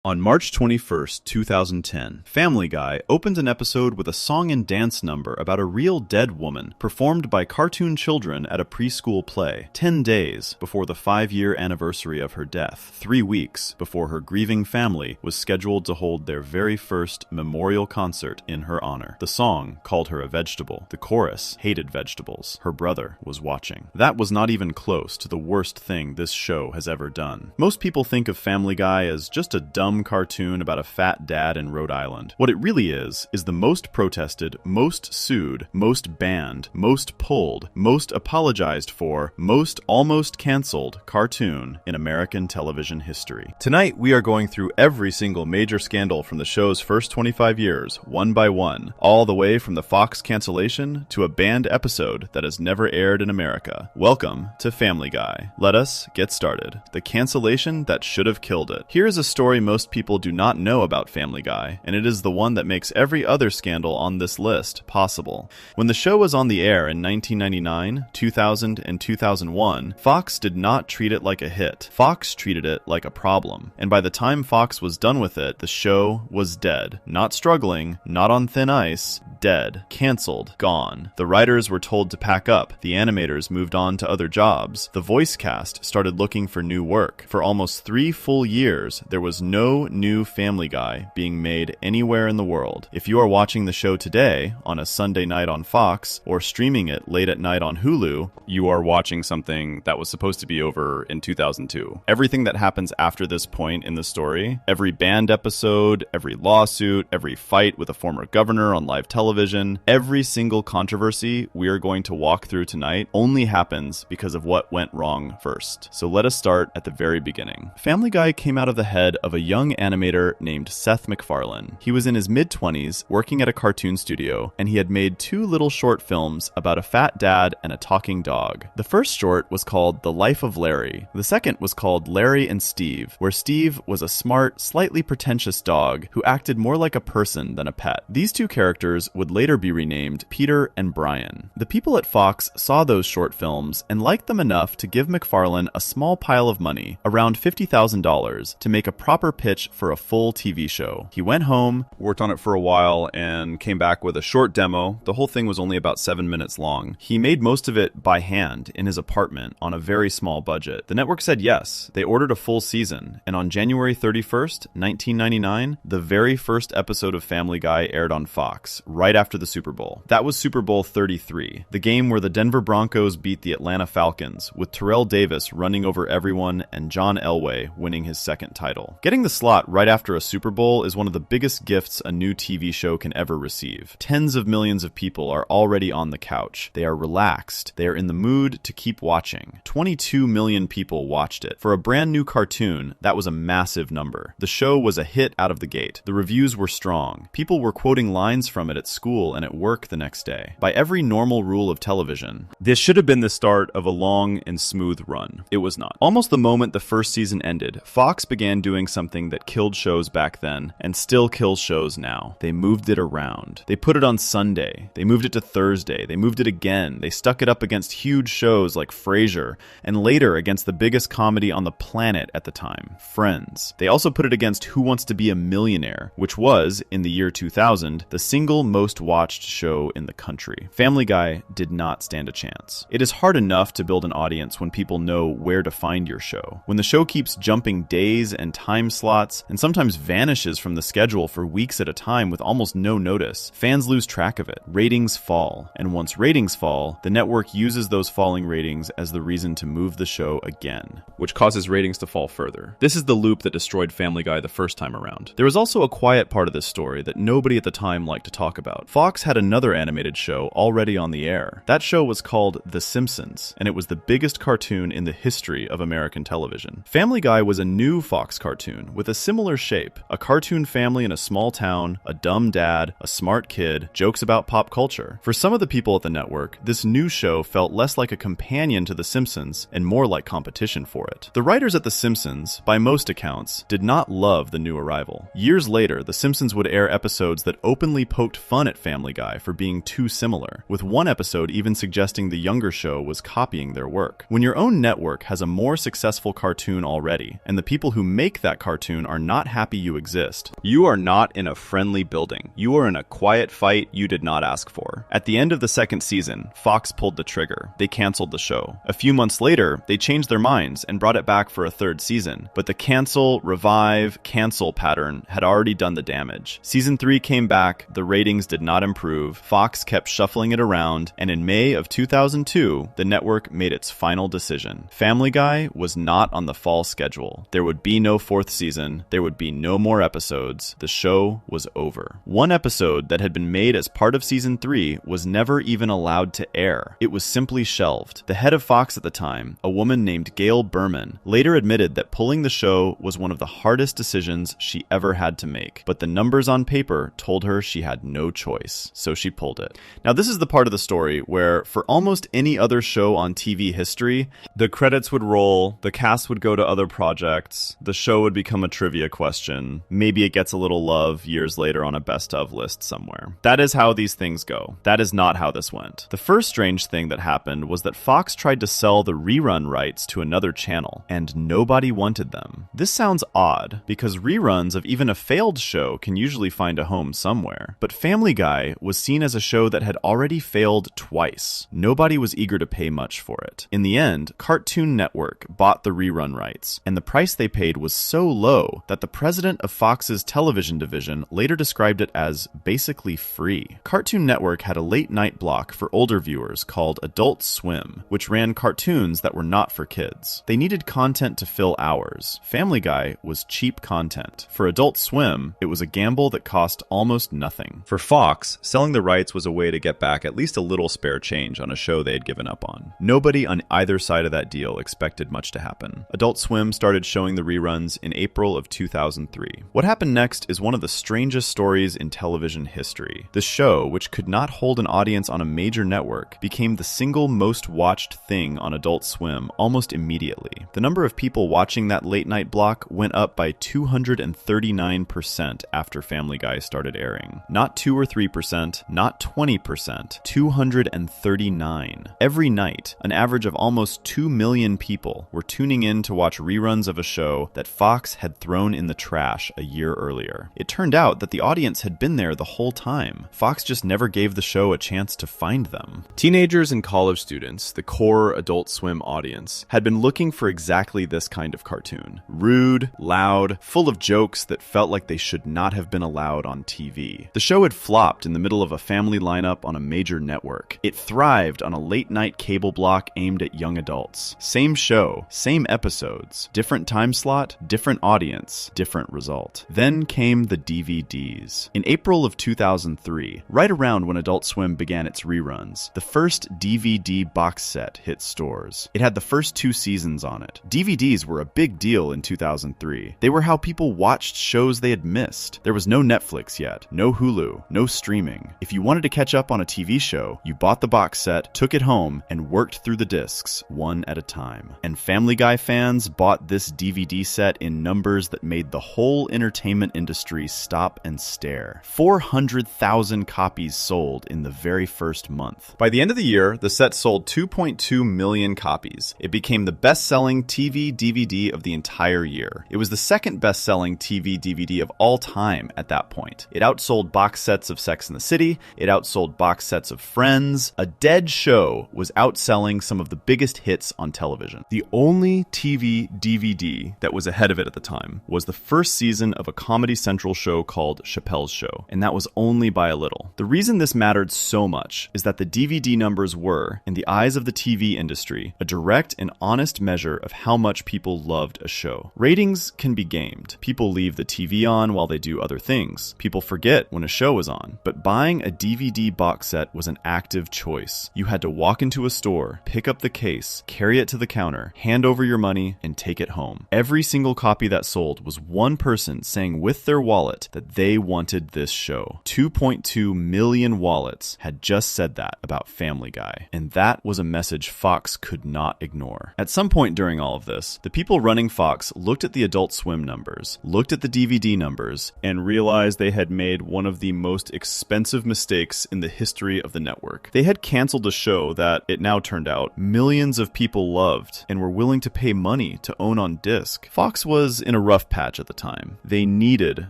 On March 21st, 2010, Family Guy opened an episode with a song and dance number about a real dead woman performed by cartoon children at a preschool play, 10 days before the 5-year anniversary of her death, 3 weeks before her grieving family was scheduled to hold their very first memorial concert in her honor. The song called her a vegetable. The chorus hated vegetables. Her brother was watching. That was not even close to the worst thing this show has ever done. Most people think of Family Guy as just a dumb cartoon about a fat dad in Rhode Island. What it really is the most protested, most sued, most banned, most pulled, most apologized for, most almost canceled cartoon in American television history. Tonight, we are going through every single major scandal from the show's first 25 years, one by one, all the way from the Fox cancellation to a banned episode that has never aired in America. Welcome to Family Guy. Let us get started. The cancellation that should have killed it. Here is a story most people do not know about Family Guy, and it is the one that makes every other scandal on this list possible. When the show was on the air in 1999, 2000, and 2001, Fox did not treat it like a hit. Fox treated it like a problem. And by the time Fox was done with it, the show was dead. Not struggling, not on thin ice, dead, canceled, gone. The writers were told to pack up. The animators moved on to other jobs. The voice cast started looking for new work. For almost 3 full years, there was no new Family Guy being made anywhere in the world. If you are watching the show today on a Sunday night on Fox or streaming it late at night on Hulu, you are watching something that was supposed to be over in 2002. Everything that happens after this point in the story, every banned episode, every lawsuit, every fight with a former governor on live television, every single controversy we are going to walk through tonight only happens because of what went wrong first. So let us start at the very beginning. Family Guy came out of the head of a young animator named Seth MacFarlane. He was in his mid-20s, working at a cartoon studio, and he had made 2 little short films about a fat dad and a talking dog. The first short was called The Life of Larry. The second was called Larry and Steve, where Steve was a smart, slightly pretentious dog who acted more like a person than a pet. These 2 characters would later be renamed Peter and Brian. The people at Fox saw those short films and liked them enough to give MacFarlane a small pile of money, around $50,000, to make a proper pitch for a full TV show. He went home, worked on it for a while, and came back with a short demo. The whole thing was only about 7 minutes long. He made most of it by hand in his apartment on a very small budget. The network said yes. They ordered a full season, and on January 31st, 1999, the very first episode of Family Guy aired on Fox, right after the Super Bowl. That was Super Bowl 33, the game where the Denver Broncos beat the Atlanta Falcons, with Terrell Davis running over everyone and John Elway winning his second title. Getting the slot right after a Super Bowl is one of the biggest gifts a new TV show can ever receive. Tens of millions of people are already on the couch. They are relaxed. They are in the mood to keep watching. 22 million people watched it. For a brand new cartoon, that was a massive number. The show was a hit out of the gate. The reviews were strong. People were quoting lines from it at school and at work the next day. By every normal rule of television, this should have been the start of a long and smooth run. It was not. Almost the moment the first season ended, Fox began doing something that killed shows back then and still kills shows now. They moved it around. They put it on Sunday. They moved it to Thursday. They moved it again. They stuck it up against huge shows like Frasier, and later against the biggest comedy on the planet at the time, Friends. They also put it against Who Wants to Be a Millionaire, which was, in the year 2000, the single most watched show in the country. Family Guy did not stand a chance. It is hard enough to build an audience when people know where to find your show. When the show keeps jumping days and time slots, and sometimes vanishes from the schedule for weeks at a time with almost no notice, fans lose track of it. Ratings fall. And once ratings fall, the network uses those falling ratings as the reason to move the show again, which causes ratings to fall further. This is the loop that destroyed Family Guy the first time around. There was also a quiet part of this story that nobody at the time liked to talk about. Fox had another animated show already on the air. That show was called The Simpsons, and it was the biggest cartoon in the history of American television. Family Guy was a new Fox cartoon with a similar shape. A cartoon family in a small town, a dumb dad, a smart kid, jokes about pop culture. For some of the people at the network, this new show felt less like a companion to The Simpsons and more like competition for it. The writers at The Simpsons, by most accounts, did not love the new arrival. Years later, The Simpsons would air episodes that openly poked fun at Family Guy for being too similar, with one episode even suggesting the younger show was copying their work. When your own network has a more successful cartoon already, and the people who make that cartoon cartoon are not happy you exist. You are not in a friendly building. You are in a quiet fight you did not ask for. At the end of the second season, Fox pulled the trigger. They canceled the show. A few months later, they changed their minds and brought it back for a third season. But the cancel, revive, cancel pattern had already done the damage. Season 3 came back, the ratings did not improve, Fox kept shuffling it around, and in May of 2002, the network made its final decision. Family Guy was not on the fall schedule. There would be no fourth season, there would be no more episodes, the show was over. One episode that had been made as part of season 3 was never even allowed to air. It was simply shelved. The head of Fox at the time, a woman named Gail Berman, later admitted that pulling the show was one of the hardest decisions she ever had to make, but the numbers on paper told her she had no choice, so she pulled it. Now this is the part of the story where, for almost any other show on TV history, the credits would roll, the cast would go to other projects, the show would become a trivia question, maybe it gets a little love years later on a best of list somewhere. That is how these things go. That is not how this went. The first strange thing that happened was that Fox tried to sell the rerun rights to another channel, and nobody wanted them. This sounds odd, because reruns of even a failed show can usually find a home somewhere. But Family Guy was seen as a show that had already failed twice. Nobody was eager to pay much for it. In the end, Cartoon Network bought the rerun rights, and the price they paid was so low that the president of Fox's television division later described it as basically free. Cartoon Network had a late-night block for older viewers called Adult Swim, which ran cartoons that were not for kids. They needed content to fill hours. Family Guy was cheap content. For Adult Swim, it was a gamble that cost almost nothing. For Fox, selling the rights was a way to get back at least a little spare change on a show they had given up on. Nobody on either side of that deal expected much to happen. Adult Swim started showing the reruns in April of 2003. What happened next is one of the strangest stories in television history. The show, which could not hold an audience on a major network, became the single most watched thing on Adult Swim almost immediately. The number of people watching that late night block went up by 239% after Family Guy started airing. Not 2 or 3%, not 20%, 239. Every night, an average of almost 2 million people were tuning in to watch reruns of a show that Fox had thrown in the trash a year earlier. It turned out that the audience had been there the whole time. Fox just never gave the show a chance to find them. Teenagers and college students, the core Adult Swim audience, had been looking for exactly this kind of cartoon. Rude, loud, full of jokes that felt like they should not have been allowed on TV. The show had flopped in the middle of a family lineup on a major network. It thrived on a late-night cable block aimed at young adults. Same show, same episodes, different time slot, different audience, different result. Then came the DVDs. In April of 2003, right around when Adult Swim began its reruns, the first DVD box set hit stores. It had the first 2 seasons on it. DVDs were a big deal in 2003. They were how people watched shows they had missed. There was no Netflix yet, no Hulu, no streaming. If you wanted to catch up on a TV show, you bought the box set, took it home, and worked through the discs one at a time. And Family Guy fans bought this DVD set in numbers that made the whole entertainment industry stop and stare. 400,000 copies sold in the very first month. By the end of the year, the set sold 2.2 million copies. It became the best-selling TV DVD of the entire year. It was the second best-selling TV DVD of all time at that point. It outsold box sets of Sex and the City. It outsold box sets of Friends. A dead show was outselling some of the biggest hits on television. The only TV DVD that was ahead of it at the time was the first season of a Comedy Central show called Chappelle's Show, and that was only by a little. The reason this mattered so much is that the DVD numbers were, in the eyes of the TV industry, a direct and honest measure of how much people loved a show. Ratings can be gamed. People leave the TV on while they do other things. People forget when a show is on. But buying a DVD box set was an active choice. You had to walk into a store, pick up the case, carry it to the counter, hand over your money, and take it home. Every single copy that sold was one person saying with their wallet that they wanted this show. 2.2 million wallets had just said that about Family Guy, and that was a message Fox could not ignore. At some point during all of this, the people running Fox looked at the Adult Swim numbers, looked at the DVD numbers, and realized they had made one of the most expensive mistakes in the history of the network. They had canceled a show that, it now turned out, millions of people loved and were willing to pay money to own on disc. Fox was in a a rough patch at the time. They needed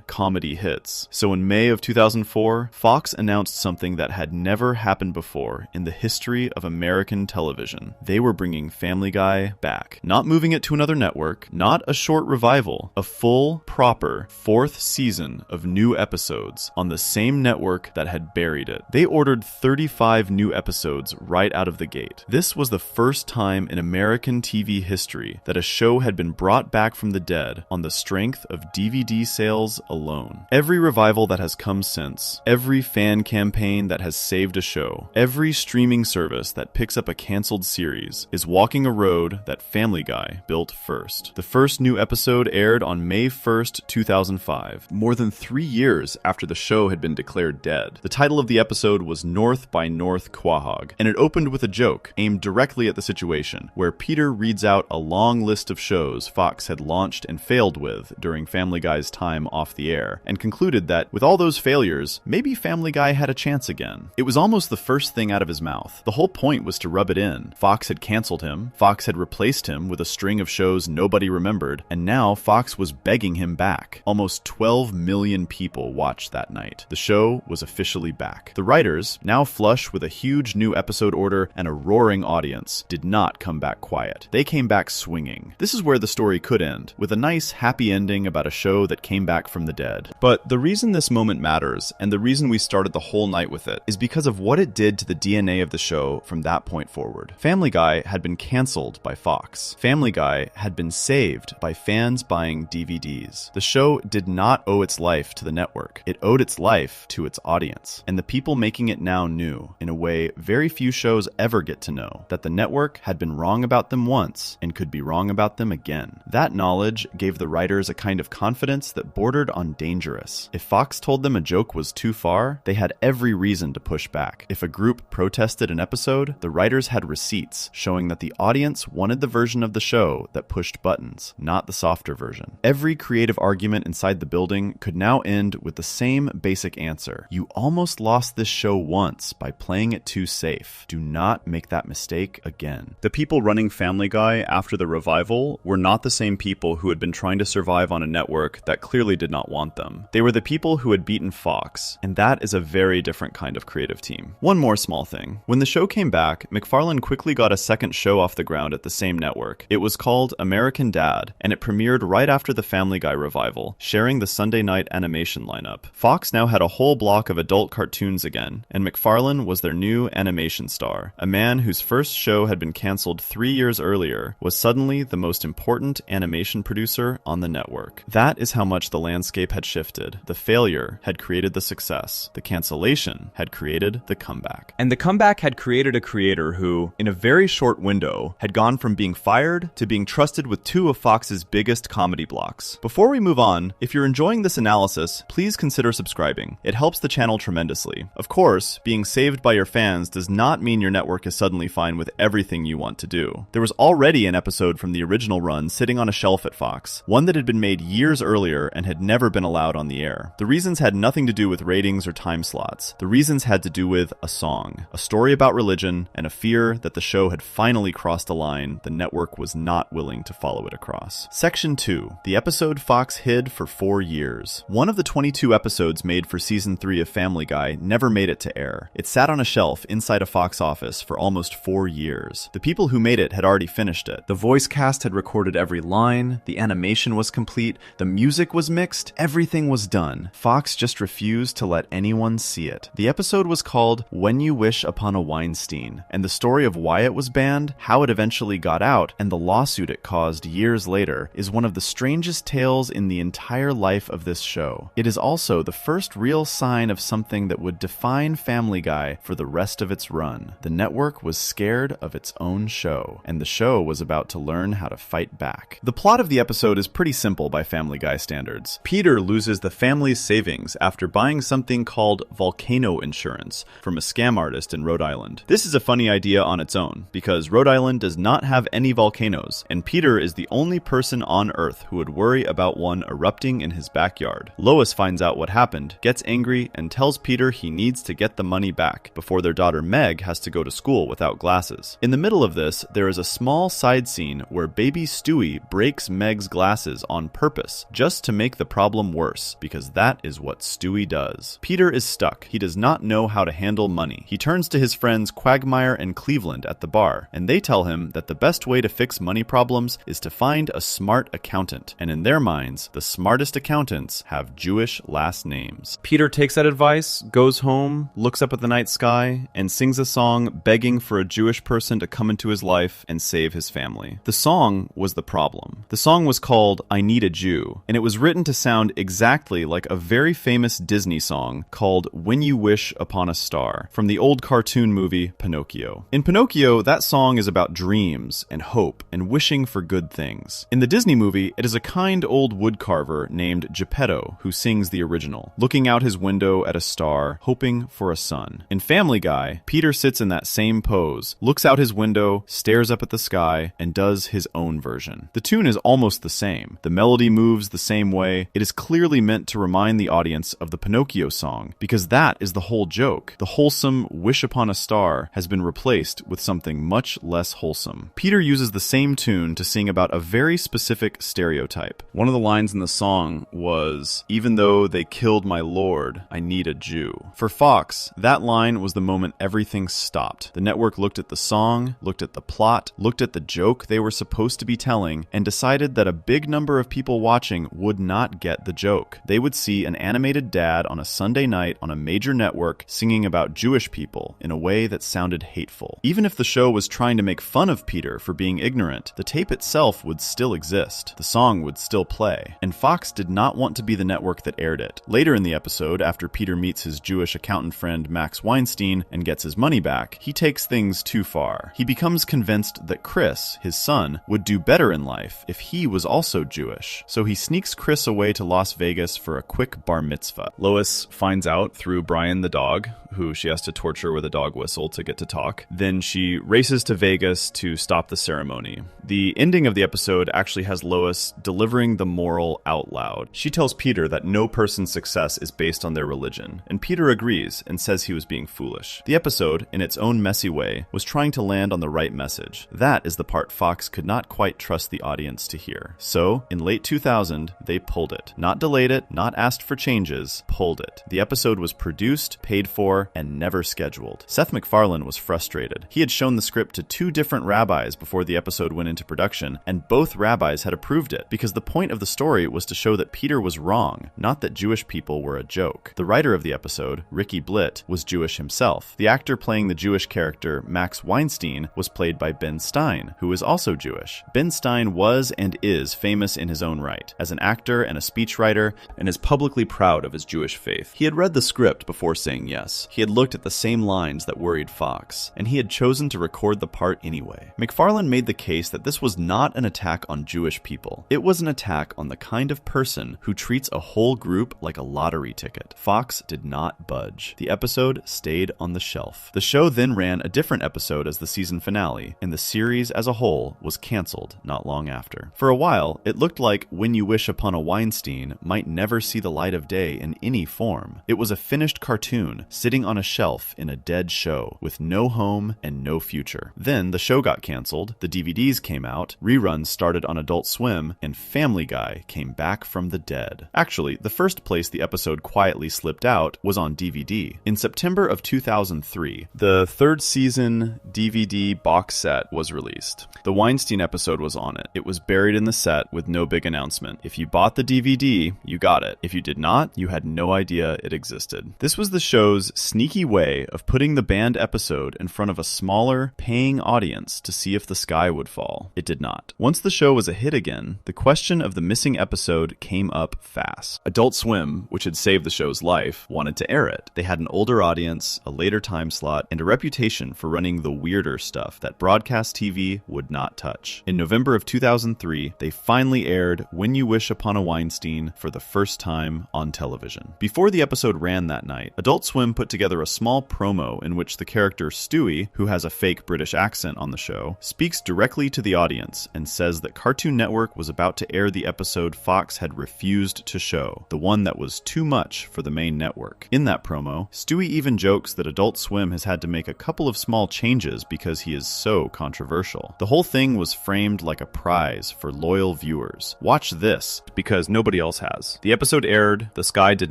comedy hits. So in May of 2004, Fox announced something that had never happened before in the history of American television. They were bringing Family Guy back. Not moving it to another network, not a short revival, a full, proper 4th season of new episodes on the same network that had buried it. They ordered 35 new episodes right out of the gate. This was the first time in American TV history that a show had been brought back from the dead on the strength of DVD sales alone. Every revival that has come since, every fan campaign that has saved a show, every streaming service that picks up a canceled series is walking a road that Family Guy built first. The first new episode aired on May 1st, 2005, more than 3 years after the show had been declared dead. The title of the episode was North by North Quahog, and it opened with a joke aimed directly at the situation, where Peter reads out a long list of shows Fox had launched and failed with during Family Guy's time off the air, and concluded that with all those failures, maybe Family Guy had a chance again. It was almost the first thing out of his mouth. The whole point was to rub it in. Fox had canceled him, Fox had replaced him with a string of shows nobody remembered, and now Fox was begging him back. Almost 12 million people watched that night. The show was officially back. The writers, now flush with a huge new episode order and a roaring audience, did not come back quiet. They came back swinging. This is where the story could end, with a nice, happy ending about a show that came back from the dead. But the reason this moment matters, and the reason we started the whole night with it, is because of what it did to the DNA of the show from that point forward. Family Guy had been canceled by Fox. Family Guy had been saved by fans buying DVDs. The show did not owe its life to the network. It owed its life to its audience. And the people making it now knew, in a way very few shows ever get to know, that the network had been wrong about them once and could be wrong about them again. That knowledge gave the writers a kind of confidence that bordered on dangerous. If Fox told them a joke was too far, they had every reason to push back. If a group protested an episode, the writers had receipts showing that the audience wanted the version of the show that pushed buttons, not the softer version. Every creative argument inside the building could now end with the same basic answer. You almost lost this show once by playing it too safe. Do not make that mistake again. The people running Family Guy after the revival were not the same people who had been trying to survive on a network that clearly did not want them. They were the people who had beaten Fox, and that is a very different kind of creative team. One more small thing. When the show came back, MacFarlane quickly got a second show off the ground at the same network. It was called American Dad, and it premiered right after the Family Guy revival, sharing the Sunday night animation lineup. Fox now had a whole block of adult cartoons again, and MacFarlane was their new animation star. A man whose first show had been canceled 3 years earlier was suddenly the most important animation producer on the network. That is how much the landscape had shifted. The failure had created the success. The cancellation had created the comeback. And the comeback had created a creator who, in a very short window, had gone from being fired to being trusted with 2 of Fox's biggest comedy blocks. Before we move on, if you're enjoying this analysis, please consider subscribing. It helps the channel tremendously. Of course, being saved by your fans does not mean your network is suddenly fine with everything you want to do. There was already an episode from the original run sitting on a shelf at Fox, one that had been made years earlier and had never been allowed on the air. The reasons had nothing to do with ratings or time slots. The reasons had to do with a song, a story about religion, and a fear that the show had finally crossed a line the network was not willing to follow it across. Section 2. The episode Fox hid for 4 years. One of the 22 episodes made for season 3 of Family Guy never made it to air. It sat on a shelf inside a Fox office for almost 4 years. The people who made it had already finished it. The voice cast had recorded every line, the animation was complete, the music was mixed, everything was done. Fox just refused to let anyone see it. The episode was called When You Wish Upon a Weinstein, and the story of why it was banned, how it eventually got out, and the lawsuit it caused years later is one of the strangest tales in the entire life of this show. It is also the first real sign of something that would define Family Guy for the rest of its run. The network was scared of its own show, and the show was about to learn how to fight back. The plot of the episode is pretty simple by Family Guy standards. Peter loses the family's savings after buying something called volcano insurance from a scam artist in Rhode Island. This is a funny idea on its own, because Rhode Island does not have any volcanoes, and Peter is the only person on Earth who would worry about one erupting in his backyard. Lois finds out what happened, gets angry, and tells Peter he needs to get the money back before their daughter Meg has to go to school without glasses. In the middle of this, there is a small side scene where baby Stewie breaks Meg's glasses classes on purpose, just to make the problem worse, because that is what Stewie does. Peter is stuck. He does not know how to handle money. He turns to his friends Quagmire and Cleveland at the bar, and they tell him that the best way to fix money problems is to find a smart accountant. And in their minds, the smartest accountants have Jewish last names. Peter takes that advice, goes home, looks up at the night sky, and sings a song begging for a Jewish person to come into his life and save his family. The song was the problem. The song was called I Need a Jew, and it was written to sound exactly like a very famous Disney song called When You Wish Upon a Star from the old cartoon movie Pinocchio. In Pinocchio, that song is about dreams and hope and wishing for good things. In the Disney movie, it is a kind old woodcarver named Geppetto who sings the original, looking out his window at a star, hoping for a sun. In Family Guy, Peter sits in that same pose, looks out his window, stares up at the sky, and does his own version. The tune is almost the same. The melody moves the same way. It is clearly meant to remind the audience of the Pinocchio song, because that is the whole joke. The wholesome wish upon a star has been replaced with something much less wholesome. Peter uses the same tune to sing about a very specific stereotype. One of the lines in the song was, "Even though they killed my lord, I need a Jew." For Fox, that line was the moment everything stopped. The network looked at the song, looked at the plot, looked at the joke they were supposed to be telling, and decided that a big number of people watching would not get the joke. They would see an animated dad on a Sunday night on a major network singing about Jewish people in a way that sounded hateful. Even if the show was trying to make fun of Peter for being ignorant, the tape itself would still exist. The song would still play. And Fox did not want to be the network that aired it. Later in the episode, after Peter meets his Jewish accountant friend Max Weinstein and gets his money back, he takes things too far. He becomes convinced that Chris, his son, would do better in life if he was also Jewish. So he sneaks Chris away to Las Vegas for a quick bar mitzvah. Lois finds out through Brian the dog, who she has to torture with a dog whistle to get to talk. Then she races to Vegas to stop the ceremony. The ending of the episode actually has Lois delivering the moral out loud. She tells Peter that no person's success is based on their religion, and Peter agrees and says he was being foolish. The episode, in its own messy way, was trying to land on the right message. That is the part Fox could not quite trust the audience to hear. So, in late 2000, they pulled it. Not delayed it, not asked for changes, pulled it. The episode was produced, paid for, and never scheduled. Seth MacFarlane was frustrated. He had shown the script to 2 different rabbis before the episode went into production, and both rabbis had approved it, because the point of the story was to show that Peter was wrong, not that Jewish people were a joke. The writer of the episode, Ricky Blitt, was Jewish himself. The actor playing the Jewish character, Max Weinstein, was played by Ben Stein, who is also Jewish. Ben Stein was and is famous in his own right, as an actor and a speechwriter, and is publicly proud of his Jewish faith. He had read the script before saying yes. He had looked at the same lines that worried Fox, and he had chosen to record the part anyway. MacFarlane made the case that this was not an attack on Jewish people. It was an attack on the kind of person who treats a whole group like a lottery ticket. Fox did not budge. The episode stayed on the shelf. The show then ran a different episode as the season finale, and the series as a whole was canceled not long after. For a while, it looked like When You Wish Upon a Weinstein might never see the light of day in any form. It was a finished cartoon, sitting on a shelf in a dead show, with no home and no future. Then the show got canceled, the DVDs came out, reruns started on Adult Swim, and Family Guy came back from the dead. Actually, the first place the episode quietly slipped out was on DVD. In September of 2003, the 3rd season DVD box set was released. The Weinstein episode was on it. It was buried in the set with no big announcement. If you bought the DVD, you got it. If you did not, you had no idea it existed. This was the show's sneaky way of putting the banned episode in front of a smaller, paying audience to see if the sky would fall. It did not. Once the show was a hit again, the question of the missing episode came up fast. Adult Swim, which had saved the show's life, wanted to air it. They had an older audience, a later time slot, and a reputation for running the weirder stuff that broadcast TV would not touch. In November of 2003, they finally aired When You Wish Upon a Weinstein for the first time on television. Before the episode ran that night, Adult Swim put together a small promo in which the character Stewie, who has a fake British accent on the show, speaks directly to the audience and says that Cartoon Network was about to air the episode Fox had refused to show, the one that was too much for the main network. In that promo, Stewie even jokes that Adult Swim has had to make a couple of small changes because he is so controversial. The whole thing was framed like a prize for loyal viewers viewers. Watch this, because nobody else has. The episode aired, the sky did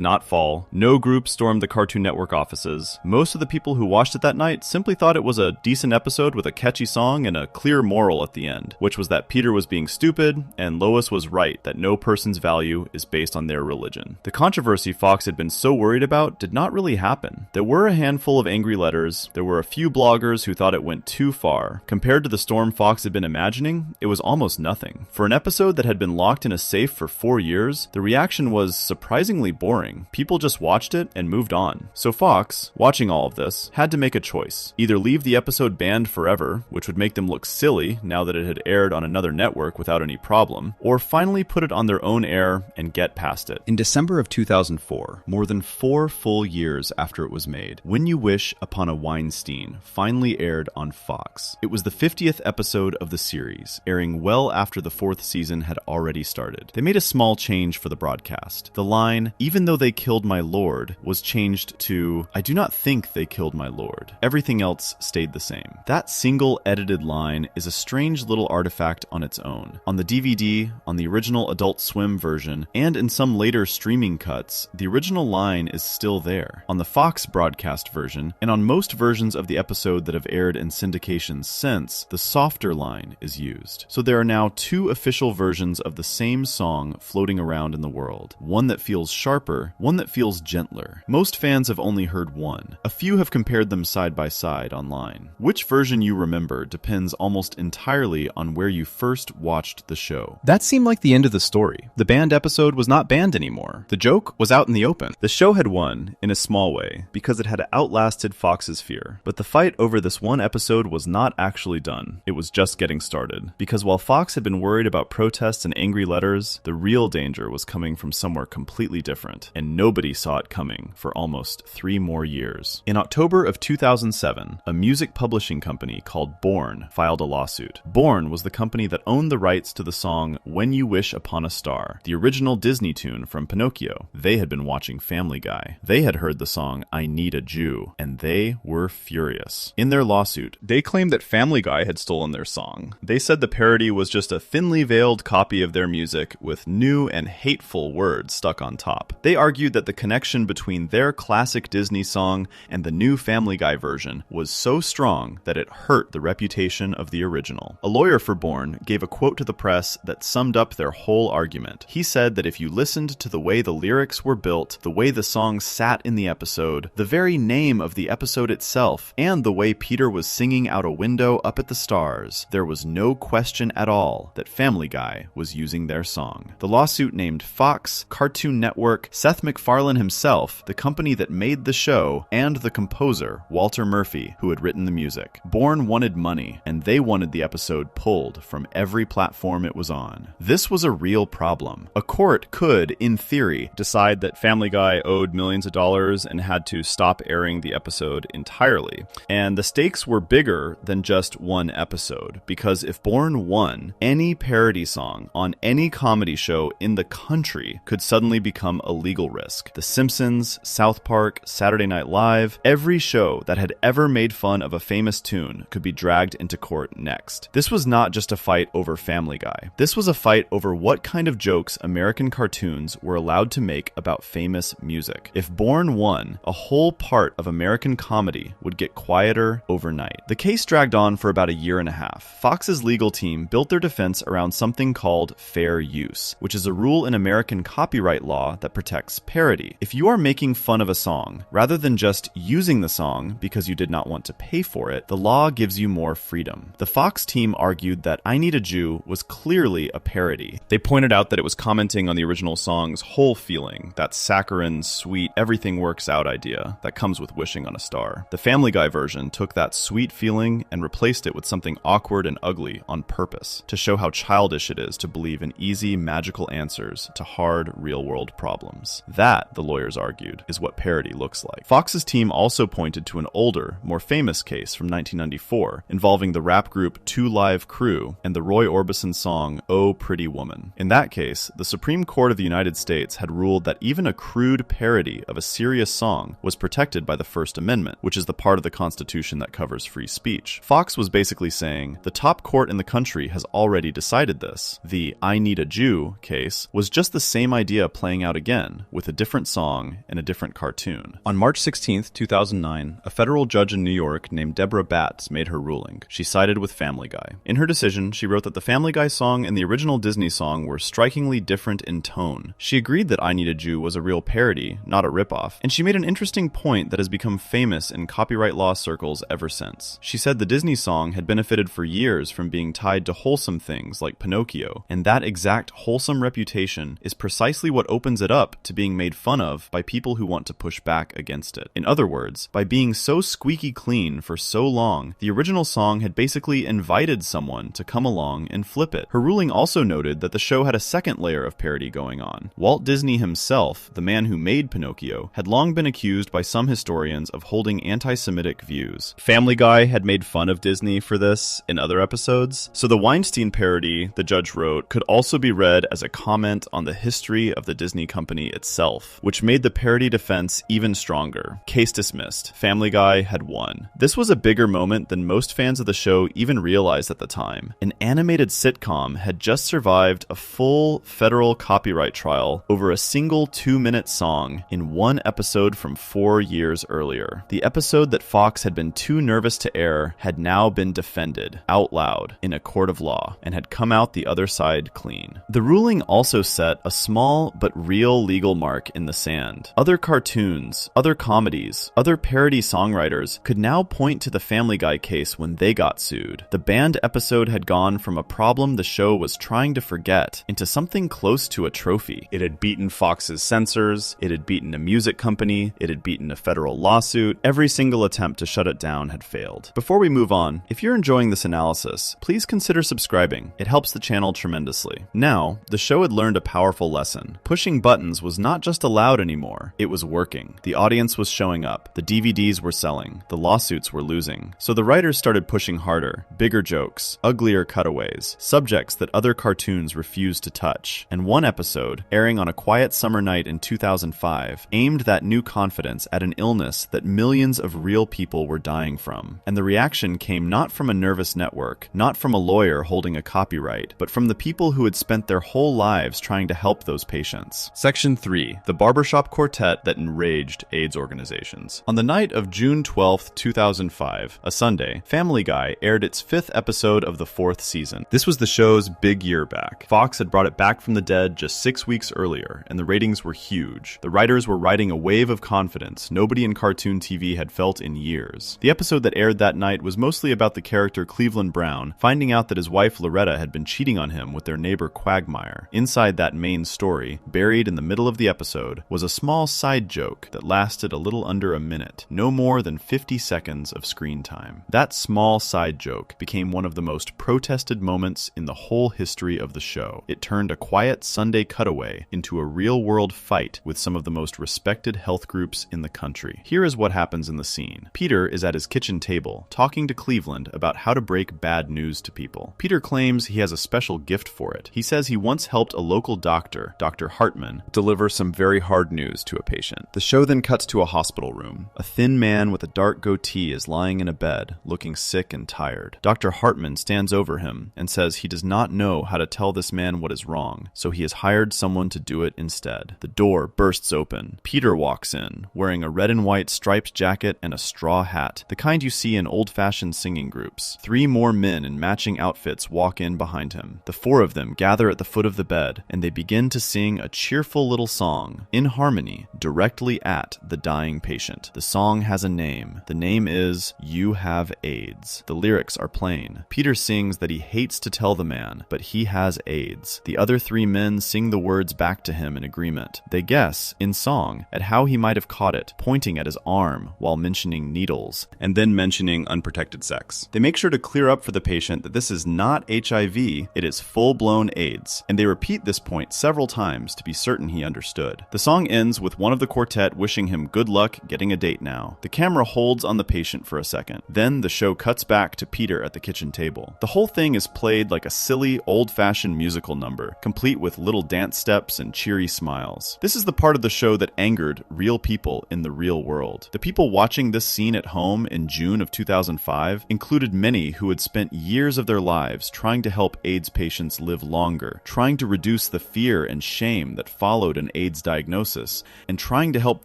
not fall, no group stormed the Cartoon Network offices. Most of the people who watched it that night simply thought it was a decent episode with a catchy song and a clear moral at the end, which was that Peter was being stupid and Lois was right that no person's value is based on their religion. The controversy Fox had been so worried about did not really happen. There were a handful of angry letters, there were a few bloggers who thought it went too far. Compared to the storm Fox had been imagining, it was almost nothing. For an episode that had been locked in a safe for 4 years, the reaction was surprisingly boring. People just watched it and moved on. So Fox, watching all of this, had to make a choice. Either leave the episode banned forever, which would make them look silly now that it had aired on another network without any problem, or finally put it on their own air and get past it. In December of 2004, more than 4 full years after it was made, When You Wish Upon a Weinstein finally aired on Fox. It was the 50th episode of the series, airing well after the 4th season had already started. They made a small change for the broadcast. The line, "Even though they killed my lord," was changed to, "I do not think they killed my lord." Everything else stayed the same. That single edited line is a strange little artifact on its own. On the DVD, on the original Adult Swim version, and in some later streaming cuts, the original line is still there. On the Fox broadcast version, and on most versions of the episode that have aired in syndications since, the softer line is used. So there are now 2 official versions of the same song floating around in the world. One that feels sharper, one that feels gentler. Most fans have only heard one. A few have compared them side by side online. Which version you remember depends almost entirely on where you first watched the show. That seemed like the end of the story. The banned episode was not banned anymore. The joke was out in the open. The show had won, in a small way, because it had outlasted Fox's fear. But the fight over this one episode was not actually done. It was just getting started. Because while Fox had been worried about protests and angry letters, the real danger was coming from somewhere completely different. And nobody saw it coming for almost 3 more years. In October of 2007, a music publishing company called Born filed a lawsuit. Born was the company that owned the rights to the song When You Wish Upon a Star, the original Disney tune from Pinocchio. They had been watching Family Guy. They had heard the song I Need a Jew, and they were furious. In their lawsuit, they claimed that Family Guy had stolen their song. They said the parody was just a thinly veiled copy of their music with new and hateful words stuck on top. They argued that the connection between their classic Disney song and the new Family Guy version was so strong that it hurt the reputation of the original. A lawyer for Born gave a quote to the press that summed up their whole argument. He said that if you listened to the way the lyrics were built, the way the song sat in the episode, the very name of the episode itself, and the way Peter was singing out a window up at the stars, there was no question at all that Family Guy was using their song. The lawsuit named Fox, Cartoon Network, Seth MacFarlane himself, the company that made the show, and the composer, Walter Murphy, who had written the music. Born wanted money, and they wanted the episode pulled from every platform it was on. This was a real problem. A court could, in theory, decide that Family Guy owed millions of dollars and had to stop airing the episode entirely. And the stakes were bigger than just one episode, because if Born won, any parody song on any comedy show in the country could suddenly become a legal risk. The Simpsons, South Park, Saturday Night Live, every show that had ever made fun of a famous tune could be dragged into court next. This was not just a fight over Family Guy. This was a fight over what kind of jokes American cartoons were allowed to make about famous music. If Born won, a whole part of American comedy would get quieter overnight. The case dragged on for about a year and a half. Fox's legal team built their defense around something called fair use, which is a rule in American copyright law that protects parody. If you are making fun of a song, rather than just using the song because you did not want to pay for it, the law gives you more freedom. The Fox team argued that I Need a Jew was clearly a parody. They pointed out that it was commenting on the original song's whole feeling, that saccharine, sweet, everything works out idea that comes with wishing on a star. The Family Guy version took that sweet feeling and replaced it with something awkward and ugly on purpose, to show how childish it is to believe in easy, magical answers to hard, real-world problems. That, the lawyers argued, is what parody looks like. Fox's team also pointed to an older, more famous case from 1994 involving the rap group 2 Live Crew and the Roy Orbison song Oh Pretty Woman. In that case, the Supreme Court of the United States had ruled that even a crude parody of a serious song was protected by the First Amendment, which is the part of the Constitution that covers free speech. Fox was basically saying, the top court in the country has already decided this, this. The I Need a Jew case was just the same idea playing out again, with a different song and a different cartoon. On March 16, 2009, a federal judge in New York named Deborah Batts made her ruling. She sided with Family Guy. In her decision, she wrote that the Family Guy song and the original Disney song were strikingly different in tone. She agreed that I Need a Jew was a real parody, not a ripoff, and she made an interesting point that has become famous in copyright law circles ever since. She said the Disney song had benefited for years from being tied to wholesome things like Pinocchio, and that exact wholesome reputation is precisely what opens it up to being made fun of by people who want to push back against it. In other words, by being so squeaky clean for so long, the original song had basically invited someone to come along and flip it. Her ruling also noted that the show had a second layer of parody going on. Walt Disney himself, the man who made Pinocchio, had long been accused by some historians of holding anti-Semitic views. Family Guy had made fun of Disney for this in other episodes, so the Weinstein parody, the judge wrote, could also be read as a comment on the history of the Disney company itself, which made the parody defense even stronger. Case dismissed. Family Guy had won. This was a bigger moment than most fans of the show even realized at the time. An animated sitcom had just survived a full federal copyright trial over a single 2-minute song in one episode from 4 years earlier. The episode that Fox had been too nervous to air had now been defended out loud in a court of law and had come out the other side clean. The ruling also set a small but real legal mark in the sand. Other cartoons, other comedies, other parody songwriters could now point to the Family Guy case when they got sued. The banned episode had gone from a problem the show was trying to forget into something close to a trophy. It had beaten Fox's censors, it had beaten a music company, it had beaten a federal lawsuit. Every single attempt to shut it down had failed. Before we move on, if you're enjoying this analysis, please consider subscribing. It helps the channel tremendously. Now, the show had learned a powerful lesson. Pushing buttons was not just allowed anymore, it was working. The audience was showing up, the DVDs were selling, the lawsuits were losing. So the writers started pushing harder, bigger jokes, uglier cutaways, subjects that other cartoons refused to touch. And one episode, airing on a quiet summer night in 2005, aimed that new confidence at an illness that millions of real people were dying from. And the reaction came not from a nervous network, not from a lawyer holding a copyright, but from the people who had spent their whole lives trying to help those patients. Section 3. The Barbershop Quartet that enraged AIDS organizations. On the night of June 12, 2005, a Sunday, Family Guy aired its 5th episode of the 4th season. This was the show's big year back. Fox had brought it back from the dead just 6 weeks earlier, and the ratings were huge. The writers were riding a wave of confidence nobody in cartoon TV had felt in years. The episode that aired that night was mostly about the character Cleveland Brown finding out that his wife Loretta had been cheating on him with their neighbor Quagmire. Inside that main story, buried in the middle of the episode, was a small side joke that lasted a little under a minute, no more than 50 seconds of screen time. That small side joke became one of the most protested moments in the whole history of the show. It turned a quiet Sunday cutaway into a real-world fight with some of the most respected health groups in the country. Here is what happens in the scene. Peter is at his kitchen table, talking to Cleveland about how to break bad news to people. Peter claims he has a special gift for it. He says he once helped a local doctor, Dr. Hartman, deliver some very hard news to a patient. The show then cuts to a hospital room. A thin man with a dark goatee is lying in a bed, looking sick and tired. Dr. Hartman stands over him and says he does not know how to tell this man what is wrong, so he has hired someone to do it instead. The door bursts open. Peter walks in, wearing a red and white striped jacket and a straw hat, the kind you see in old-fashioned singing groups. 3 more men in matching outfits walk in behind him. The 4 of them gather at the foot of the bed, and they begin to sing a cheerful little song, in harmony, directly at the dying patient. The song has a name. The name is You Have AIDS. The lyrics are plain. Peter sings that he hates to tell the man, but he has AIDS. The other 3 men sing the words back to him in agreement. They guess, in song, at how he might have caught it, pointing at his arm while mentioning needles, and then mentioning unprotected sex. They make sure to clear up for the patient that this is not HIV, it is full-blown AIDS, and they repeat this point several times to be certain he understood. The song ends with one of the quartet wishing him good luck getting a date now. The camera holds on the patient for a second. Then the show cuts back to Peter at the kitchen table. The whole thing is played like a silly, old-fashioned musical number, complete with little dance steps and cheery smiles. This is the part of the show that angered real people in the real world. The people watching this scene at home in June of 2005 included many who had spent years of their lives trying to help AIDS patients live longer, trying to reduce the fear and shame that followed an AIDS diagnosis, and trying to help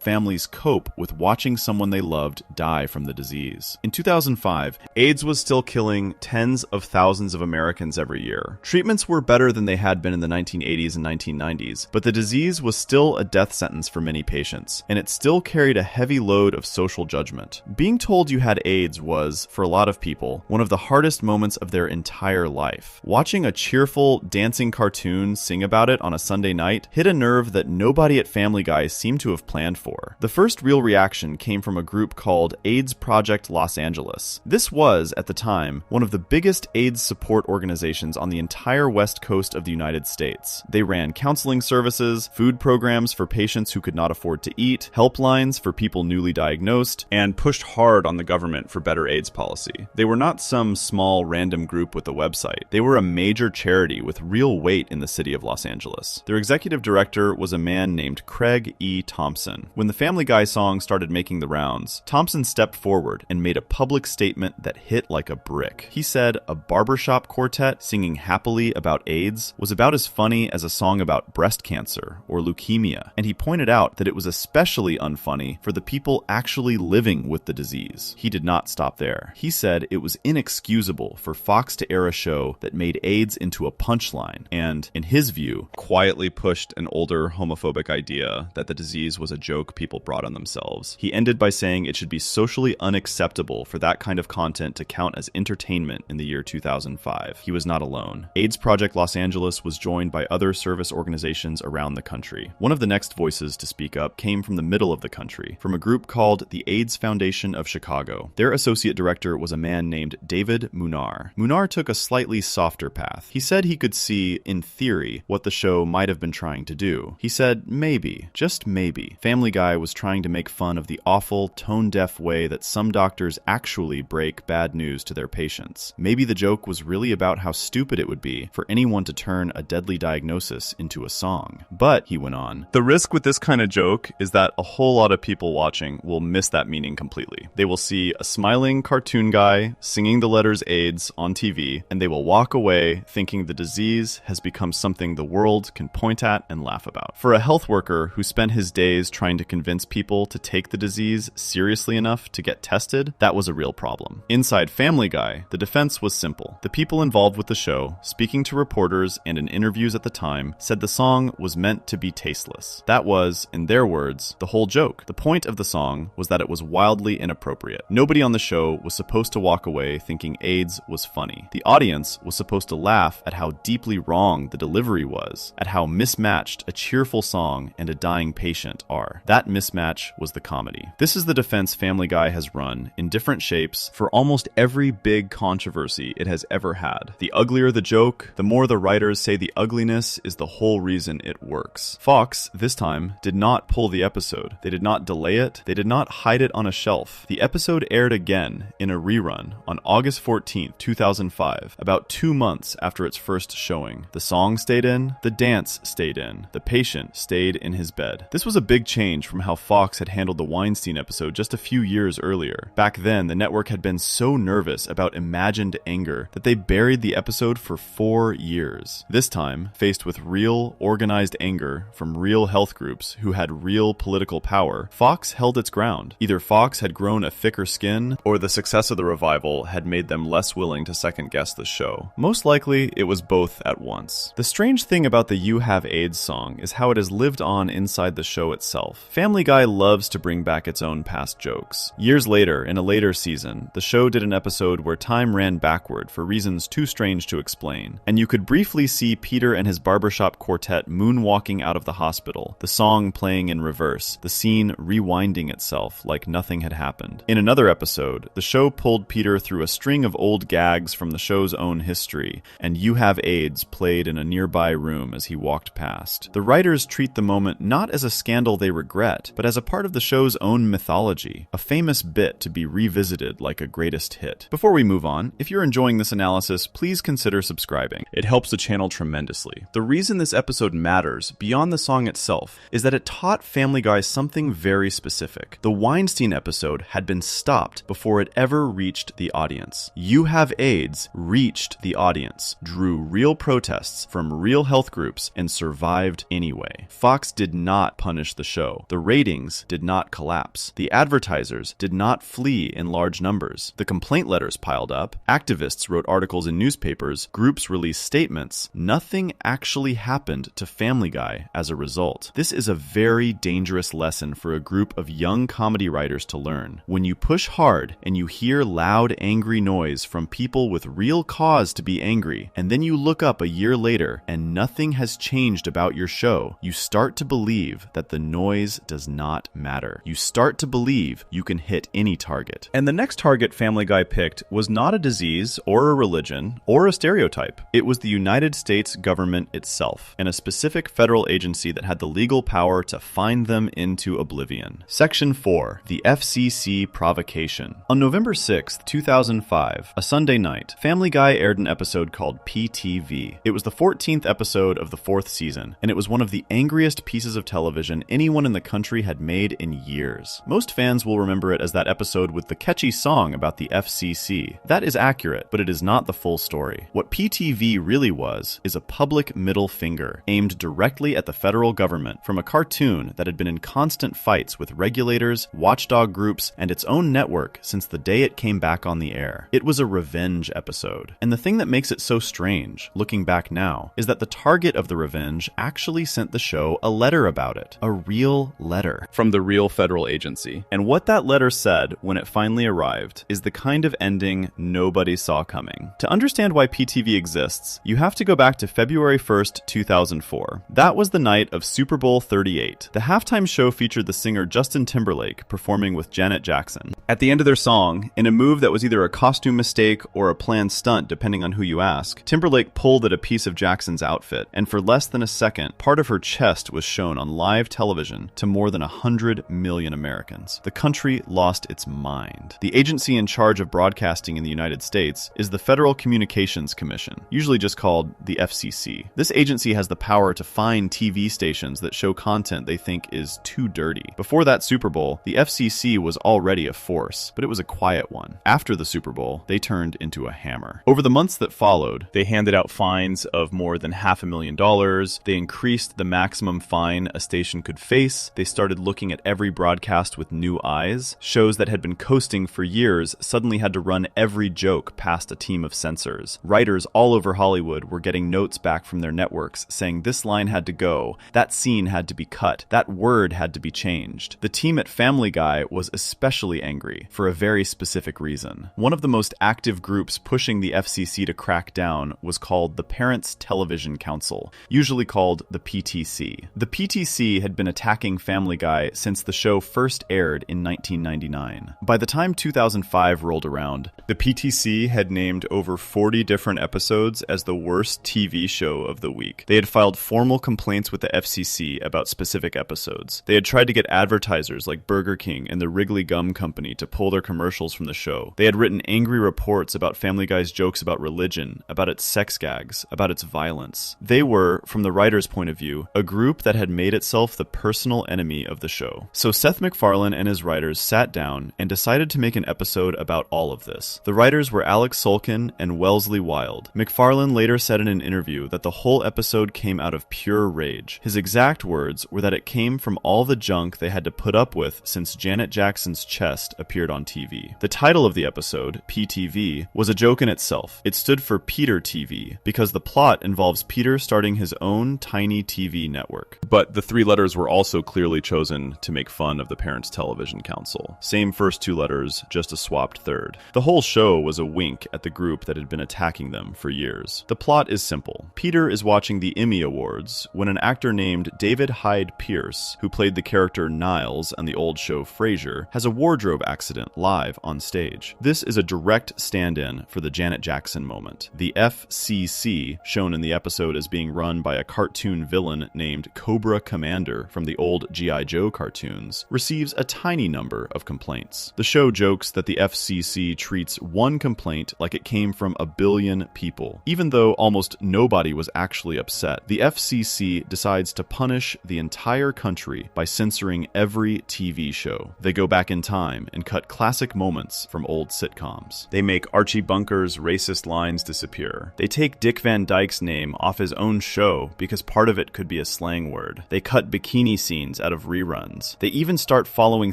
families cope with watching someone they loved die from the disease. In 2005, AIDS was still killing tens of thousands of Americans every year. Treatments were better than they had been in the 1980s and 1990s, but the disease was still a death sentence for many patients, and it still carried a heavy load of social judgment. Being told you had AIDS was, for a lot of people, one of the hardest moments of their entire life. Watching a cheerful, dancing cartoon sing about it on a Sunday night hit a nerve that nobody at Family Guy seemed to have planned for. The first real reaction came from a group called AIDS Project Los Angeles. This was, at the time, one of the biggest AIDS support organizations on the entire west coast of the United States. They ran counseling services, food programs for patients who could not afford to eat, helplines for people newly diagnosed, and pushed hard on the government for better AIDS policy. They were not some small random group with a website. They were a major charity with real weight in the city of Los Angeles. Their executive director was a man named Craig E. Thompson. When the Family Guy song started making the rounds, Thompson stepped forward and made a public statement that hit like a brick. He said a barbershop quartet singing happily about AIDS was about as funny as a song about breast cancer or leukemia, and he pointed out that it was especially unfunny for the people actually living with the disease. He did not stop there. He said it was inexcusable for Fox to air a show that made AIDS into a punchline and, in his view, quietly pushed an older homophobic idea that the disease was a joke people brought on themselves. He ended by saying it should be socially unacceptable for that kind of content to count as entertainment in the year 2005. He was not alone. AIDS Project Los Angeles was joined by other service organizations around the country. One of the next voices to speak up came from the middle of the country, from a group called the AIDS Foundation of Chicago. Their associate director was a man named David Munar. Munar took a slightly softer path. He said he could see, in theory, what the show might have been trying to do. He said maybe, just maybe, Family Guy was trying to make fun of the awful, tone-deaf way that some doctors actually break bad news to their patients. Maybe the joke was really about how stupid it would be for anyone to turn a deadly diagnosis into a song. But, he went on, the risk with this kind of joke is that a whole lot of people watching will miss that meaning completely. They will see a smiling cartoon guy singing the letters AIDS on TV, and they will walk away thinking the disease has become something the world can point at and laugh about. For a health worker who spent his days trying to convince people to take the disease seriously enough to get tested, that was a real problem. Inside Family Guy, the defense was simple. The people involved with the show, speaking to reporters and in interviews at the time, said the song was meant to be tasteless. That was, in their words, the whole joke. The point of the song was that it was wildly inappropriate. Nobody on the show was supposed to walk away thinking AIDS was funny. The audience was supposed to laugh at how deeply wrong the delivery was, at how mismatched a cheerful song and a dying patient are. That mismatch was the comedy. This is the defense Family Guy has run, in different shapes, for almost every big controversy it has ever had. The uglier the joke, the more the writers say the ugliness is the whole reason it works. Fox, this time, did not pull the episode. They did not delay it. They did not hide it on a shelf. The episode aired again in a rerun on August 14th, 2005, about 2 months after its first showing. The song stayed in, the dance stayed in, the patient stayed in his bed. This was a big change from how Fox had handled the Weinstein episode just a few years earlier. Back then, the network had been so nervous about imagined anger that they buried the episode for 4 years. This time, faced with real, organized anger from real health groups who had real political power, Fox held its ground. Either Fox had grown a thicker skin, or the success of the revival had made them less willing to second-guess the show. Most likely, it was both at once. The strange thing about the You Have AIDS song is how it has lived on inside the show itself. Family Guy loves to bring back its own past jokes. Years later, in a later season, the show did an episode where time ran backward for reasons too strange to explain, and you could briefly see Peter and his barbershop quartet moonwalking out of the hospital, the song playing in reverse, the scene rewinding itself like nothing had happened. In another episode, the show pulled Peter through a string of old gags from the show's own history, and You Have AIDS played in a nearby room as he walked past. The writers treat the moment not as a scandal they regret, but as a part of the show's own mythology, a famous bit to be revisited like a greatest hit. Before we move on, if you're enjoying this analysis, please consider subscribing. It helps the channel tremendously. The reason this episode matters, beyond the song itself, is that it taught Family Guy something very specific. The Weinstein episode had been stopped before it ever reached the audience. You Have AIDS reached the audience, drew real protests from real health groups and survived anyway. Fox did not punish the show. The ratings did not collapse. The advertisers did not flee in large numbers. The complaint letters piled up. Activists wrote articles in newspapers. Groups released statements. Nothing actually happened to Family Guy as a result. This is a very dangerous lesson for a group of young comedy writers to learn. When you push hard and you hear loud, angry noise from people with real cause to be angry, and then you look up a year later and nothing has changed about your show, you start to believe that the noise does not matter. You start to believe you can hit any target. And the next target Family Guy picked was not a disease or a religion or a stereotype. It was the United States government itself, and a specific federal agency that had the legal power to find them into oblivion. Section 4. The FCC Provocation. On November 6, 2005, a Sunday night, Family Guy aired an episode called PTV. It was the 14th episode of the 4th season, and it was one of the angriest pieces of television anyone in the country had made in years. Most fans will remember it as that episode with the catchy song about the FCC. That is accurate, but it is not the full story. What PTV really was is a public middle finger aimed directly at the federal government from a cartoon that had been in constant fights with regulators, watchdog groups, and its own network since the day it came back on the air. It was a revenge episode. And the thing that makes it so strange, looking back now, is that the target of the revenge actually sent the show a letter about it. A real letter. From the real federal agency. And what that letter said when it finally arrived is the kind of ending nobody saw coming. To understand why PTV exists, you have to go back to February 1st, 2004. That was the night of Super Bowl 38. The halftime show featured the singer Justin Timberlake performing with Janet Jackson. At the end of their song, in a move that was either a costume mistake or a planned stunt depending on who you ask, Timberlake pulled at a piece of Jackson's outfit, and for less than a second, part of her chest was shown on live television to more than 100 million Americans. The country lost its mind. The agency in charge of broadcasting in the United States is the Federal Communications Commission, usually just called the FCC. This agency has the power to fine TV stations that show content they think is too dirty. Before that Super Bowl, the FCC was already a force, but it was a quiet one. After the Super Bowl, they turned into a hammer. Over the months that followed, they handed out fines of more than $500,000. They increased the maximum fine a station could face. They started looking at every broadcast with new eyes. Shows that had been coasting for years suddenly had to run every joke past a team of censors. Writers all over Hollywood were getting notes back from their networks saying this line had to go, that scene had to be cut, that word had to be changed. The team at Family Guy was especially angry for a very specific reason. One of the most active groups pushing the FCC to crack down was called the Parents Television Council, usually called the PTC. The PTC had been attacking Family Guy since the show first aired in 1999. By the time 2005 rolled around, the PTC had named over 40 different episodes as the worst TV show of the week. They had filed formal complaints with the FCC about specific episodes. They had tried to get advertisers like Burger King and the Wrigley Gum Company to pull their commercials from the show. They had written angry reports about Family Guy's jokes about religion, about its sex gags, about its violence. They were, from the writer's point of view, a group that had made itself the personal enemy of the show. So Seth MacFarlane and his writers sat down and decided to make an episode about all of this. The writers were Alex Sulkin and Wellesley Wild. MacFarlane later said in an interview that the whole episode came out of pure rage. His exact words were that it came from all the junk they had to put up with since Janet Jackson's chest appeared on TV. The title of the episode, PTV, was a joke in itself. It stood for Peter TV because the plot involves Peter starting his own tiny TV network. But the three letters were also clearly chosen to make fun of the Parents Television Council. Same first two letters, just a swapped third. The whole show was a wink at the group that had been attacking them for years. The plot is simple. Peter is watching the Emmy Awards when an actor named David Hyde Pierce, who played the character Niles on the old show Frasier, has a wardrobe accident live on stage. This is a direct stand-in for the Janet Jackson moment. The FCC, shown in the episode as being run by a cartoon villain named Cobra Commander from the old G.I. Joe cartoons, receives a tiny number of complaints. The show jokes that the FCC treats one complaint like it came from a billion people. Even though almost nobody was actually upset, the FCC decides to punish the entire country by censoring every TV show. They go back in time and cut classic moments from old sitcoms. They make Archie Bunker's racist lines disappear. fear. They take Dick Van Dyke's name off his own show because part of it could be a slang word. They cut bikini scenes out of reruns. They even start following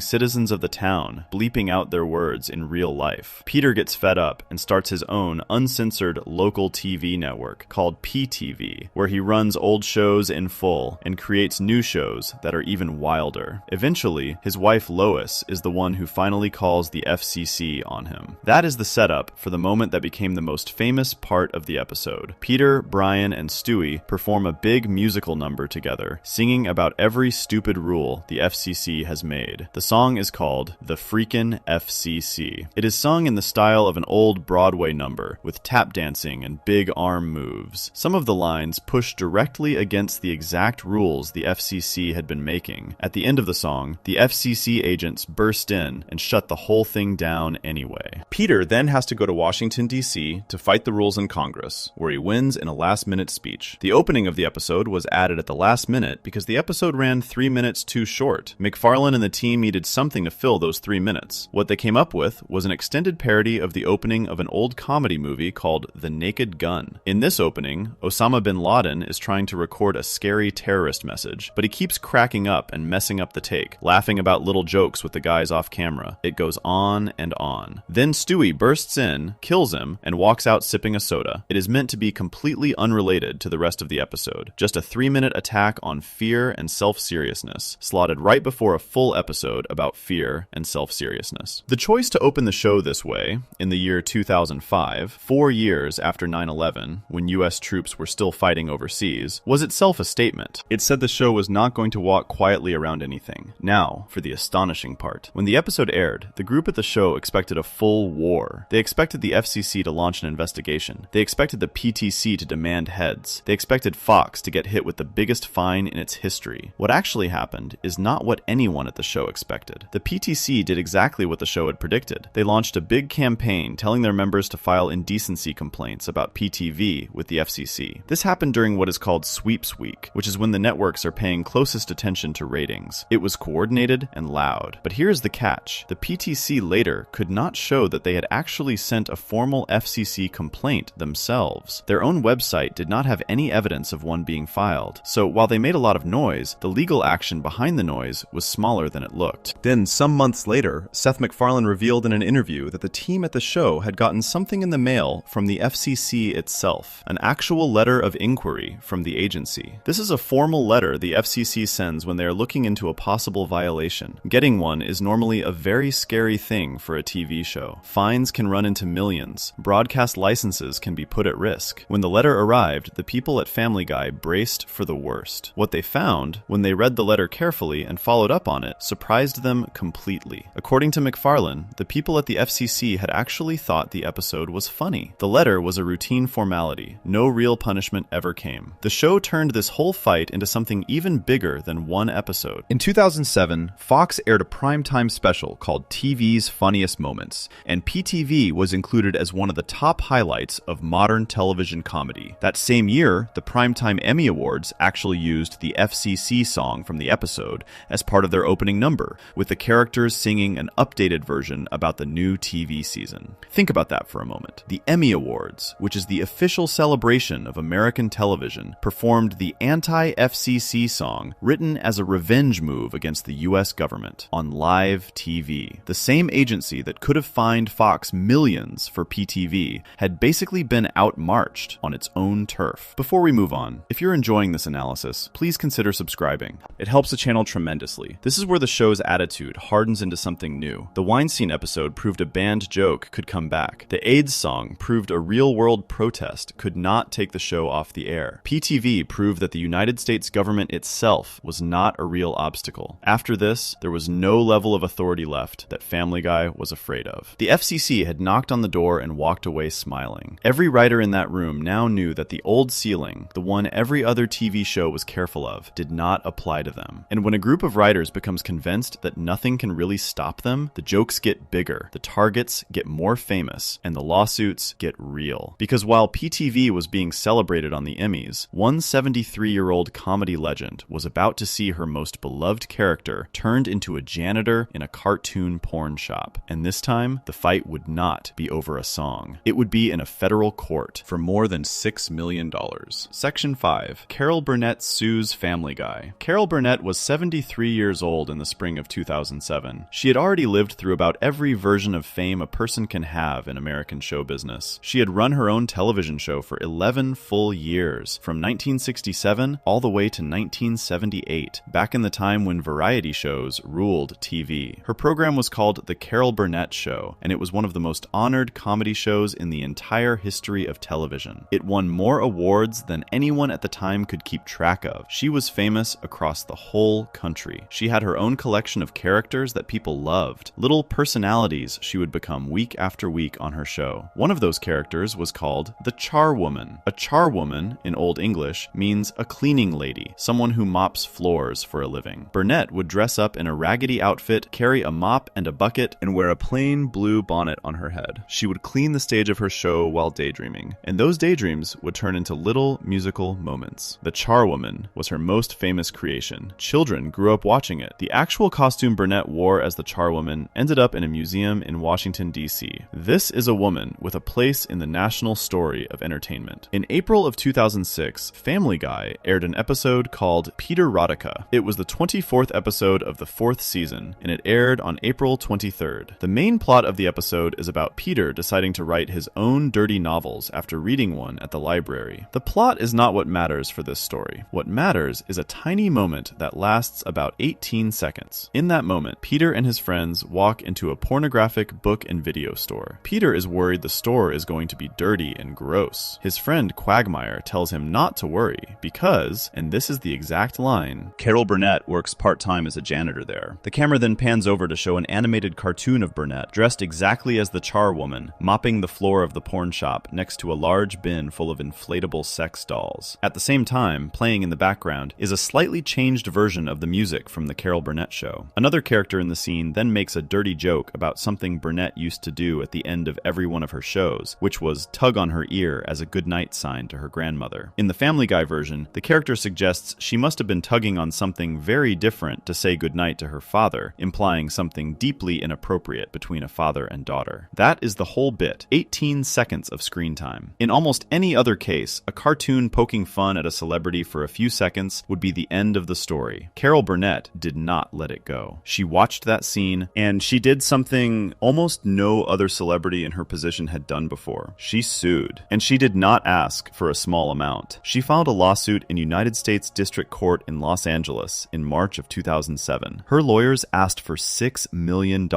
citizens of the town, bleeping out their words in real life. Peter gets fed up and starts his own uncensored local TV network called PTV, where he runs old shows in full and creates new shows that are even wilder. Eventually, his wife Lois is the one who finally calls the FCC on him. That is the setup for the moment that became the most famous part of the episode. Peter, Brian, and Stewie perform a big musical number together, singing about every stupid rule the FCC has made. The song is called The Freakin' FCC. It is sung in the style of an old Broadway number, with tap dancing and big arm moves. Some of the lines push directly against the exact rules the FCC had been making. At the end of the song, the FCC agents burst in and shut the whole thing down anyway. Peter then has to go to Washington, D.C. to fight the rules in Congress, where he wins in a last-minute speech. The opening of the episode was added at the last minute because the episode ran 3 minutes too short. McFarlane and the team needed something to fill those 3 minutes. What they came up with was an extended parody of the opening of an old comedy movie called The Naked Gun. In this opening, Osama bin Laden is trying to record a scary terrorist message, but he keeps cracking up and messing up the take, laughing about little jokes with the guys off camera. It goes on and on. Then Stewie bursts in, kills him, and walks out sipping a soda. It is meant to be completely unrelated to the rest of the episode. Just a 3-minute attack on fear and self-seriousness, slotted right before a full episode about fear and self-seriousness. The choice to open the show this way, in the year 2005, 4 years after 9/11, when US troops were still fighting overseas, was itself a statement. It said the show was not going to walk quietly around anything. Now, for the astonishing part. When the episode aired, the group at the show expected a full war. They expected the FCC to launch an investigation. They expected the PTC to demand heads. They expected Fox to get hit with the biggest fine in its history. What actually happened is not what anyone at the show expected. The PTC did exactly what the show had predicted. They launched a big campaign telling their members to file indecency complaints about PTV with the FCC. This happened during what is called Sweeps Week, which is when the networks are paying closest attention to ratings. It was coordinated and loud. But here's the catch. The PTC later could not show that they had actually sent a formal FCC complaint themselves. Their own website did not have any evidence of one being filed. So while they made a lot of noise, the legal action behind the noise was smaller than it looked. Then, some months later, Seth MacFarlane revealed in an interview that the team at the show had gotten something in the mail from the FCC itself, an actual letter of inquiry from the agency. This is a formal letter the FCC sends when they are looking into a possible violation. Getting one is normally a very scary thing for a TV show. Fines can run into millions. Broadcast licenses can be put at risk. When the letter arrived, the people at Family Guy braced for the worst. What they found, when they read the letter carefully and followed up on it, surprised them completely. According to MacFarlane, the people at the FCC had actually thought the episode was funny. The letter was a routine formality. No real punishment ever came. The show turned this whole fight into something even bigger than one episode. In 2007, Fox aired a primetime special called TV's Funniest Moments, and PTV was included as one of the top highlights of modern television comedy. That same year, the Primetime Emmy Awards actually used the FCC song from the episode as part of their opening number, with the characters singing an updated version about the new TV season. Think about that for a moment. The Emmy Awards, which is the official celebration of American television, performed the anti-FCC song written as a revenge move against the US government on live TV. The same agency that could have fined Fox millions for PTV had basically been outmarched on its own turf. Before we move on, if you're enjoying this analysis, please consider subscribing. It helps the channel tremendously. This is where the show's attitude hardens into something new. The Weinstein episode proved a banned joke could come back. The AIDS song proved a real-world protest could not take the show off the air. PTV proved that the United States government itself was not a real obstacle. After this, there was no level of authority left that Family Guy was afraid of. The FCC had knocked on the door and walked away smiling. Every writer in that room now knew that the old ceiling, the one every other TV show was careful of, did not apply to them. And when a group of writers becomes convinced that nothing can really stop them, the jokes get bigger, the targets get more famous, and the lawsuits get real. Because while PTV was being celebrated on the Emmys, one 73-year-old comedy legend was about to see her most beloved character turned into a janitor in a cartoon porn shop. And this time, the fight would not be over a song. It would be in a federal federal court for more than $6 million. Section 5. Carol Burnett sues Family Guy. Carol Burnett was 73 years old in the spring of 2007. She had already lived through about every version of fame a person can have in American show business. She had run her own television show for 11 full years, from 1967 all the way to 1978, back in the time when variety shows ruled TV. Her program was called The Carol Burnett Show, and it was one of the most honored comedy shows in the entire history of television. It won more awards than anyone at the time could keep track of. She was famous across the whole country. She had her own collection of characters that people loved, little personalities she would become week after week on her show. One of those characters was called the Charwoman. A charwoman, in Old English, means a cleaning lady, someone who mops floors for a living. Burnett would dress up in a raggedy outfit, carry a mop and a bucket, and wear a plain blue bonnet on her head. She would clean the stage of her show while daydreaming, and those daydreams would turn into little musical moments. The Charwoman was her most famous creation. Children grew up watching it. The actual costume Burnett wore as the Charwoman ended up in a museum in Washington, D.C. This is a woman with a place in the national story of entertainment. In April of 2006, Family Guy aired an episode called Peter Rodica. It was the 24th episode of the 4th season, and it aired on April 23rd. The main plot of the episode is about Peter deciding to write his own dirty novels after reading one at the library. The plot is not what matters for this story. What matters is a tiny moment that lasts about 18 seconds. In that moment, Peter and his friends walk into a pornographic book and video store. Peter is worried the store is going to be dirty and gross. His friend Quagmire tells him not to worry because, and this is the exact line, Carol Burnett works part-time as a janitor there. The camera then pans over to show an animated cartoon of Burnett, dressed exactly as the Charwoman, mopping the floor of the porn shop next to a large bin full of inflatable sex dolls. At the same time, playing in the background, is a slightly changed version of the music from the Carol Burnett Show. Another character in the scene then makes a dirty joke about something Burnett used to do at the end of every one of her shows, which was tug on her ear as a goodnight sign to her grandmother. In the Family Guy version, the character suggests she must have been tugging on something very different to say goodnight to her father, implying something deeply inappropriate between a father and daughter. That is the whole bit, 18 seconds of screen time. In almost any other case, a cartoon poking fun at a celebrity for a few seconds would be the end of the story. Carol Burnett did not let it go. She watched that scene, and she did something almost no other celebrity in her position had done before. She sued, and she did not ask for a small amount. She filed a lawsuit in United States District Court in Los Angeles in March of 2007. Her lawyers asked for $6 million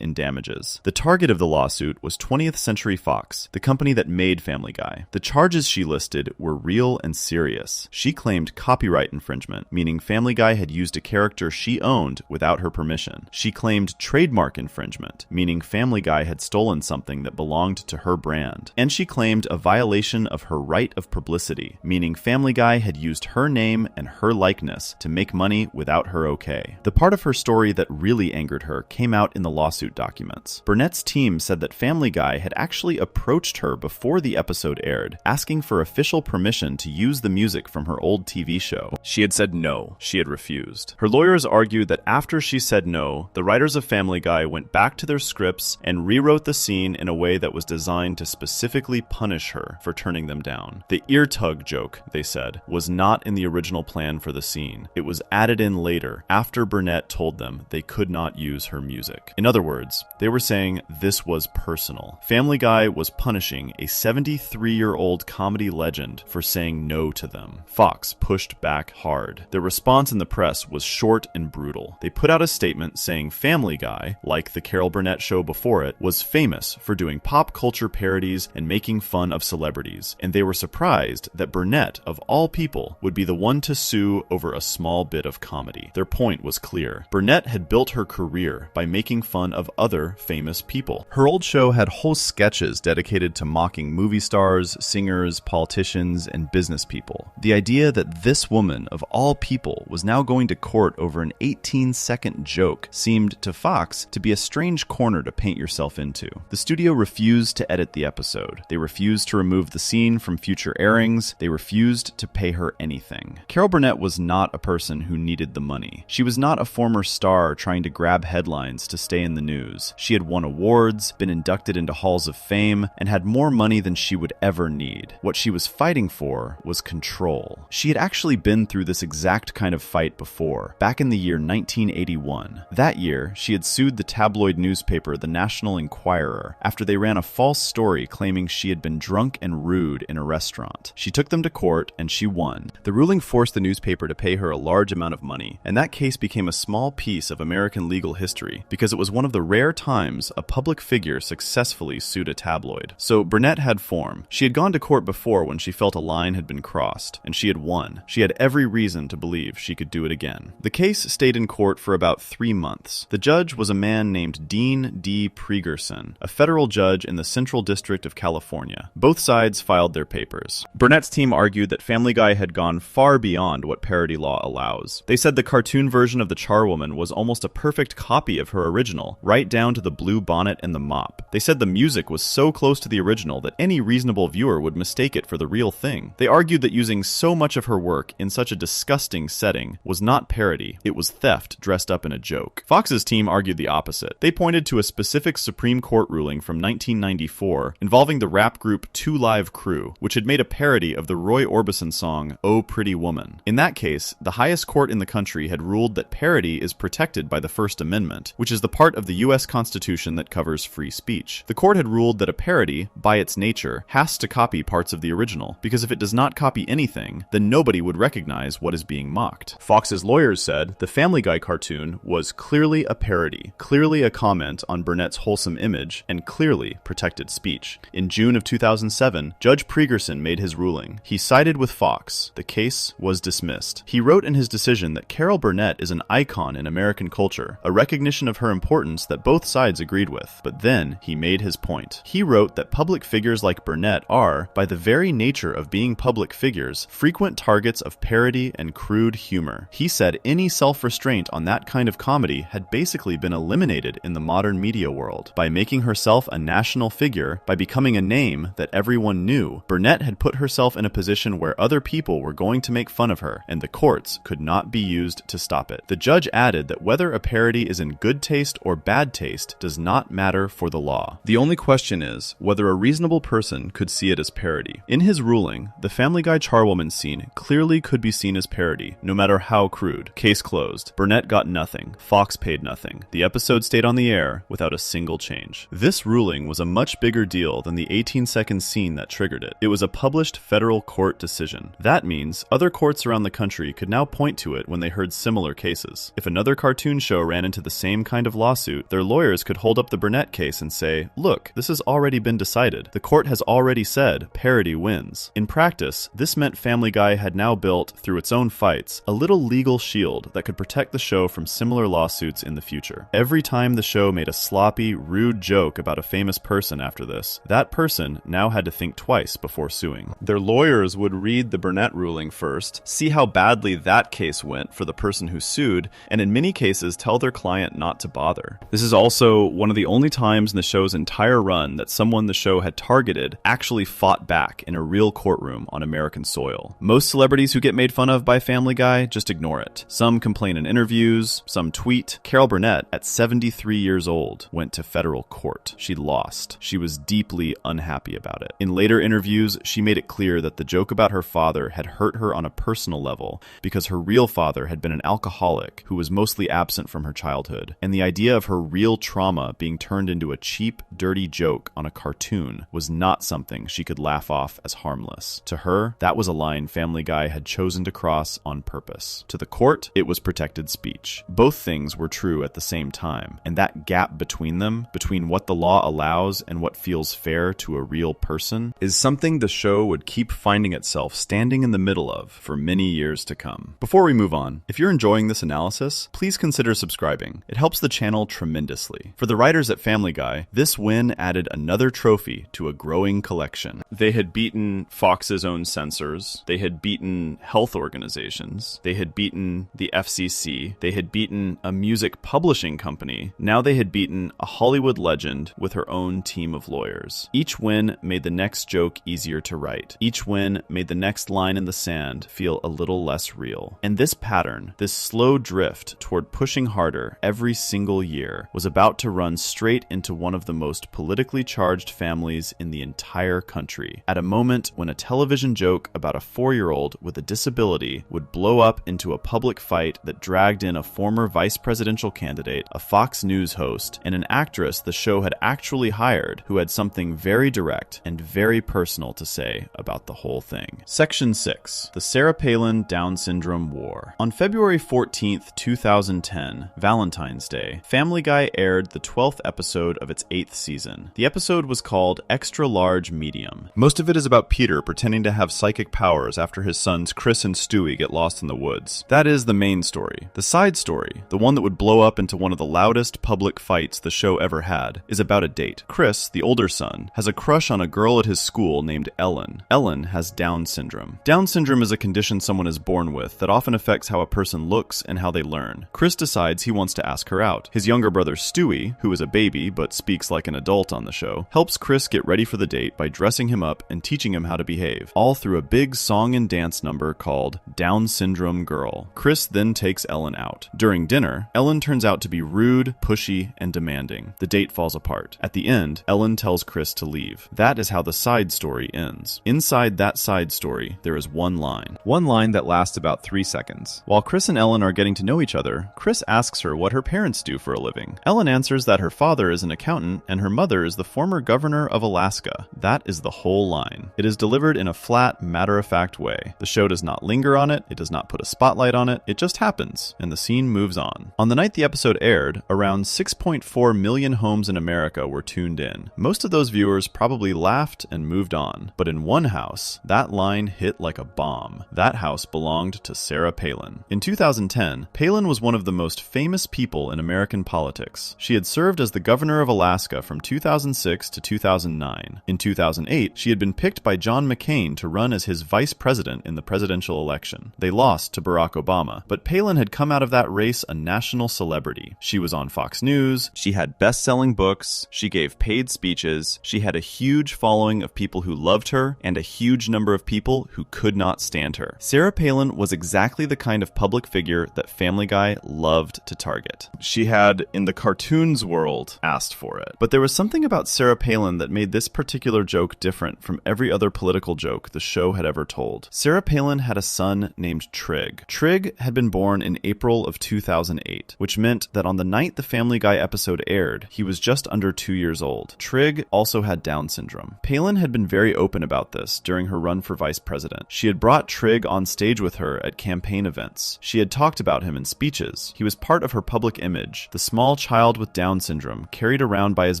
in damages. The target of the lawsuit was 20th Century Fox, the company that made Family Guy. The charges she listed were real and serious. She claimed copyright infringement, meaning Family Guy had used a character she owned without her permission. She claimed trademark infringement, meaning Family Guy had stolen something that belonged to her brand. And she claimed a violation of her right of publicity, meaning Family Guy had used her name and her likeness to make money without her okay. The part of her story that really angered her came out in the lawsuit documents. Burnett's team said that Family Guy had actually approached her before the episode aired, asking for official permission to use the music from her old TV show. She had said no. She had refused. Her lawyers argued that after she said no, the writers of Family Guy went back to their scripts and rewrote the scene in a way that was designed to specifically punish her for turning them down. The ear tug joke, they said, was not in the original plan for the scene. It was added in later, after Burnett told them they could not use her music. In other words, they were saying this was personal. Family Guy was punishing a 73-year-old comedy legend for saying no to them. Fox pushed back hard. Their response in the press was short and brutal. They put out a statement saying Family Guy, like the Carol Burnett Show before it, was famous for doing pop culture parodies and making fun of celebrities, and they were surprised that Burnett, of all people, would be the one to sue over a small bit of comedy. Their point was clear. Burnett had built her career by making fun of other famous people. Her old show had whole sketches dedicated to mocking movie stars, singers, politicians, and business people. The idea that this woman, of all people, was now going to court over an 18-second joke seemed to Fox to be a strange corner to paint yourself into. The studio refused to edit the episode. They refused to remove the scene from future airings. They refused to pay her anything. Carol Burnett was not a person who needed the money. She was not a former star trying to grab headlines to stay in the news. She had won awards, been inducted into halls of fame, and had more money than she would ever need. What she was fighting for was control. She had actually been through this exact kind of fight before, back in the year 1981. That year, she had sued the tabloid newspaper The National Enquirer after they ran a false story claiming she had been drunk and rude in a restaurant. She took them to court and she won. The ruling forced the newspaper to pay her a large amount of money, and that case became a small piece of American legal history because it was one of the rare times a public figure successfully sued a tabloid. So Burnett had form. She had gone to court before when she felt a line had been crossed, and she had won. She had every reason to believe she could do it again. The case stayed in court for about 3 months. The judge was a man named Dean D. Pregerson, a federal judge in the Central District of California. Both sides filed their papers. Burnett's team argued that Family Guy had gone far beyond what parody law allows. They said the cartoon version of the charwoman was almost a perfect copy of her original, right down to the blue bonnet and the mop. They said the music was so close to the original that any reasonable viewer would mistake it for the real thing. They argued that using so much of her work in such a disgusting setting was not parody, it was theft dressed up in a joke. Fox's team argued the opposite. They pointed to a specific Supreme Court ruling from 1994 involving the rap group 2 Live Crew, which had made a parody of the Roy Orbison song "Oh Pretty Woman." In that case, the highest court in the country had ruled that parody is protected by the First Amendment, which is the part of the U.S. Constitution that covers free speech. The court had ruled that a parody, by its nature, has to copy parts of the original, because if it does not copy anything, then nobody would recognize what is being mocked. Fox's lawyers said the Family Guy cartoon was clearly a parody, clearly a comment on Burnett's wholesome image, and clearly protected speech. In June of 2007, Judge Pregerson made his ruling. He sided with Fox. The case was dismissed. He wrote in his decision that Carol Burnett is an icon in American culture, a recognition of her importance that both sides agreed with. But then he made his point. He wrote that public figures like Burnett are, by the very nature of being public figures, frequent targets of parody and crude humor. He said any self-restraint on that kind of comedy had basically been eliminated in the modern media world. By making herself a national figure, by becoming a name that everyone knew, Burnett had put herself in a position where other people were going to make fun of her, and the courts could not be used to stop it. The judge added that whether a parody is in good taste or bad taste does not matter for the law. The only question is whether a reasonable person could see it as parody. In his ruling, the Family Guy charwoman scene clearly could be seen as parody, no matter how crude. Case closed. Burnett got nothing. Fox paid nothing. The episode stayed on the air without a single change. This ruling was a much bigger deal than the 18-second scene that triggered it. It was a published federal court decision. That means other courts around the country could now point to it when they heard similar cases. If another cartoon show ran into the same kind of lawsuit, their lawyers could hold up the Burnett case and say, "Look, this has already been decided. The court has already said parody wins." In practice, this meant Family Guy had now built, through its own fights, a little legal shield that could protect the show from similar lawsuits in the future. Every time the show made a sloppy, rude joke about a famous person after this, that person now had to think twice before suing. Their lawyers would read the Burnett ruling first, see how badly that case went for the person who sued, and in many cases tell their client not to bother. This is also one of the only times in the show's entire run that someone the show had targeted actually fought back in a real courtroom on American soil. Most celebrities who get made fun of by Family Guy just ignore it. Some complain in interviews, some tweet. Carol Burnett, at 73 years old, went to federal court. She lost. She was deeply unhappy about it. In later interviews, she made it clear that the joke about her father had hurt her on a personal level because her real father had been an alcoholic who was mostly absent from her childhood, and the idea of her real trauma being turned into a cheap, dirty joke on a cartoon was not something she could laugh off as harmless. To her, that was a line Family Guy had chosen to cross on purpose. To the court, it was protected speech. Both things were true at the same time, and that gap between them, between what the law allows and what feels fair to a real person, is something the show would keep finding itself standing in the middle of for many years to come. Before we move on, if you're enjoying this analysis, please consider subscribing. It helps the channel tremendously. For the writers at Family Guy, this win added another trophy to a growing collection. They had beaten Fox's own censors. They had beaten health organizations. They had beaten the FCC. They had beaten a music publishing company. Now they had beaten a Hollywood legend with her own team of lawyers. Each win made the next joke easier to write. Each win made the next line in the sand feel a little less real. And this pattern, this slow drift toward pushing harder every single year, was about to run straight into one of the most politically charged Family families in the entire country, at a moment when a television joke about a 4-year-old with a disability would blow up into a public fight that dragged in a former vice presidential candidate, a Fox News host, and an actress the show had actually hired who had something very direct and very personal to say about the whole thing. Section 6. The Sarah Palin Down Syndrome War. On February 14th, 2010, Valentine's Day, Family Guy aired the 12th episode of its 8th season. The episode was called Extra Large Medium. Most of it is about Peter pretending to have psychic powers after his sons Chris and Stewie get lost in the woods. That is the main story. The side story, the one that would blow up into one of the loudest public fights the show ever had, is about a date. Chris, the older son, has a crush on a girl at his school named Ellen. Ellen has Down syndrome. Down syndrome is a condition someone is born with that often affects how a person looks and how they learn. Chris decides he wants to ask her out. His younger brother Stewie, who is a baby but speaks like an adult on the show, helps Chris get ready for the date by dressing him up and teaching him how to behave, all through a big song and dance number called Down Syndrome Girl. Chris then takes Ellen out. During dinner, Ellen turns out to be rude, pushy, and demanding. The date falls apart. At the end, Ellen tells Chris to leave. That is how the side story ends. Inside that side story, there is one line that lasts about 3 seconds. While Chris and Ellen are getting to know each other, Chris asks her what her parents do for a living. Ellen answers that her father is an accountant and her mother is the former governor of Alaska. That is the whole line. It is delivered in a flat, matter-of-fact way. The show does not linger on it, it does not put a spotlight on it, it just happens, and the scene moves on. On the night the episode aired, around 6.4 million homes in America were tuned in. Most of those viewers probably laughed and moved on, but in one house, that line hit like a bomb. That house belonged to Sarah Palin. In 2010, Palin was one of the most famous people in American politics. She had served as the governor of Alaska from 2006 to 2009. In 2008, she had been picked by John McCain to run as his vice president in the presidential election. They lost to Barack Obama, but Palin had come out of that race a national celebrity. She was on Fox News, she had best-selling books, she gave paid speeches, she had a huge following of people who loved her, and a huge number of people who could not stand her. Sarah Palin was exactly the kind of public figure that Family Guy loved to target. She had, in the cartoons world, asked for it. But there was something about Sarah Palin that made this particular joke different from every other political joke the show had ever told. Sarah Palin had a son named Trig. Trig had been born in April of 2008, which meant that on the night the Family Guy episode aired, he was just under 2 years old. Trig also had Down syndrome. Palin had been very open about this during her run for vice president. She had brought Trig on stage with her at campaign events. She had talked about him in speeches. He was part of her public image, the small child with Down syndrome carried around by his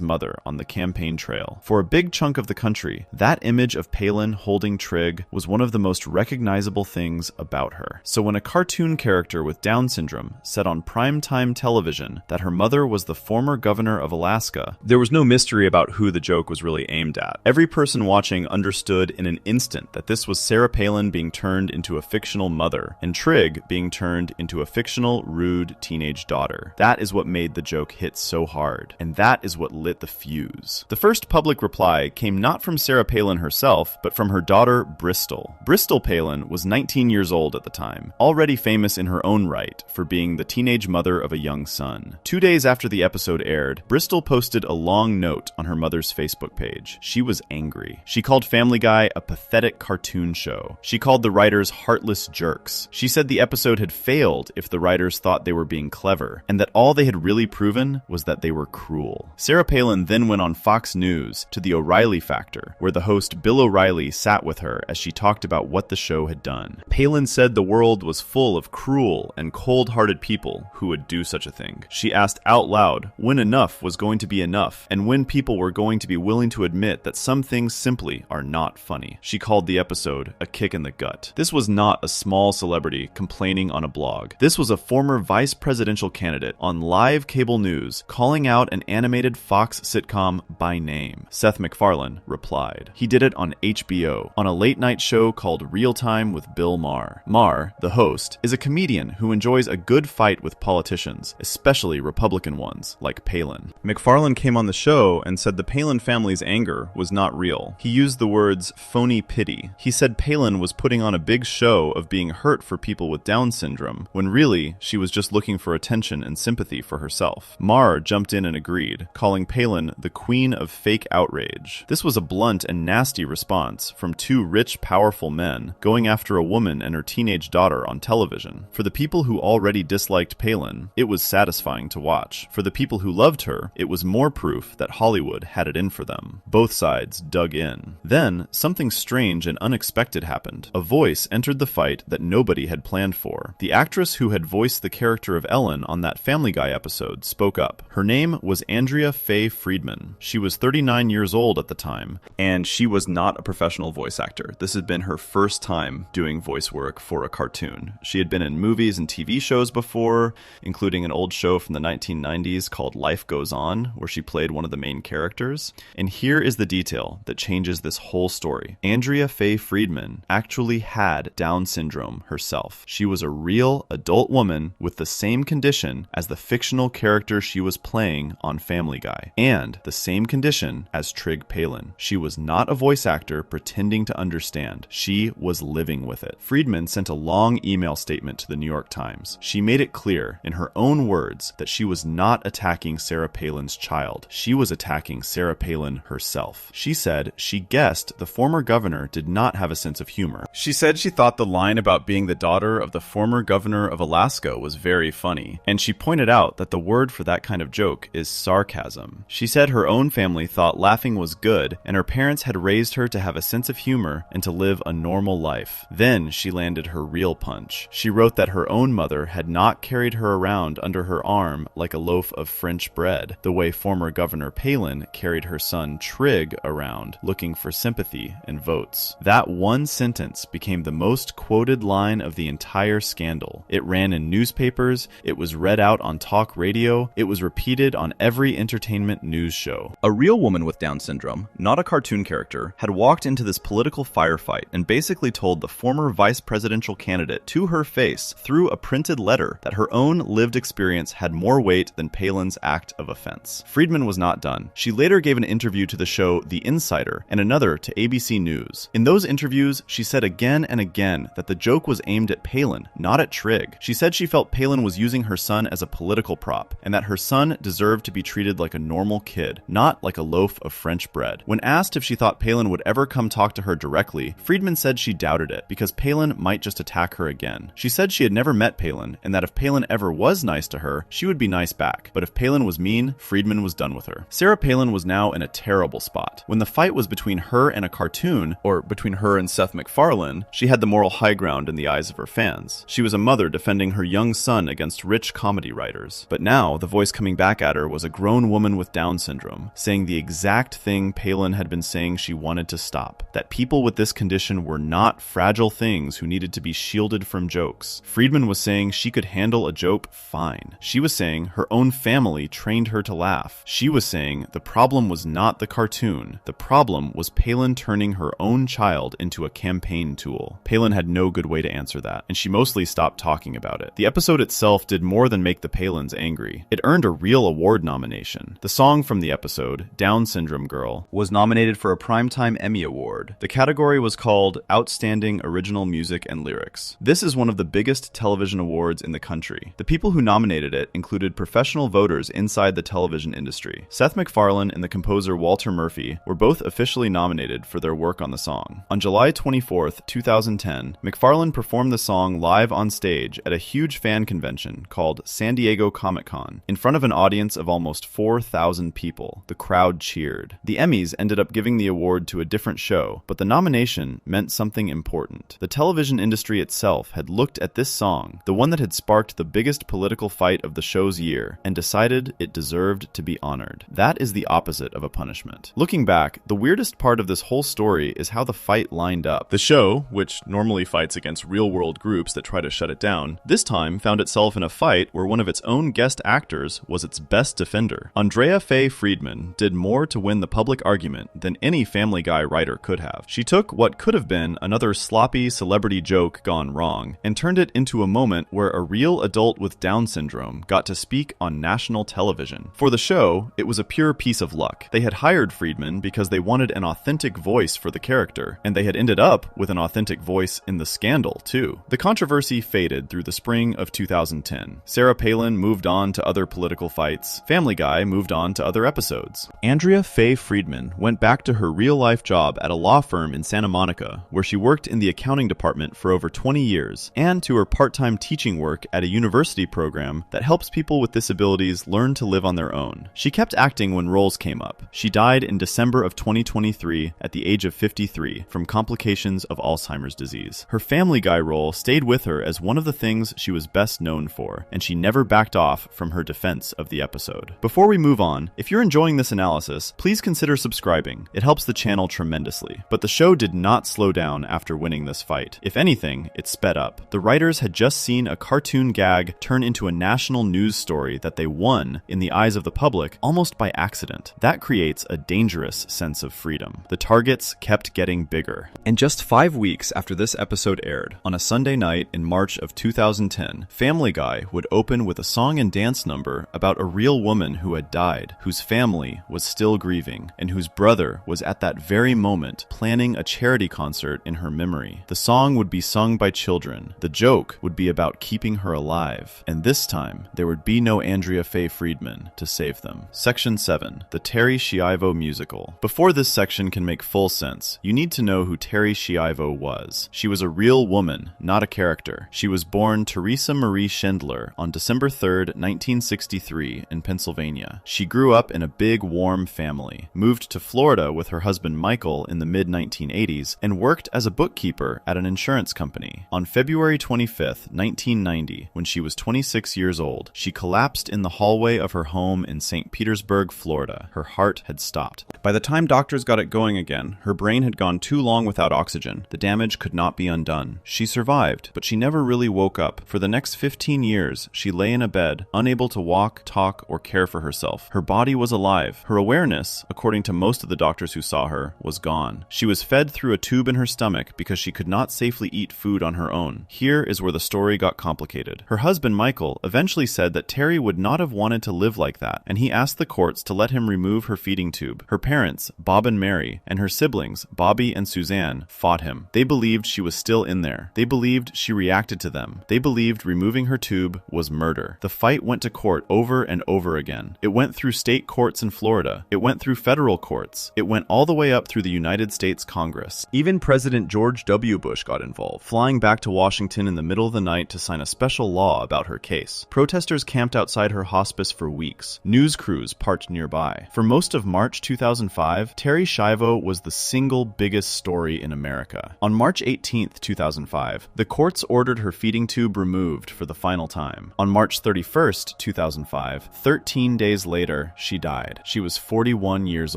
mother on the campaign trail. For a big chunk of the country, that image of Palin holding Trig was one of the most recognizable things about her. So when a cartoon character with Down syndrome said on primetime television that her mother was the former governor of Alaska, there was no mystery about who the joke was really aimed at. Every person watching understood in an instant that this was Sarah Palin being turned into a fictional mother, and Trig being turned into a fictional, rude teenage daughter. That is what made the joke hit so hard, and that is what lit the fuse. The first public reply came not from Sarah Palin herself, but from her daughter, Bristol. Bristol Palin was 19 years old at the time, already famous in her own right for being the teenage mother of a young son. 2 days after the episode aired, Bristol posted a long note on her mother's Facebook page. She was angry. She called Family Guy a pathetic cartoon show. She called the writers heartless jerks. She said the episode had failed if the writers thought they were being clever, and that all they had really proven was that they were cruel. Sarah Palin then went on Fox News to the O'Reilly Factor, where the host Bill O'Reilly sat with her as she talked about what the show had done. Palin said the world was full of cruel and cold-hearted people who would do such a thing. She asked out loud when enough was going to be enough, and when people were going to be willing to admit that some things simply are not funny. She called the episode a kick in the gut. This was not a small celebrity complaining on a blog. This was a former vice presidential candidate on live cable news calling out an animated Fox sitcom by name. Seth MacFarlane replied. He did it on HBO, on a late-night show called Real Time with Bill Maher. Maher, the host, is a comedian who enjoys a good fight with politicians, especially Republican ones, like Palin. MacFarlane came on the show and said the Palin family's anger was not real. He used the words phony pity. He said Palin was putting on a big show of being hurt for people with Down syndrome, when really she was just looking for attention and sympathy for herself. Maher jumped in and agreed, calling Palin the queen of fake outrage. This was a blunt and nasty response from two rich, powerful men going after a woman and her teenage daughter on television. For the people who already disliked Palin, it was satisfying to watch. For the people who loved her, it was more proof that Hollywood had it in for them. Both sides dug in. Then, something strange and unexpected happened. A voice entered the fight that nobody had planned for. The actress who had voiced the character of Ellen on that Family Guy episode spoke up. Her name was Andrea Faye Friedman. She was 39 years old at the time, and she was not a professional voice actor. This had been her first time doing voice work for a cartoon. She had been in movies and TV shows before, including an old show from the 1990s called Life Goes On, where she played one of the main characters. And here is the detail that changes this whole story. Andrea Faye Friedman actually had Down syndrome herself. She was a real adult woman with the same condition as the fictional character she was playing on Family Guy, and the same condition as Trig Palin. She was not a voice actor pretending to understand. She was living with it. Friedman sent a long email statement to the New York Times. She made it clear, in her own words, that she was not attacking Sarah Palin's child. She was attacking Sarah Palin herself. She said she guessed the former governor did not have a sense of humor. She said she thought the line about being the daughter of the former governor of Alaska was very funny, and she pointed out that the word for that kind of joke is sarcasm. She said her own family thought laughing was good, and her parents had raised her to have a sense of humor and to live a normal life. Then she landed her real punch. She wrote that her own mother had not carried her around under her arm like a loaf of French bread, the way former Governor Palin carried her son Trig around, looking for sympathy and votes. That one sentence became the most quoted line of the entire scandal. It ran in newspapers, it was read out on talk radio, it was repeated on every entertainment news show. A real woman with Down syndrome, not a cartoon character, had walked into this political firefight and basically told the former vice presidential candidate to her face through a printed letter that her own lived experience had more weight than Palin's act of offense. Friedman was not done. She later gave an interview to the show The Insider and another to ABC News. In those interviews, she said again and again that the joke was aimed at Palin, not at Trig. She said she felt Palin was using her son as a political prop, and that her son deserved to be treated like a normal kid, not like a loaf of French bread. When asked if she thought Palin would ever come talk to her directly, Friedman said she doubted it, because Palin might just attack her again. She said she had never met Palin, and that if Palin ever was nice to her, she would be nice back. But if Palin was mean, Friedman was done with her. Sarah Palin was now in a terrible spot. When the fight was between her and a cartoon, or between her and Seth MacFarlane, she had the moral high ground in the eyes of her fans. She was a mother defending her young son against rich comedy writers. But now, the voice coming back at her was a grown woman with Down syndrome, saying the exact thing Palin had been saying she wanted to stop. That people with this condition were not fragile things who needed to be shielded from jokes. Friedman was saying she could handle a joke fine. She was saying her own family trained her to laugh. She was saying the problem was not the cartoon. The problem was Palin turning her own child into a campaign tool. Palin had no good way to answer that, and she mostly stopped talking about it. The episode itself did more than make the Palins angry. It earned a real award nomination. The song from the episode, Down Syndrome Girl, was nominated for a Primetime Emmy Award. The category was called Outstanding Original Music and Lyrics. This is one of the biggest television awards in the country. The people who nominated it included professional voters inside the television industry. Seth MacFarlane and the composer Walter Murphy were both officially nominated for their work on the song. On July 24th, 2010, MacFarlane performed the song live on stage at a huge fan convention called San Diego Comic-Con, in front of an audience of almost 4,000 people. The crowd cheered. The Emmys ended up giving the award to a different show, but the nomination meant something important. The television industry itself had looked at this song, the one that had sparked the biggest political fight of the show's year, and decided it deserved to be honored. That is the opposite of a punishment. Looking back, the weirdest part of this whole story is how the fight lined up. The show, which normally fights against real-world groups that try to shut it down, this time found itself in a fight where one of its own guest actors was its best defender. Andrea Faye Friedman did more to win the public argument than any Family Guy writer could have. She took what could have been another sloppy celebrity joke gone wrong and turned it into a moment where a real adult with Down syndrome got to speak on national television. For the show, it was a pure piece of luck. They had hired Friedman because they wanted an authentic voice for the character, and they had ended up with an authentic voice in the scandal, too. The controversy faded through the spring of 2010. Sarah Palin moved on to other political fights. Family Guy moved on to other episodes. Andrea Faye Friedman went back to her real-life job at a law firm in Santa Monica, where she worked in the accounting department for over 20 years, and to her part-time teaching work at a university program that helps people with disabilities learn to live on their own. She kept acting when roles came up. She died in December of 2023 at the age of 53 from complications of Alzheimer's disease. Her Family Guy role stayed with her as one of the things she was best known for, and she never backed off from her defense of the episode. Before we move on, if you're enjoying this analysis, please consider subscribing. It helps the channel tremendously. But the show did not slow down after winning this fight. If anything, it sped up. The writers had just seen a cartoon gag turn into a national news story that they won in the eyes of the public almost by accident. That creates a dangerous sense of freedom. The targets kept getting bigger. And just 5 weeks after this episode aired, on a Sunday night in March of 2010, Family Guy would open with a song and dance number about a real woman who had died, whose family was still grieving, and whose brother was at that very moment planning a charity concert in her memory. The song would be sung by children. The joke would be about keeping her alive. And this time, there would be no Andrea Faye Friedman to save them. Section 7. The Terry Schiavo Musical. Before this section can make full sense, you need to know who Terry Schiavo was. She was a real woman, not a character. She was born Teresa Marie Schindler on December 3rd, 1963 in Pennsylvania. She grew up in a big, warm family, moved to Florida with her husband Michael in the mid-1980s, and worked as a bookkeeper at an insurance company. On February 25th, 1990, when she was 26 years old, she collapsed in the hallway of her home in St. Petersburg, Florida. Her heart had stopped. By the time doctors got it going again, her brain had gone too long without oxygen. The damage could not be undone. She survived, but she never really woke up. For the next 15 years, she lay in a bed, unable to walk, talk, or care for herself. Her body was alive. Her awareness, according to most of the doctors who saw her, was gone. She was fed through a tube in her stomach because she could not safely eat food on her own. Here is where the story got complicated. Her husband, Michael, eventually said that Terry would not have wanted to live like that, and he asked the courts to let him remove her feeding tube. Her parents, Bob and Mary, and her siblings, Bobby and Suzanne, fought him. They believed she was still in there. They believed she reacted to them. They believed removing her tube was murder. The fight went to court over and over again. It went through state courts in Florida. It went through federal courts. It went all the way up through the United States Congress. Even President George W. Bush got involved, flying back to Washington in the middle of the night to sign a special law about her case. Protesters camped outside her hospice for weeks. News crews parked nearby. For most of March 2005, Terry Schiavo was the single biggest story in America. On March 18th, 2005, the courts ordered her feeding tube removed for the final time. On March 31st, 2005, 13 days later, she died. She was 41 years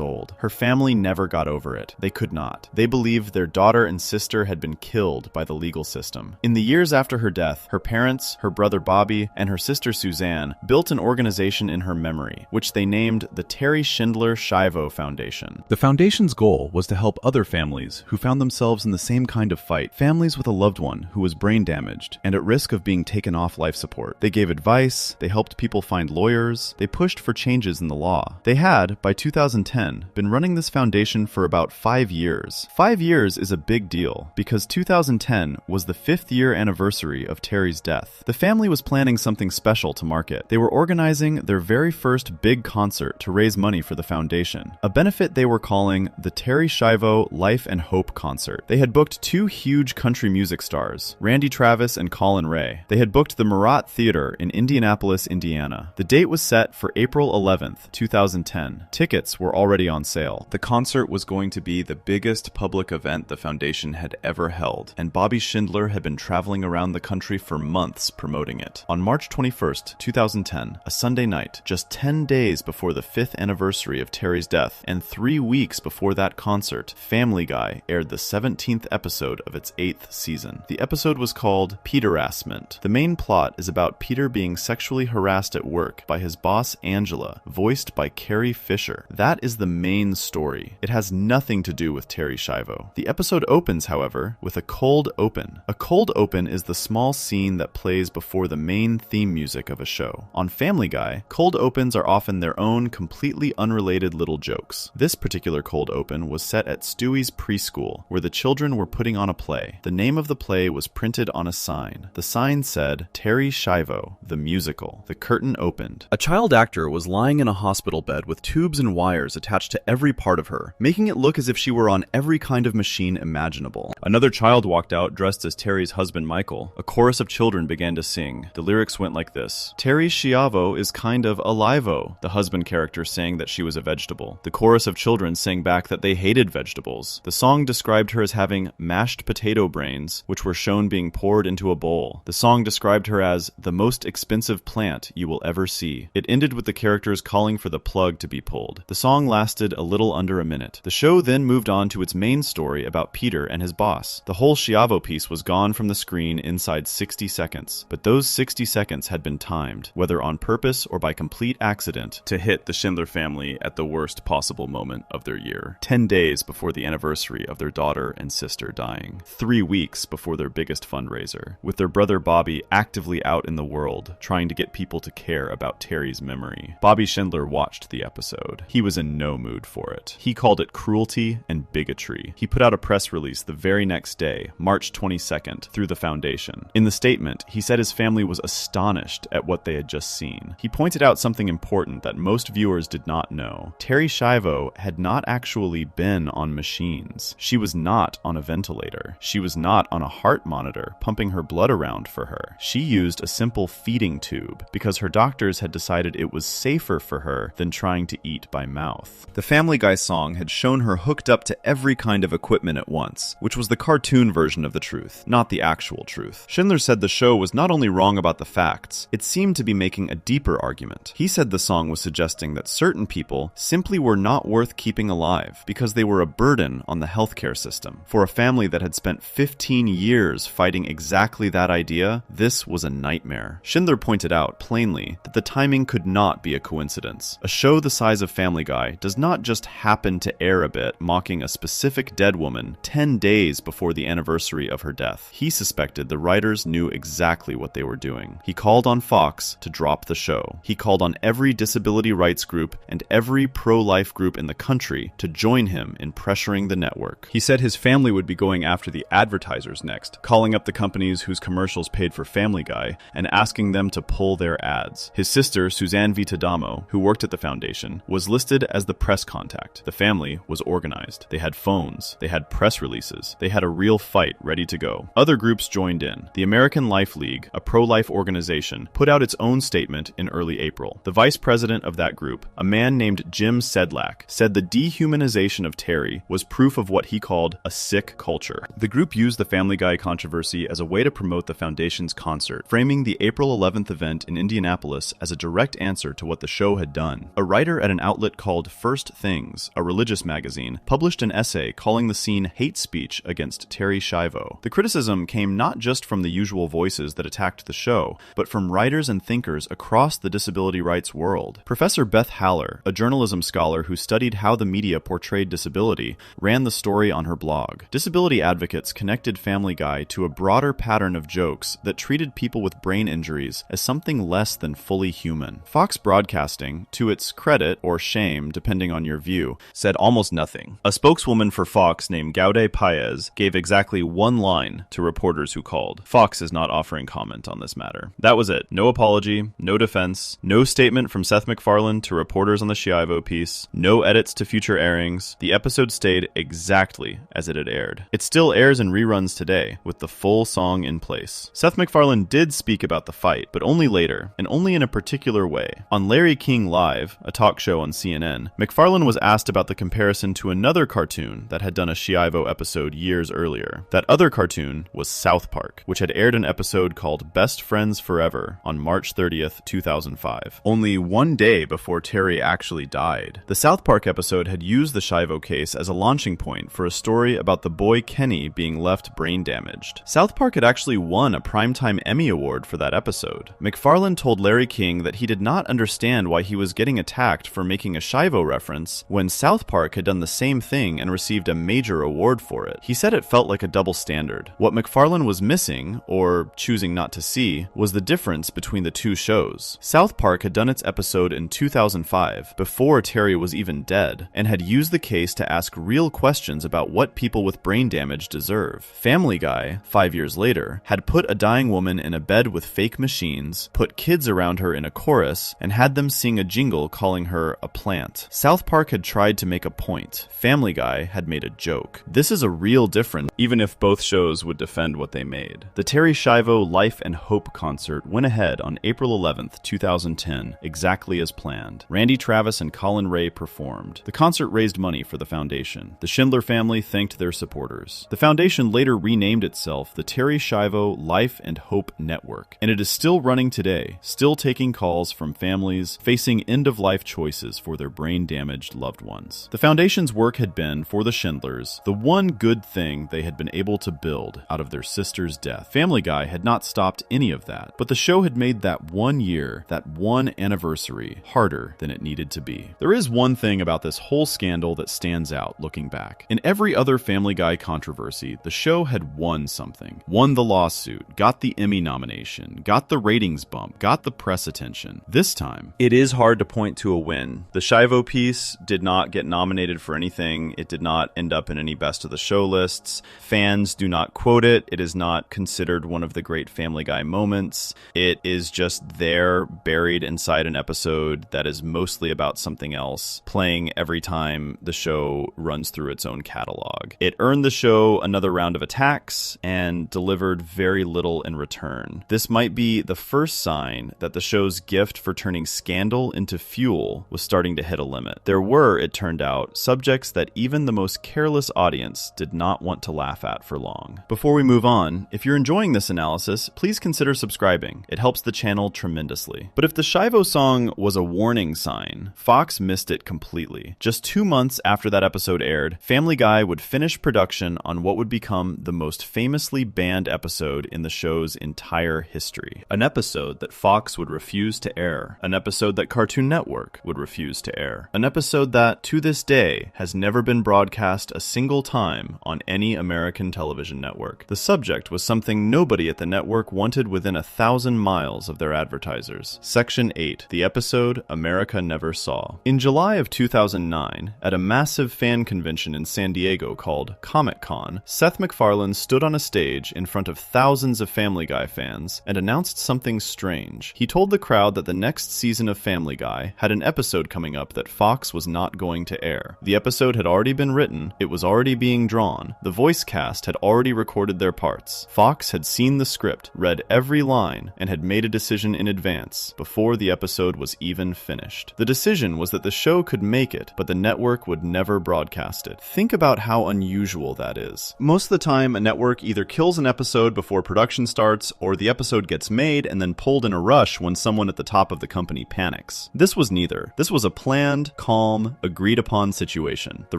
old. Her family never got over it. They could not. They believed their daughter and sister had been killed by the legal system. In the years after her death, her parents, her brother Bobby, and her sister Suzanne built an organization in her memory, which they named the Terry Schindler Schiavo Foundation. The foundation's goal was to help other families who found themselves in the same kind of fight, families with a loved one who was brain damaged and at risk of being taken off life support. They gave advice, they helped people find lawyers, they pushed for changes in the law. They had, by 2010, been running this foundation for about 5 years. 5 years is a big deal, because 2010 was the 5th year anniversary of Terry's death. The family was planning something special to mark it. They were organizing their very first big concert to raise money for the foundation, a benefit they were calling the Terry Schiavo Life and Hope Concert. They had booked 2 huge country music stars, Randy Travis and Colin Ray. They had booked the Murat Theater in Indianapolis, Indiana. The date was set for April 11th, 2010. Tickets were already on sale. The concert was going to be the biggest public event the foundation had ever held, and Bobby Schindler had been traveling around the country for months promoting it. On March 21st, 2010, a Sunday night, just 10 days before the 5th anniversary of Terry's death, and 3 weeks before that concert, Family Guy aired the 17th episode of its 8th season. The episode was called Peterasment. The main plot is about Peter being sexually harassed at work by his boss Angela, voiced by Carrie Fisher. That is the main story. It has nothing to do with Terry Schiavo. The episode opens, however, with a cold open. A cold open is the small scene that plays before the main theme music of a show. On Family Guy, cold opens are often their own completely unrelated little jokes. weeks. This particular cold open was set at Stewie's preschool, where the children were putting on a play. The name of the play was printed on a sign. The sign said, Terry Schiavo, the musical. The curtain opened. A child actor was lying in a hospital bed with tubes and wires attached to every part of her, making it look as if she were on every kind of machine imaginable. Another child walked out dressed as Terry's husband Michael. A chorus of children began to sing. The lyrics went like this: Terry Schiavo is kind of alive-o. The husband character sang that she was a vegetable. The chorus of children sang back that they hated vegetables. The song described her as having mashed potato brains, which were shown being poured into a bowl. The song described her as the most expensive plant you will ever see. It ended with the characters calling for the plug to be pulled. The song lasted a little under a minute. The show then moved on to its main story about Peter and his boss. The whole Schiavo piece was gone from the screen inside 60 seconds, but those 60 seconds had been timed, whether on purpose or by complete accident, to hit the Schindler family at the worst possible moment of their year. 10 days before the anniversary of their daughter and sister dying. 3 weeks before their biggest fundraiser, with their brother Bobby actively out in the world, trying to get people to care about Terry's memory. Bobby Schindler watched the episode. He was in no mood for it. He called it cruelty and bigotry. He put out a press release the very next day, March 22nd, through the foundation. In the statement, he said his family was astonished at what they had just seen. He pointed out something important that most viewers did not know. Terry Schiavo had not actually been on machines. She was not on a ventilator. She was not on a heart monitor pumping her blood around for her. She used a simple feeding tube because her doctors had decided it was safer for her than trying to eat by mouth. The Family Guy song had shown her hooked up to every kind of equipment at once, which was the cartoon version of the truth, not the actual truth. Schindler said the show was not only wrong about the facts, it seemed to be making a deeper argument. He said the song was suggesting that certain people simply were not worth keeping alive because they were a burden on the healthcare system. For a family that had spent 15 years fighting exactly that idea, this was a nightmare. Schindler pointed out plainly that the timing could not be a coincidence. A show the size of Family Guy does not just happen to air a bit mocking a specific dead woman 10 days before the anniversary of her death. He suspected the writers knew exactly what they were doing. He called on Fox to drop the show. He called on every disability rights group and every pro-life group in the country to join him in pressuring the network. He said his family would be going after the advertisers next, calling up the companies whose commercials paid for Family Guy and asking them to pull their ads. His sister, Suzanne Vitadamo, who worked at the foundation, was listed as the press contact. The family was organized. They had phones. They had press releases. They had a real fight ready to go. Other groups joined in. The American Life League, a pro-life organization, put out its own statement in early April. The vice president of that group, a man named Jim Sedlak, said the dehumanization of Terry was proof of what he called a sick culture. The group used the Family Guy controversy as a way to promote the foundation's concert, framing the April 11th event in Indianapolis as a direct answer to what the show had done. A writer at an outlet called First Things, a religious magazine, published an essay calling the scene hate speech against Terry Schiavo. The criticism came not just from the usual voices that attacked the show, but from writers and thinkers across the disability rights world. Professor Beth Haller, a journalism scholar who studied how the media portrayed disability, ran the story on her blog. Disability advocates connected Family Guy to a broader pattern of jokes that treated people with brain injuries as something less than fully human. Fox Broadcasting, to its credit or shame depending on your view, said almost nothing. A spokeswoman for Fox named Gaude Paez gave exactly one line to reporters who called. Fox is not offering comment on this matter. That was it. No apology, no defense, no statement from Seth MacFarlane to reporters on the Schiavo piece, no edits to future airings. The episode stayed exactly as it had aired. It still airs in reruns today, with the full song in place. Seth MacFarlane did speak about the fight, but only later, and only in a particular way. On Larry King Live, a talk show on CNN, MacFarlane was asked about the comparison to another cartoon that had done a Schiavo episode years earlier. That other cartoon was South Park, which had aired an episode called Best Friends Forever on March 30th, 2005. Only one day before Terry actually died. The South Park episode had used the Schiavo case as a launching point for a story about the boy Kenny being left brain damaged. South Park had actually won a Primetime Emmy Award for that episode. MacFarlane told Larry King that he did not understand why he was getting attacked for making a Schiavo reference when South Park had done the same thing and received a major award for it. He said it felt like a double standard. What MacFarlane was missing, or choosing not to see, was the difference between the two shows. South Park had done its episode in 2005, before Terry was even even dead, and had used the case to ask real questions about what people with brain damage deserve. Family Guy, 5 years later, had put a dying woman in a bed with fake machines, put kids around her in a chorus, and had them sing a jingle calling her a plant. South Park had tried to make a point. Family Guy had made a joke. This is a real difference, even if both shows would defend what they made. The Terry Schiavo Life and Hope concert went ahead on April 11th, 2010, exactly as planned. Randy Travis and Colin Ray performed. The concert raised money for the foundation. The Schindler family thanked their supporters. The foundation later renamed itself the Terry Schiavo Life and Hope Network, and it is still running today, still taking calls from families facing end-of-life choices for their brain-damaged loved ones. The foundation's work had been, for the Schindlers, the one good thing they had been able to build out of their sister's death. Family Guy had not stopped any of that, but the show had made that 1 year, that one anniversary, harder than it needed to be. There is one thing about this whole scandal that stands out looking back. In every other Family Guy controversy, the show had won something. Won the lawsuit, got the Emmy nomination, got the ratings bump, got the press attention. This time, it is hard to point to a win. The Schiavo piece did not get nominated for anything. It did not end up in any best of the show lists. Fans do not quote it. It is not considered one of the great Family Guy moments. It is just there, buried inside an episode that is mostly about something else, playing every time the show runs through its own catalog. It earned the show another round of attacks and delivered very little in return. This might be the first sign that the show's gift for turning scandal into fuel was starting to hit a limit. There were, it turned out, subjects that even the most careless audience did not want to laugh at for long. Before we move on, if you're enjoying this analysis, please consider subscribing. It helps the channel tremendously. But if the Schiavo song was a warning sign, Fox missed it completely. Just 2 months after that episode aired, Family Guy would finish production on what would become the most famously banned episode in the show's entire history. An episode that Fox would refuse to air. An episode that Cartoon Network would refuse to air. An episode that, to this day, has never been broadcast a single time on any American television network. The subject was something nobody at the network wanted within 1,000 miles of their advertisers. Section 8, the episode America Never Saw. In July of 2009, at a massive fan convention in San Diego called Comic-Con, Seth MacFarlane stood on a stage in front of thousands of Family Guy fans and announced something strange. He told the crowd that the next season of Family Guy had an episode coming up that Fox was not going to air. The episode had already been written, it was already being drawn, the voice cast had already recorded their parts. Fox had seen the script, read every line, and had made a decision in advance, before the episode was even finished. The decision was that the show could make it, but the network would never broadcast it. Think about how unusual that is. Most of the time, a network either kills an episode before production starts, or the episode gets made and then pulled in a rush when someone at the top of the company panics. This was neither. This was a planned, calm, agreed-upon situation. The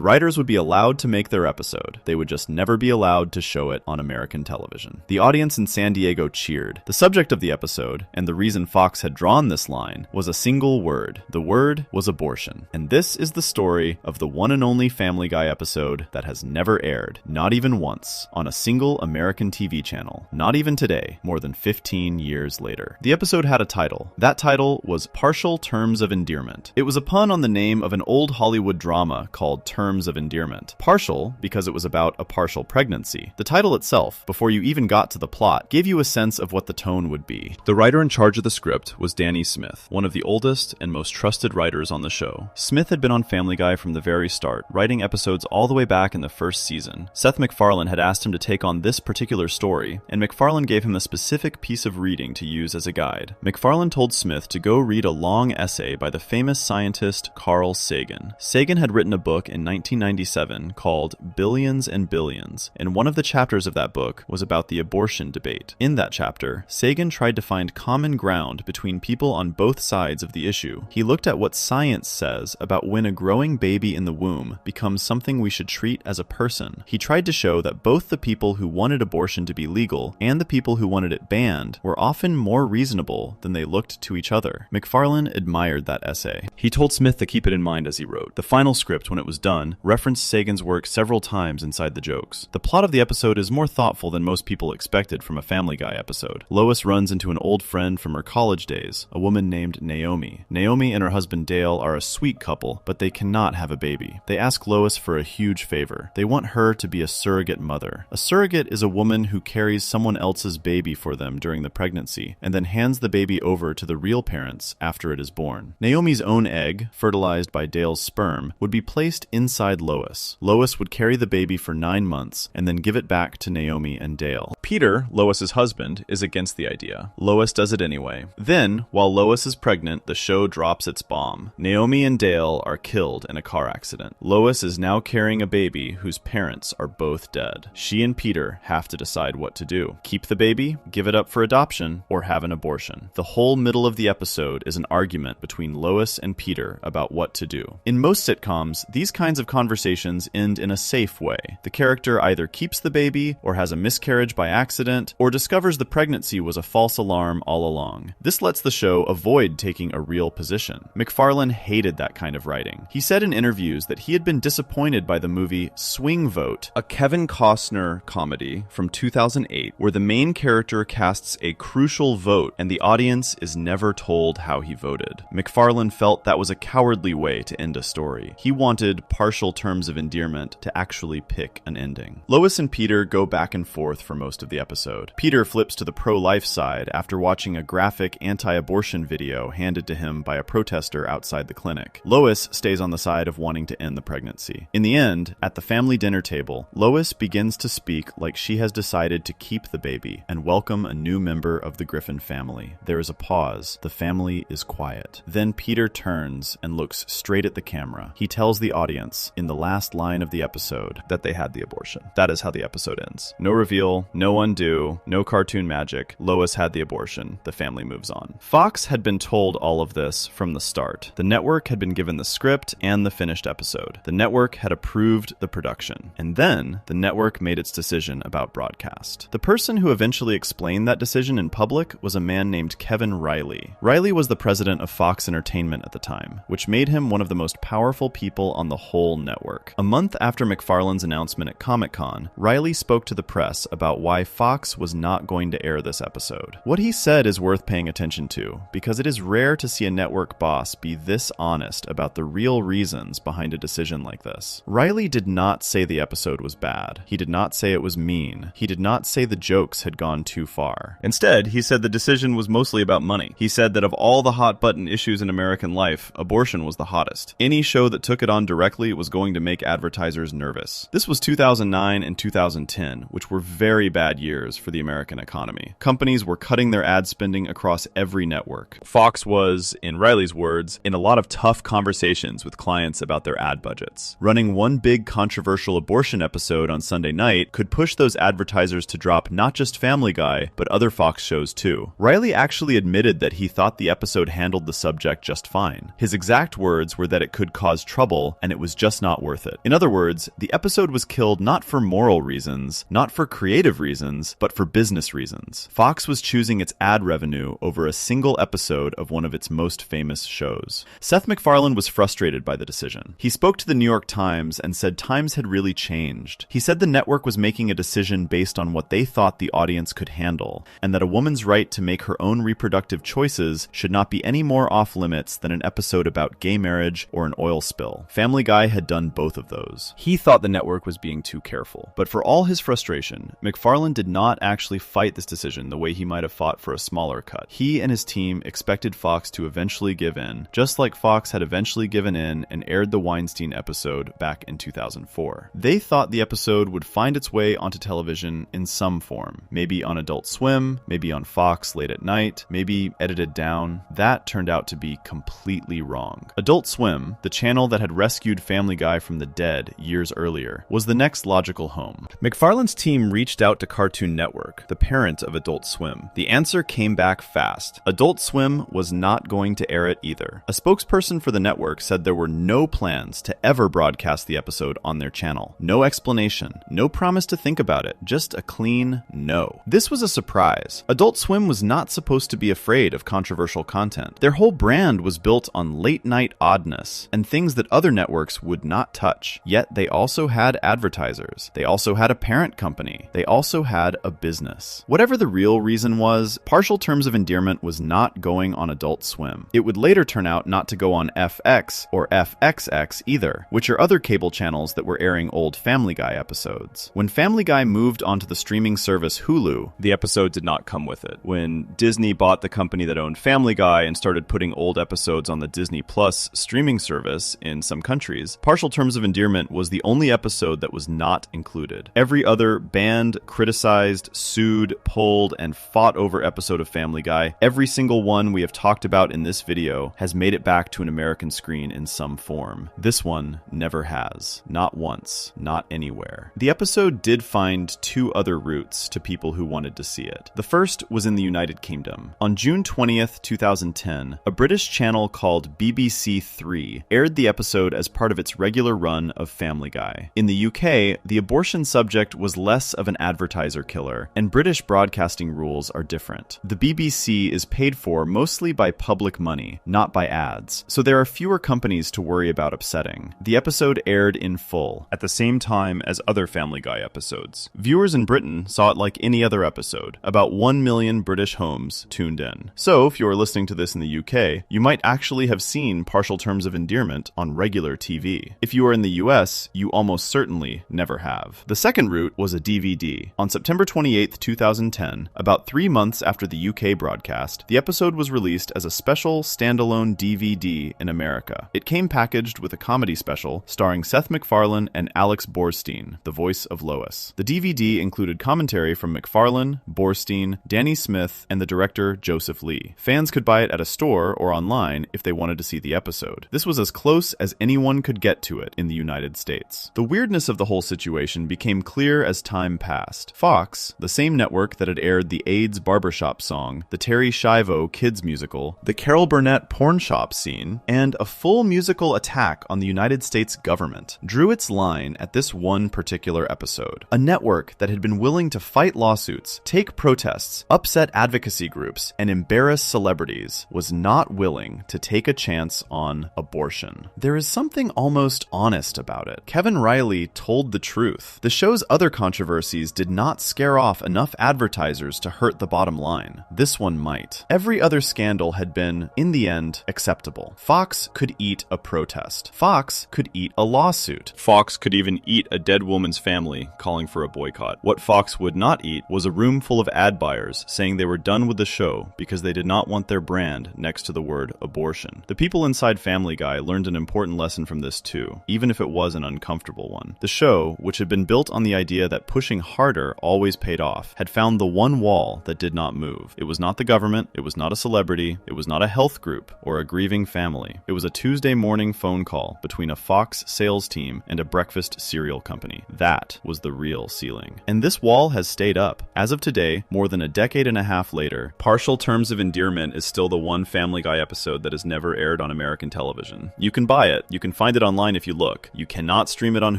writers would be allowed to make their episode. They would just never be allowed to show it on American television. The audience in San Diego cheered. The subject of the episode, and the reason Fox had drawn this line, was a single word. The word was abortion. And this is the story of the one and only Family Guy episode that has never aired, not even once, on a single American TV channel. Not even today, more than 15 years later. The episode had a title. That title was Partial Terms of Endearment. It was a pun on the name of an old Hollywood drama called Terms of Endearment. Partial, because it was about a partial pregnancy. The title itself, before you even got to the plot, gave you a sense of what the tone would be. The writer in charge of the script was Danny Smith, one of the oldest and most trusted writers on the show. Smith had been on Family Guy from the very start, writing episodes all the way back in the first season. Seth MacFarlane had asked him to take on this particular story, and MacFarlane gave him a specific piece of reading to use as a guide. MacFarlane told Smith to go read a long essay by the famous scientist Carl Sagan. Sagan had written a book in 1997 called Billions and Billions, and one of the chapters of that book was about the abortion debate. In that chapter, Sagan tried to find common ground between people on both sides of the issue. He looked at what science says about when a growing baby in the womb becomes something we should treat as a person. He tried to show that both the people who wanted abortion to be legal and the people who wanted it banned were often more reasonable than they looked to each other. MacFarlane admired that essay. He told Smith to keep it in mind as he wrote. The final script, when it was done, referenced Sagan's work several times inside the jokes. The plot of the episode is more thoughtful than most people expected from a Family Guy episode. Lois runs into an old friend from her college days, a woman named Naomi. Naomi and her husband Dale are a sweet couple couple, but they cannot have a baby. They ask Lois for a huge favor. They want her to be a surrogate mother. A surrogate is a woman who carries someone else's baby for them during the pregnancy and then hands the baby over to the real parents after it is born. Naomi's own egg, fertilized by Dale's sperm, would be placed inside Lois. Lois would carry the baby for 9 months and then give it back to Naomi and Dale. Peter, Lois's husband, is against the idea. Lois does it anyway. Then, while Lois is pregnant, the show drops its bomb. Naomi and Dale are killed in a car accident. Lois is now carrying a baby whose parents are both dead. She and Peter have to decide what to do. Keep the baby, give it up for adoption, or have an abortion. The whole middle of the episode is an argument between Lois and Peter about what to do. In most sitcoms, these kinds of conversations end in a safe way. The character either keeps the baby, or has a miscarriage by accident, or discovers the pregnancy was a false alarm all along. This lets the show avoid taking a real position. MacFarlane hated that kind of writing. He said in interviews that he had been disappointed by the movie Swing Vote, a Kevin Costner comedy from 2008, where the main character casts a crucial vote and the audience is never told how he voted. MacFarlane felt that was a cowardly way to end a story. He wanted partial terms of endearment to actually pick an ending. Lois and Peter go back and forth for most of the episode. Peter flips to the pro-life side after watching a graphic anti-abortion video handed to him by a protester outside the clinic. Lois stays on the side of wanting to end the pregnancy. In the end, at the family dinner table, Lois begins to speak like she has decided to keep the baby and welcome a new member of the Griffin family. There is a pause. The family is quiet. Then Peter turns and looks straight at the camera. He tells the audience, in the last line of the episode, that they had the abortion. That is how the episode ends. No reveal, no undo, no cartoon magic. Lois had the abortion. The family moves on. Fox had been told all of this from the start. The network had been given the script and the finished episode. The network had approved the production. And then, the network made its decision about broadcast. The person who eventually explained that decision in public was a man named Kevin Riley. Riley was the president of Fox Entertainment at the time, which made him one of the most powerful people on the whole network. A month after MacFarlane's announcement at Comic-Con, Riley spoke to the press about why Fox was not going to air this episode. What he said is worth paying attention to, because it is rare to see a network boss be this honest about the real reasons behind a decision like this. Riley did not say the episode was bad. He did not say it was mean. He did not say the jokes had gone too far. Instead, he said the decision was mostly about money. He said that of all the hot button issues in American life, abortion was the hottest. Any show that took it on directly was going to make advertisers nervous. This was 2009 and 2010, which were very bad years for the American economy. Companies were cutting their ad spending across every network. Fox was, in Riley's words, in a lot of tough conversations with clients about their ad budgets. Running one big controversial abortion episode on Sunday night could push those advertisers to drop not just Family Guy, but other Fox shows too. Riley actually admitted that he thought the episode handled the subject just fine. His exact words were that it could cause trouble and it was just not worth it. In other words, the episode was killed not for moral reasons, not for creative reasons, but for business reasons. Fox was choosing its ad revenue over a single episode of one of its most famous shows. Seth MacFarlane was frustrated by the decision. He spoke to the New York Times and said times had really changed. He said the network was making a decision based on what they thought the audience could handle, and that a woman's right to make her own reproductive choices should not be any more off limits than an episode about gay marriage or an oil spill. Family Guy had done both of those. He thought the network was being too careful. But for all his frustration, MacFarlane did not actually fight this decision the way he might have fought for a smaller cut. He and his team expected Fox to eventually give in, just like Fox had eventually given in and aired the Weinstein episode back in 2004. They thought the episode would find its way onto television in some form. Maybe on Adult Swim, maybe on Fox late at night, maybe edited down. That turned out to be completely wrong. Adult Swim, the channel that had rescued Family Guy from the dead years earlier, was the next logical home. MacFarlane's team reached out to Cartoon Network, the parent of Adult Swim. The answer came back fast. Adult Swim was not going to air it either. A spokesperson for the network said there were no plans to ever broadcast the episode on their channel. No explanation, no promise to think about it, just a clean no. This was a surprise. Adult Swim was not supposed to be afraid of controversial content. Their whole brand was built on late-night oddness and things that other networks would not touch. Yet they also had advertisers. They also had a parent company. They also had a business. Whatever the real reason was, partial terms of endearment was not going on Adult Swim. It would later turn out not to go on FX or FXX either, which are other cable channels that were airing old Family Guy episodes. When Family Guy moved onto the streaming service Hulu, the episode did not come with it. When Disney bought the company that owned Family Guy and started putting old episodes on the Disney Plus streaming service in some countries, Partial Terms of Endearment was the only episode that was not included. Every other banned, criticized, sued, pulled, and fought over episode of Family Guy, every single one we have talked about in this video, has made it back to an American screen in some form. This one never has. Not once. Not anywhere. The episode did find two other routes to people who wanted to see it. The first was in the United Kingdom. On June 20th, 2010, a British channel called BBC 3 aired the episode as part of its regular run of Family Guy. In the UK, the abortion subject was less of an advertiser killer, and British broadcasting rules are different. The BBC is paid for mostly by public money, not by ads, so there are fewer companies to worry about upsetting. The episode aired in full, at the same time as other Family Guy episodes. Viewers in Britain saw it like any other episode. About 1 million British homes tuned in. So, if you are listening to this in the UK, you might actually have seen Partial Terms of Endearment on regular TV. If you are in the US, you almost certainly never have. The second route was a DVD. On September 28th, 2010, about 3 months after the UK broadcast, the episode was released as a special standalone DVD in America. It came packaged with a comedy special starring Seth MacFarlane and Alex Borstein, the voice of Lois. The DVD included commentary from MacFarlane, Borstein, Danny Smith, and the director Joseph Lee. Fans could buy it at a store or online if they wanted to see the episode. This was as close as anyone could get to it in the United States. The weirdness of the whole situation became clear as time passed. Fox, the same network that had aired the AIDS barbershop song, the Terry Schiavo kids musical, the Carol Burnett porn shop scene, and a full musical attack on the United States government, drew its line at this one particular episode. A network that had been willing to fight lawsuits, take protests, upset advocacy groups, and embarrass celebrities was not willing to take a chance on abortion. There is something almost honest about it. Kevin Riley told the truth. The show's other controversies did not scare off enough advertisers to hurt the bottom line. This one might. Every other scandal had been, in the end, acceptable. Fox could eat a protest. Fox could eat a lawsuit. Fox could even eat a dead woman's family calling for a boycott. What Fox would not eat was a room full of ad buyers saying they were done with the show because they did not want their brand next to the word abortion. The people inside Family Guy learned an important lesson from this too, even if it was an uncomfortable one. The show, which had been built on the idea that pushing harder always paid off, had found the one wall that did not move. It was not the government, it was not a celebrity, it was not a health group or a grieving family. It was a Tuesday morning phone call between a Fox sales team and a breakfast cereal company. That was the real ceiling. And this wall has stayed up. As of today, more than a decade and a half later, Partial Terms of Endearment is still the one Family Guy episode that has never aired on American television. You can buy it. You can find it online if you look. You cannot stream it on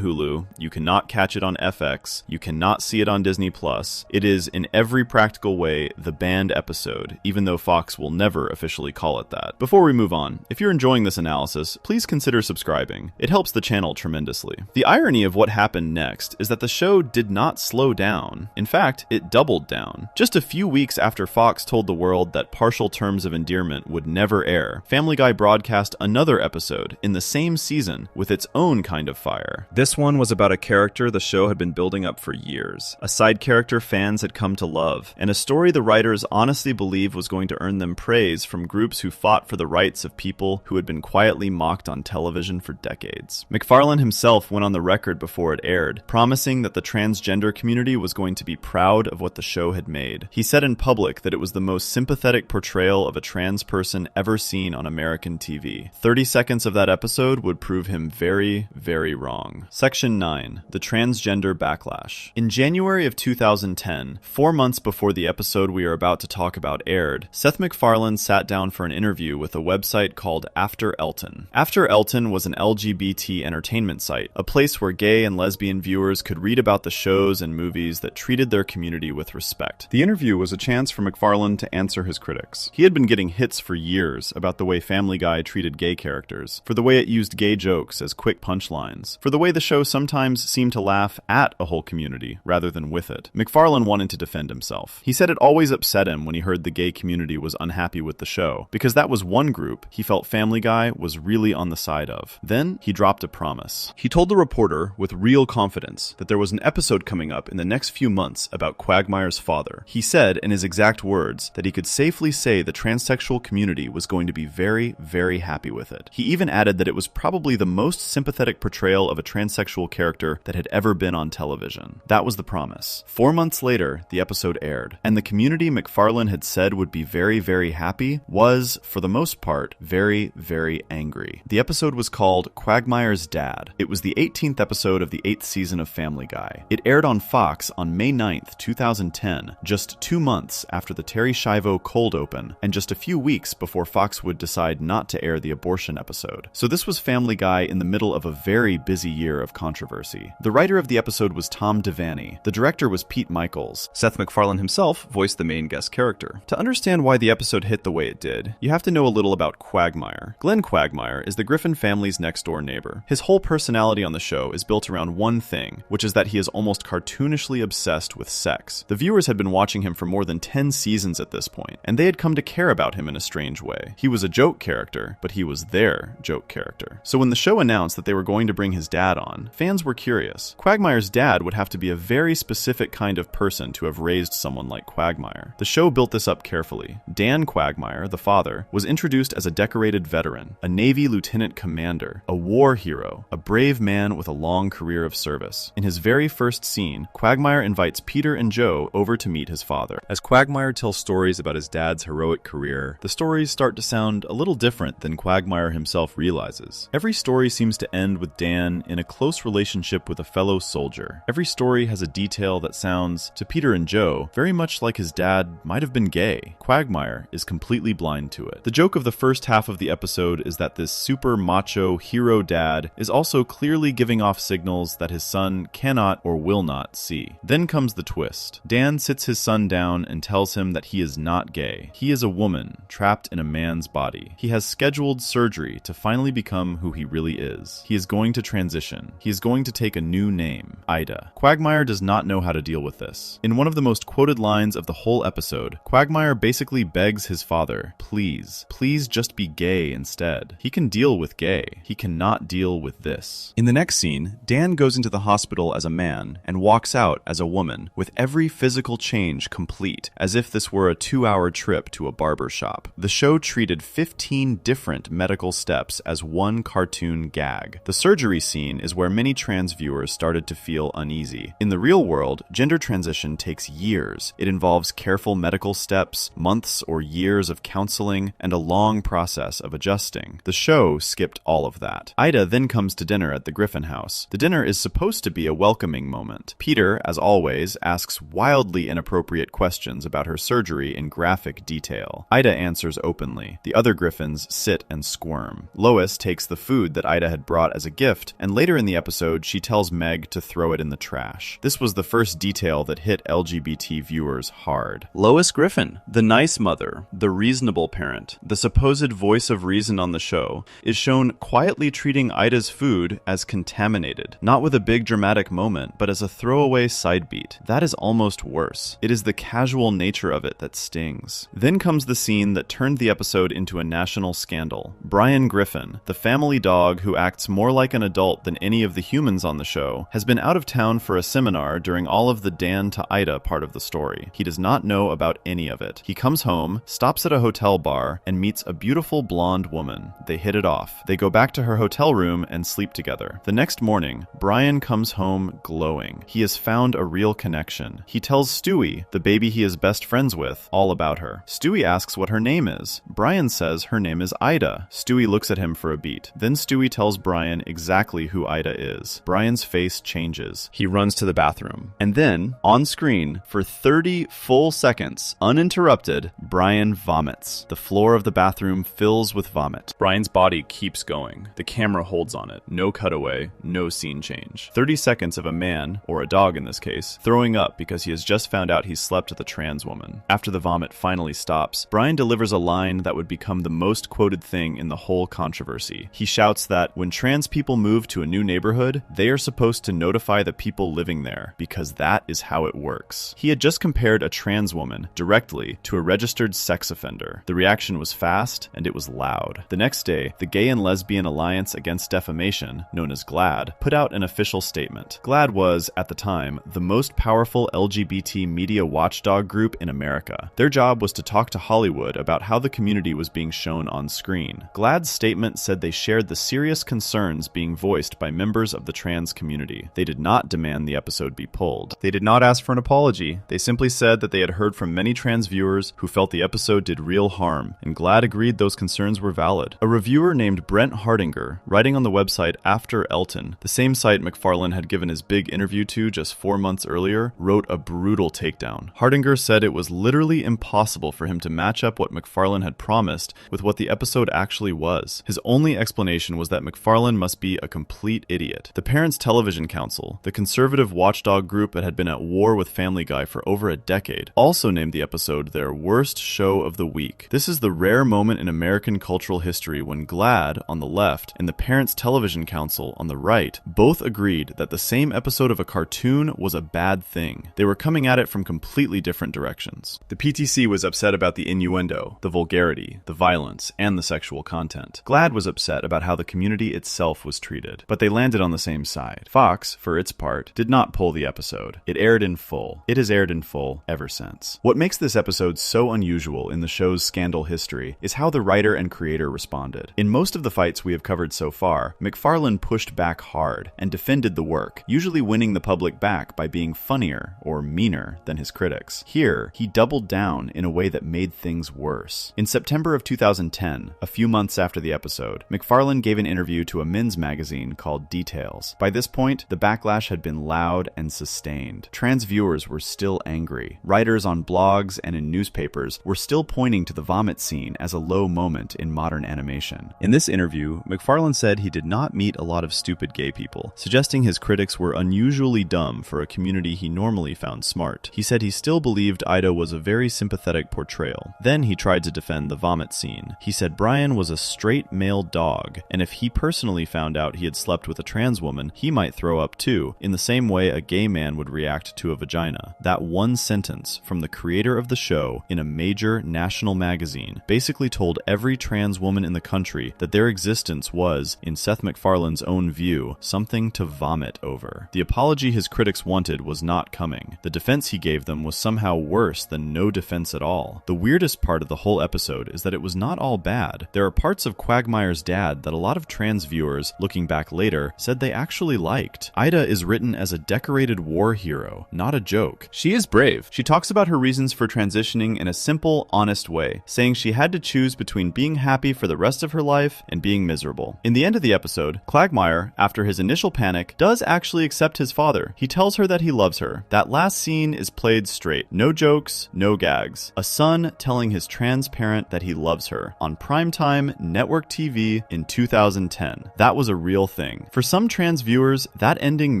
Hulu. You cannot catch it on FX. You cannot see it on Disney Plus. It is, in every practical way, the banned episode, even though Fox will never officially call it that. Before we move on, if you're enjoying this analysis, please consider subscribing. It helps the channel tremendously. The irony of what happened next is that the show did not slow down. In fact, it doubled down. Just a few weeks after Fox told the world that Partial Terms of Endearment would never air, Family Guy broadcast another episode in the same season with its own kind of fire. This one was about a character the show had been building up for years, a side character fans had come to love, and a story the writers honestly believed was going to earn them praise from groups who fought for the rights of people who had been quietly mocked on television for decades. MacFarlane himself went on the record before it aired, promising that the transgender community was going to be proud of what the show had made. He said in public that it was the most sympathetic portrayal of a trans person ever seen on American TV. 30 seconds of that episode would prove him very, very wrong. Section 9. The Transgender Backlash. In January of 2010, 4 months before the episode we are about to talk about aired, Seth MacFarlane sat down for an interview with a website called After Elton. After Elton was an LGBT entertainment site, a place where gay and lesbian viewers could read about the shows and movies that treated their community with respect. The interview was a chance for MacFarlane to answer his critics. He had been getting hits for years about the way Family Guy treated gay characters, for the way it used gay jokes as quick punchlines, for the way the show sometimes seemed to laugh at a whole community rather than with it. MacFarlane wanted to defend himself. He said it always upset him when he heard the gay community was unhappy with the show, because that was one group he felt Family Guy Guy was really on the side of. Then he dropped a promise. He told the reporter with real confidence that there was an episode coming up in the next few months about Quagmire's father. He said, in his exact words, that he could safely say the transsexual community was going to be very, very happy with it. He even added that it was probably the most sympathetic portrayal of a transsexual character that had ever been on television. That was the promise. 4 months later, the episode aired, and the community McFarlane had said would be very, very happy was, for the most part, very, very angry. The episode was called Quagmire's Dad. It was the 18th episode of the 8th season of Family Guy. It aired on Fox on May 9th, 2010, just 2 months after the Terry Schiavo cold open, and just a few weeks before Fox would decide not to air the abortion episode. So this was Family Guy in the middle of a very busy year of controversy. The writer of the episode was Tom Devaney. The director was Pete Michaels. Seth MacFarlane himself voiced the main guest character. To understand why the episode hit the way it did, you have to know a little about Quagmire. Glenn Quagmire is the Griffin family's next-door neighbor. His whole personality on the show is built around one thing, which is that he is almost cartoonishly obsessed with sex. The viewers had been watching him for more than 10 seasons at this point, and they had come to care about him in a strange way. He was a joke character, but he was their joke character. So when the show announced that they were going to bring his dad on, fans were curious. Quagmire's dad would have to be a very specific kind of person to have raised someone like Quagmire. The show built this up carefully. Dan Quagmire, the father, was introduced as a decorated veteran, a Navy lieutenant commander, a war hero, a brave man with a long career of service. In his very first scene, Quagmire invites Peter and Joe over to meet his father. As Quagmire tells stories about his dad's heroic career, the stories start to sound a little different than Quagmire himself realizes. Every story seems to end with Dan in a close relationship with a fellow soldier. Every story has a detail that sounds, to Peter and Joe, very much like his dad might have been gay. Quagmire is completely blind to it. The joke of the first half of the episode is that this super macho hero dad is also clearly giving off signals that his son cannot or will not see. Then comes the twist. Dan sits his son down and tells him that he is not gay. He is a woman trapped in a man's body. He has scheduled surgery to finally become who he really is. He is going to transition. He is going to take a new name, Ida. Quagmire does not know how to deal with this. In one of the most quoted lines of the whole episode, Quagmire basically begs his father, please just be gay instead. He can deal with gay. He cannot deal with this. In the next scene, Dan goes into the hospital as a man and walks out as a woman, with every physical change complete, as if this were a 2-hour trip to a barber shop. The show treated 15 different medical steps as one cartoon gag. The surgery scene is where many trans viewers started to feel uneasy. In the real world, gender transition takes years. It involves careful medical steps, months or years of counseling, and a long process of adjusting. The show skipped all of that. Ida then comes to dinner at the Griffin house. The dinner is supposed to be a welcoming moment. Peter, as always, asks wildly inappropriate questions about her surgery in graphic detail. Ida answers openly. The other Griffins sit and squirm. Lois takes the food that Ida had brought as a gift, and later in the episode, she tells Meg to throw it in the trash. This was the first detail that hit LGBT viewers hard. Lois Griffin, the nice mother, the reasonable parent, the supposed voice of reason on the show, is shown quietly treating Ida's food as contaminated, not with a big dramatic moment, but as a throwaway side beat. That is almost worse. It is the casual nature of it that stings. Then comes the scene that turned the episode into a national scandal. Brian Griffin, the family dog who acts more like an adult than any of the humans on the show, has been out of town for a seminar during all of the Dan to Ida part of the story. He does not know about any of it. He comes home, stops at a hotel bar, and meets a beautiful blonde woman. They hit it off. They go back to her hotel room and sleep together. The next morning, Brian comes home glowing. He has found a real connection. He tells Stewie, the baby he is best friends with, all about her. Stewie asks what her name is. Brian says her name is Ida. Stewie looks at him for a beat. Then Stewie tells Brian exactly who Ida is. Brian's face changes. He runs to the bathroom. And then, on screen, for 30 full seconds, uninterrupted, Brian vomits. The floor of the bathroom fills with vomit. Brian's body keeps going. The camera holds on it. No cutaway, no scene change. 30 seconds of a man, or a dog in this case, throwing up because he has just found out he slept with a trans woman. After the vomit finally stops, Brian delivers a line that would become the most quoted thing in the whole controversy. He shouts that when trans people move to a new neighborhood, they are supposed to notify the people living there, because that is how it works. He had just compared a trans woman directly to a registered sex offender. The reaction was fast, and it was loud. aired. The next day, the Gay and Lesbian Alliance Against Defamation, known as GLAAD, put out an official statement. GLAAD was, at the time, the most powerful LGBT media watchdog group in America. Their job was to talk to Hollywood about how the community was being shown on screen. GLAAD's statement said they shared the serious concerns being voiced by members of the trans community. They did not demand the episode be pulled. They did not ask for an apology. They simply said that they had heard from many trans viewers who felt the episode did real harm, and GLAAD agreed those concerns were valid. A reviewer named Brent Hardinger, writing on the website After Elton, the same site McFarlane had given his big interview to just 4 months earlier, wrote a brutal takedown. Hardinger said it was literally impossible for him to match up what McFarlane had promised with what the episode actually was. His only explanation was that McFarlane must be a complete idiot. The Parents Television Council, the conservative watchdog group that had been at war with Family Guy for over a decade, also named the episode their worst show of the week. This is the rare moment in American cultural history when GLAAD on the left and the Parents Television Council on the right both agreed that the same episode of a cartoon was a bad thing. They were coming at it from completely different directions. The PTC was upset about the innuendo, the vulgarity, the violence, and the sexual content. GLAAD was upset about how the community itself was treated, but they landed on the same side. Fox, for its part, did not pull the episode. It aired in full. It has aired in full ever since. What makes this episode so unusual in the show's scandal history is how the writer and creator responded. In most of the fights we have covered so far, McFarlane pushed back hard and defended the work, usually winning the public back by being funnier or meaner than his critics. Here, he doubled down in a way that made things worse. In September of 2010, a few months after the episode, McFarlane gave an interview to a men's magazine called Details. By this point, the backlash had been loud and sustained. Trans viewers were still angry. Writers on blogs and in newspapers were still pointing to the vomit scene as a low moment in modern animation. In this interview, McFarlane said he did not meet a lot of stupid gay people, suggesting his critics were unusually dumb for a community he normally found smart. He said he still believed Ida was a very sympathetic portrayal. Then he tried to defend the vomit scene. He said Brian was a straight male dog, and if he personally found out he had slept with a trans woman, he might throw up too, in the same way a gay man would react to a vagina. That one sentence from the creator of the show in a major national magazine basically told every trans woman in the country that their existence was, in Seth MacFarlane's own view, something to vomit over. The apology his critics wanted was not coming. The defense he gave them was somehow worse than no defense at all. The weirdest part of the whole episode is that it was not all bad. There are parts of Quagmire's dad that a lot of trans viewers, looking back later, said they actually liked. Ida is written as a decorated war hero, not a joke. She is brave. She talks about her reasons for transitioning in a simple, honest way, saying she had to choose between being happy for the rest of her life and being miserable. In the end of the episode, Quagmire, after his initial panic, does actually accept his father. He tells her that he loves her. That last scene is played straight. No jokes, no gags. A son telling his trans parent that he loves her on primetime network TV in 2010. That was a real thing. For some trans viewers, that ending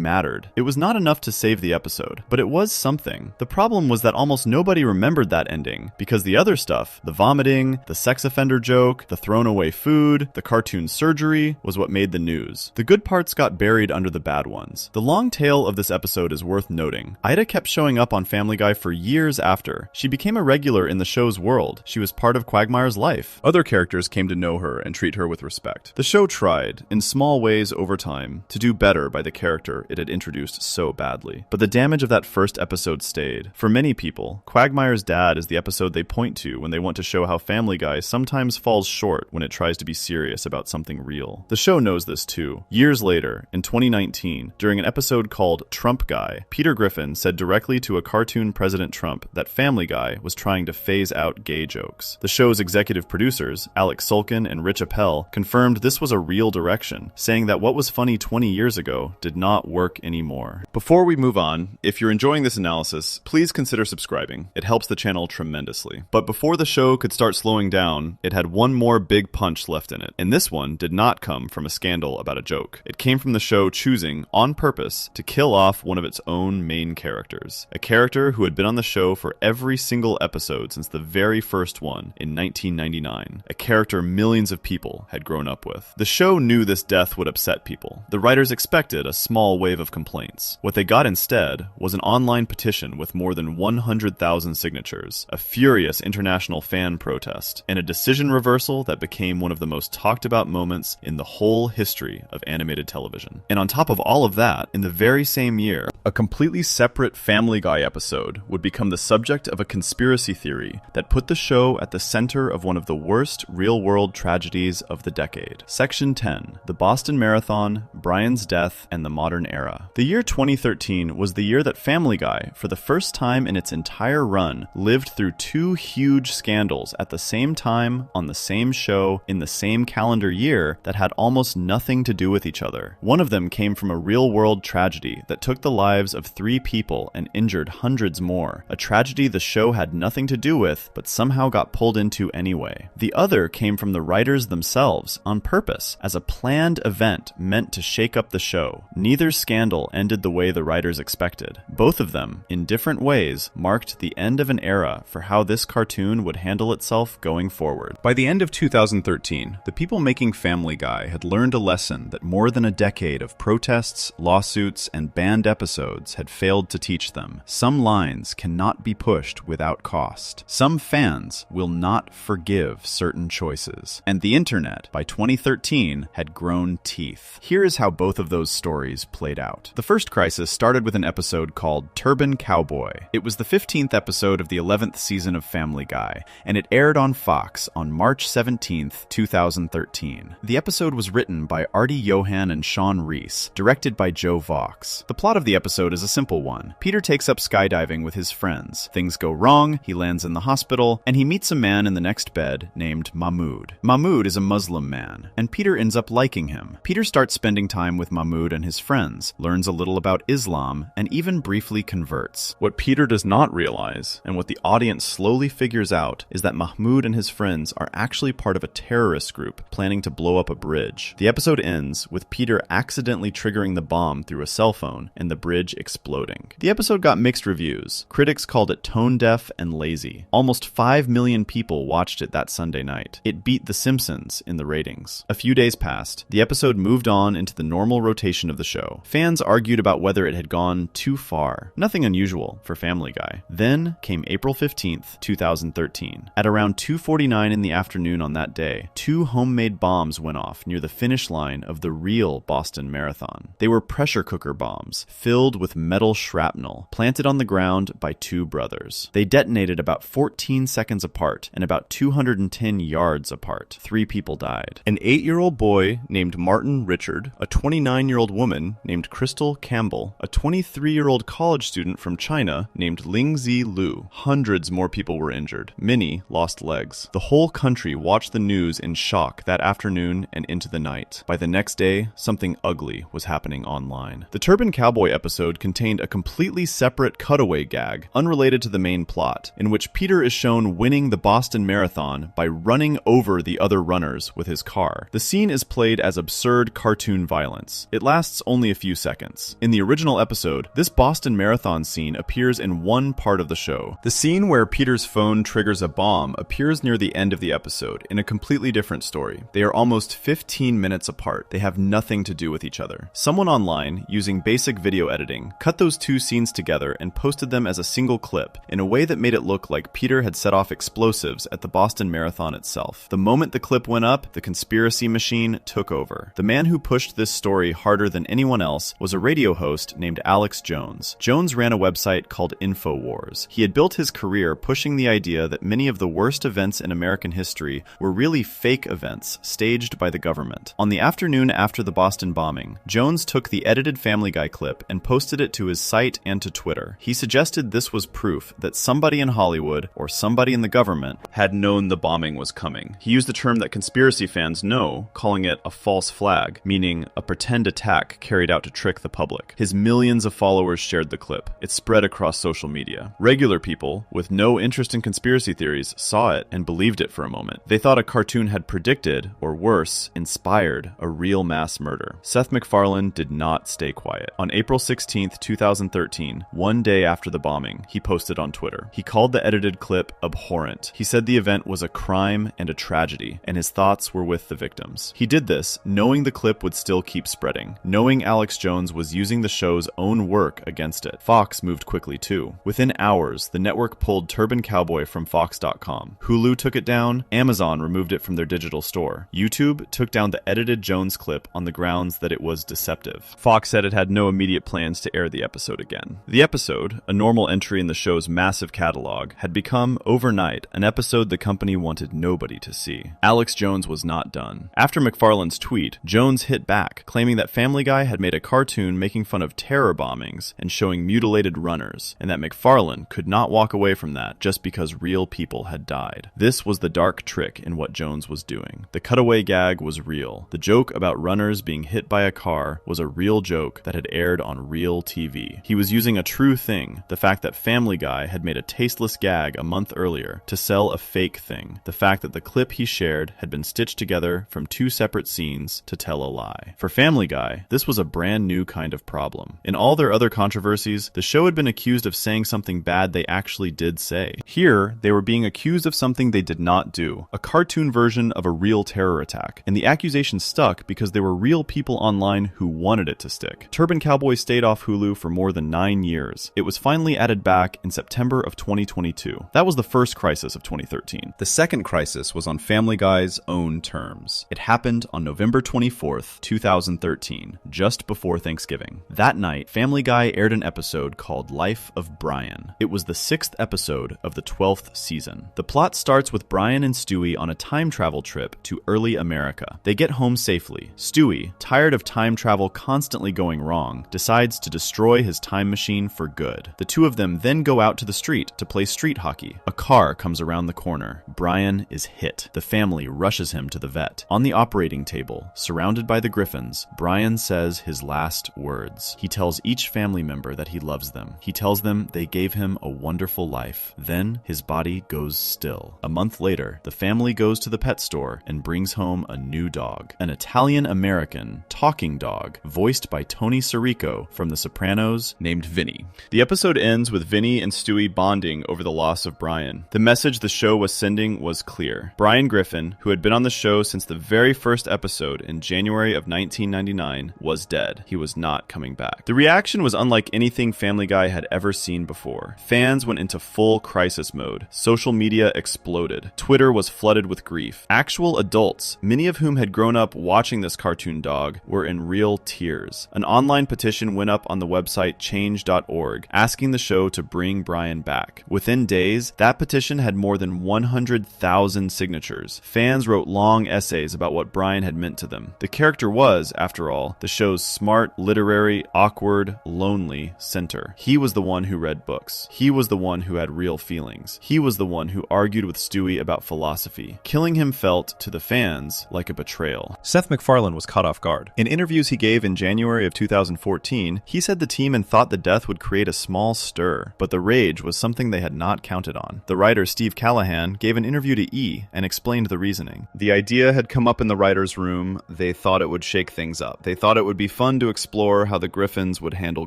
mattered. It was not enough to save the episode, but it was something. The problem was that almost nobody remembered that ending, because the other stuff, the vomiting, the sex offender joke, the thrown away food, the cartoon surgery, was what made the news. The good parts got buried under the bad ones. The long tail of this episode is worth noting. Ida kept showing up on Family Guy for years after. She became a regular in the show's world. She was part of Quagmire's life. Other characters came to know her and treat her with respect. The show tried, in small ways over time, to do better by the character it had introduced so badly. But the damage of that first episode stayed. For many people, Quagmire's dad is the episode they point to when they want to show how Family Guy sometimes falls short when it tries to be serious about something real. The show knows this too. Years later, in 2019, during an episode called Trump Guy, Peter Griffin said directly to a cartoon President Trump that Family Guy was trying to phase out gay jokes. The show's executive producers, Alex Sulkin and Rich Appel, confirmed this was a real direction, saying that what was funny 20 years ago did not work anymore. Before we move on, if you're enjoying this analysis, please consider subscribing. It helps the channel tremendously. But before the show could start slowing down, it had one more big punch left in it. And this one did not come from a scandal about a joke. It came from the show choosing, on purpose, to kill off one of its own main characters. A character who had been on the show for every single episode since the very first one in 1999. A character millions of people had grown up with. The show knew this death would upset people. The writers expected a small wave of complaints. What they got instead was an online petition with more than 100,000 signatures, a furious international fan protest, and a decision reversal that that became one of the most talked about moments in the whole history of animated television. And on top of all of that, in the very same year, a completely separate Family Guy episode would become the subject of a conspiracy theory that put the show at the center of one of the worst real-world tragedies of the decade. Section 10, the Boston Marathon, Brian's death, and the modern era. The year 2013 was the year that Family Guy, for the first time in its entire run, lived through two huge scandals at the same time, on the same show, in the same calendar year that had almost nothing to do with each other. One of them came from a real-world tragedy that took the lives of 3 people and injured hundreds more, a tragedy the show had nothing to do with, but somehow got pulled into anyway. The other came from the writers themselves, on purpose, as a planned event meant to shake up the show. Neither scandal ended the way the writers expected. Both of them, in different ways, marked the end of an era for how this cartoon would handle itself going forward. By the end of 2013, the people making Family Guy had learned a lesson that more than a decade of protests, lawsuits, and banned episodes had failed to teach them. Some lines cannot be pushed without cost. Some fans will not forgive certain choices. And the internet, by 2013, had grown teeth. Here is how both of those stories played out. The first crisis started with an episode called Turban Cowboy. It was the 15th episode of the 11th season of Family Guy, and it aired on Fox on March 17th, 2013. The episode was written by Artie Johan and Sean Reese, directed by Joe Vox. The plot of the episode is a simple one. Peter takes up skydiving with his friends. Things go wrong, he lands in the hospital, and he meets a man in the next bed named Mahmoud. Mahmoud is a Muslim man, and Peter ends up liking him. Peter starts spending time with Mahmoud and his friends, learns a little about Islam, and even briefly converts. What Peter does not realize, and what the audience slowly figures out, is that Mahmoud and his friends are actually part of a terrorist group planning to blow up a bridge. The episode ends with Peter accidentally triggering the bomb through a cell phone and the bridge exploding. The episode got mixed reviews. Critics called it tone-deaf and lazy. Almost 5 million people watched it that Sunday night. It beat The Simpsons in the ratings. A few days passed. The episode moved on into the normal rotation of the show. Fans argued about whether it had gone too far. Nothing unusual for Family Guy. Then came April 15th, 2013. At around 2:49 in the afternoon on that day, 2 homemade bombs went off near the finish line of the real Boston Marathon. They were pressure cooker bombs, filled with metal shrapnel, planted on the ground by 2 brothers. They detonated about 14 seconds apart and about 210 yards apart. 3 people died. An 8-year-old boy named Martin Richard, a 29-year-old woman named Crystal Campbell, a 23-year-old college student from China named Lingzi Liu. Hundreds more people were injured. Many lost legs. The whole country watched the news in shock that afternoon and into the night. By the next day, something ugly was happening online. The Turban Cowboy episode contained a completely separate cutaway gag, unrelated to the main plot, in which Peter is shown winning the Boston Marathon by running over the other runners with his car. The scene is played as absurd cartoon violence. It lasts only a few seconds. In the original episode, this Boston Marathon scene appears in one part of the show. The scene where Peter's phone triggers a bomb appears near the end of the episode in a completely different story. They are almost 15 minutes apart. They have nothing to do with each other. Someone online, using basic video editing, cut those 2 scenes together and posted them as a single clip in a way that made it look like Peter had set off explosives at the Boston Marathon itself. The moment the clip went up, the conspiracy machine took over. The man who pushed this story harder than anyone else was a radio host named Alex Jones. Jones ran a website called InfoWars. He had built his career pushing the idea that many of the worst events in American history were really fake events staged by the government. On the afternoon after the Boston bombing, Jones took the edited Family Guy clip and posted it to his site and to Twitter. He suggested this was proof that somebody in Hollywood or somebody in the government had known the bombing was coming. He used a term that conspiracy fans know, calling it a false flag, meaning a pretend attack carried out to trick the public. His millions of followers shared the clip. It spread across social media. Regular people, with no interest in conspiracy theories, saw it and believed it for a moment. They thought a cartoon had predicted, or worse, inspired, a real mass murder. Seth MacFarlane did not stay quiet. On April 16th, 2013, one day after the bombing, he posted on Twitter. He called the edited clip abhorrent. He said the event was a crime and a tragedy, and his thoughts were with the victims. He did this knowing the clip would still keep spreading, knowing Alex Jones was using the show's own work against it. Fox moved quickly too. Within hours, the network pulled Turban Cowboy from Fox.com. Hulu took it down, Amazon removed it from their digital store. YouTube took down the edited Jones clip on the grounds that it was deceptive. Fox said it had no immediate plans to air the episode again. The episode, a normal entry in the show's massive catalog, had become, overnight, an episode the company wanted nobody to see. Alex Jones was not done. After MacFarlane's tweet, Jones hit back, claiming that Family Guy had made a cartoon making fun of terror bombings and showing mutilated runners, and that MacFarlane could not walk away from that just because real people had died. This was the dark trick in what Jones was doing. The cutaway gag was real. The joke about runners being hit by a car was a real joke that had aired on real TV. He was using a true thing, the fact that Family Guy had made a tasteless gag a month earlier, to sell a fake thing, the fact that the clip he shared had been stitched together from two separate scenes to tell a lie. For Family Guy, this was a brand new kind of problem. In all their other controversies, the show had been accused of saying something bad they actually did say. Here, they were being accused of something they did not do, a cartoon version of a real terror attack, and the accusation stuck because there were real people online who wanted it to stick. Turban Cowboy stayed off Hulu for more than 9 years. It was finally added back in September of 2022. That was the first crisis of 2013. The second crisis was on Family Guy's own terms. It happened on November 24th, 2013, just before Thanksgiving. That night, Family Guy aired an episode called Life of Brian. It was the 6th episode of the 12th season. The plot starts with Brian and Stewie on a time travel trip to early America. They get home safely. Stewie, tired of time travel constantly going wrong, decides to destroy his time machine for good. The two of them then go out to the street to play street hockey. A car comes around the corner. Brian is hit. The family rushes him to the vet. On the operating table, surrounded by the Griffins, Brian says his last words. He tells each family member that he loves them. He tells them they gave him a wonderful life. Then his body goes still. A month later, the family goes to the pet store and brings home a new dog, an Italian-American talking dog voiced by Tony Sirico from The Sopranos, named Vinny. The episode ends with Vinny and Stewie bonding over the loss of Brian. The message the show was sending was clear. Brian Griffin, who had been on the show since the very first episode in January of 1999, was dead. He was not coming back. The reaction was unlike anything Family Guy had ever seen before. Fans went into full crisis mode. Social media exploded. Twitter was flooded with grief. Actual adults, many of whom had grown up watching this cartoon dog, were in real tears. An online petition went up on the website change.org, asking the show to bring Brian back. Within days, that petition had more than 100,000 signatures. Fans wrote long essays about what Brian had meant to them. The character was, after all, the show's smart, literary, awkward, lonely center. He was the one who read books. He was the one who had real feelings. He was the one who argued with Stewie about philosophy. Killing him felt, to the fans, like a betrayal. Seth MacFarlane was caught off guard. In interviews he gave in January of 2014, he said the team had thought the death would create a small stir, but the rage was something they had not counted on. The writer Steve Callahan gave an interview to E! And explained the reasoning. The idea had come up in the writer's room. They thought it would shake things up. They thought it would be fun to explore how the Griffins would handle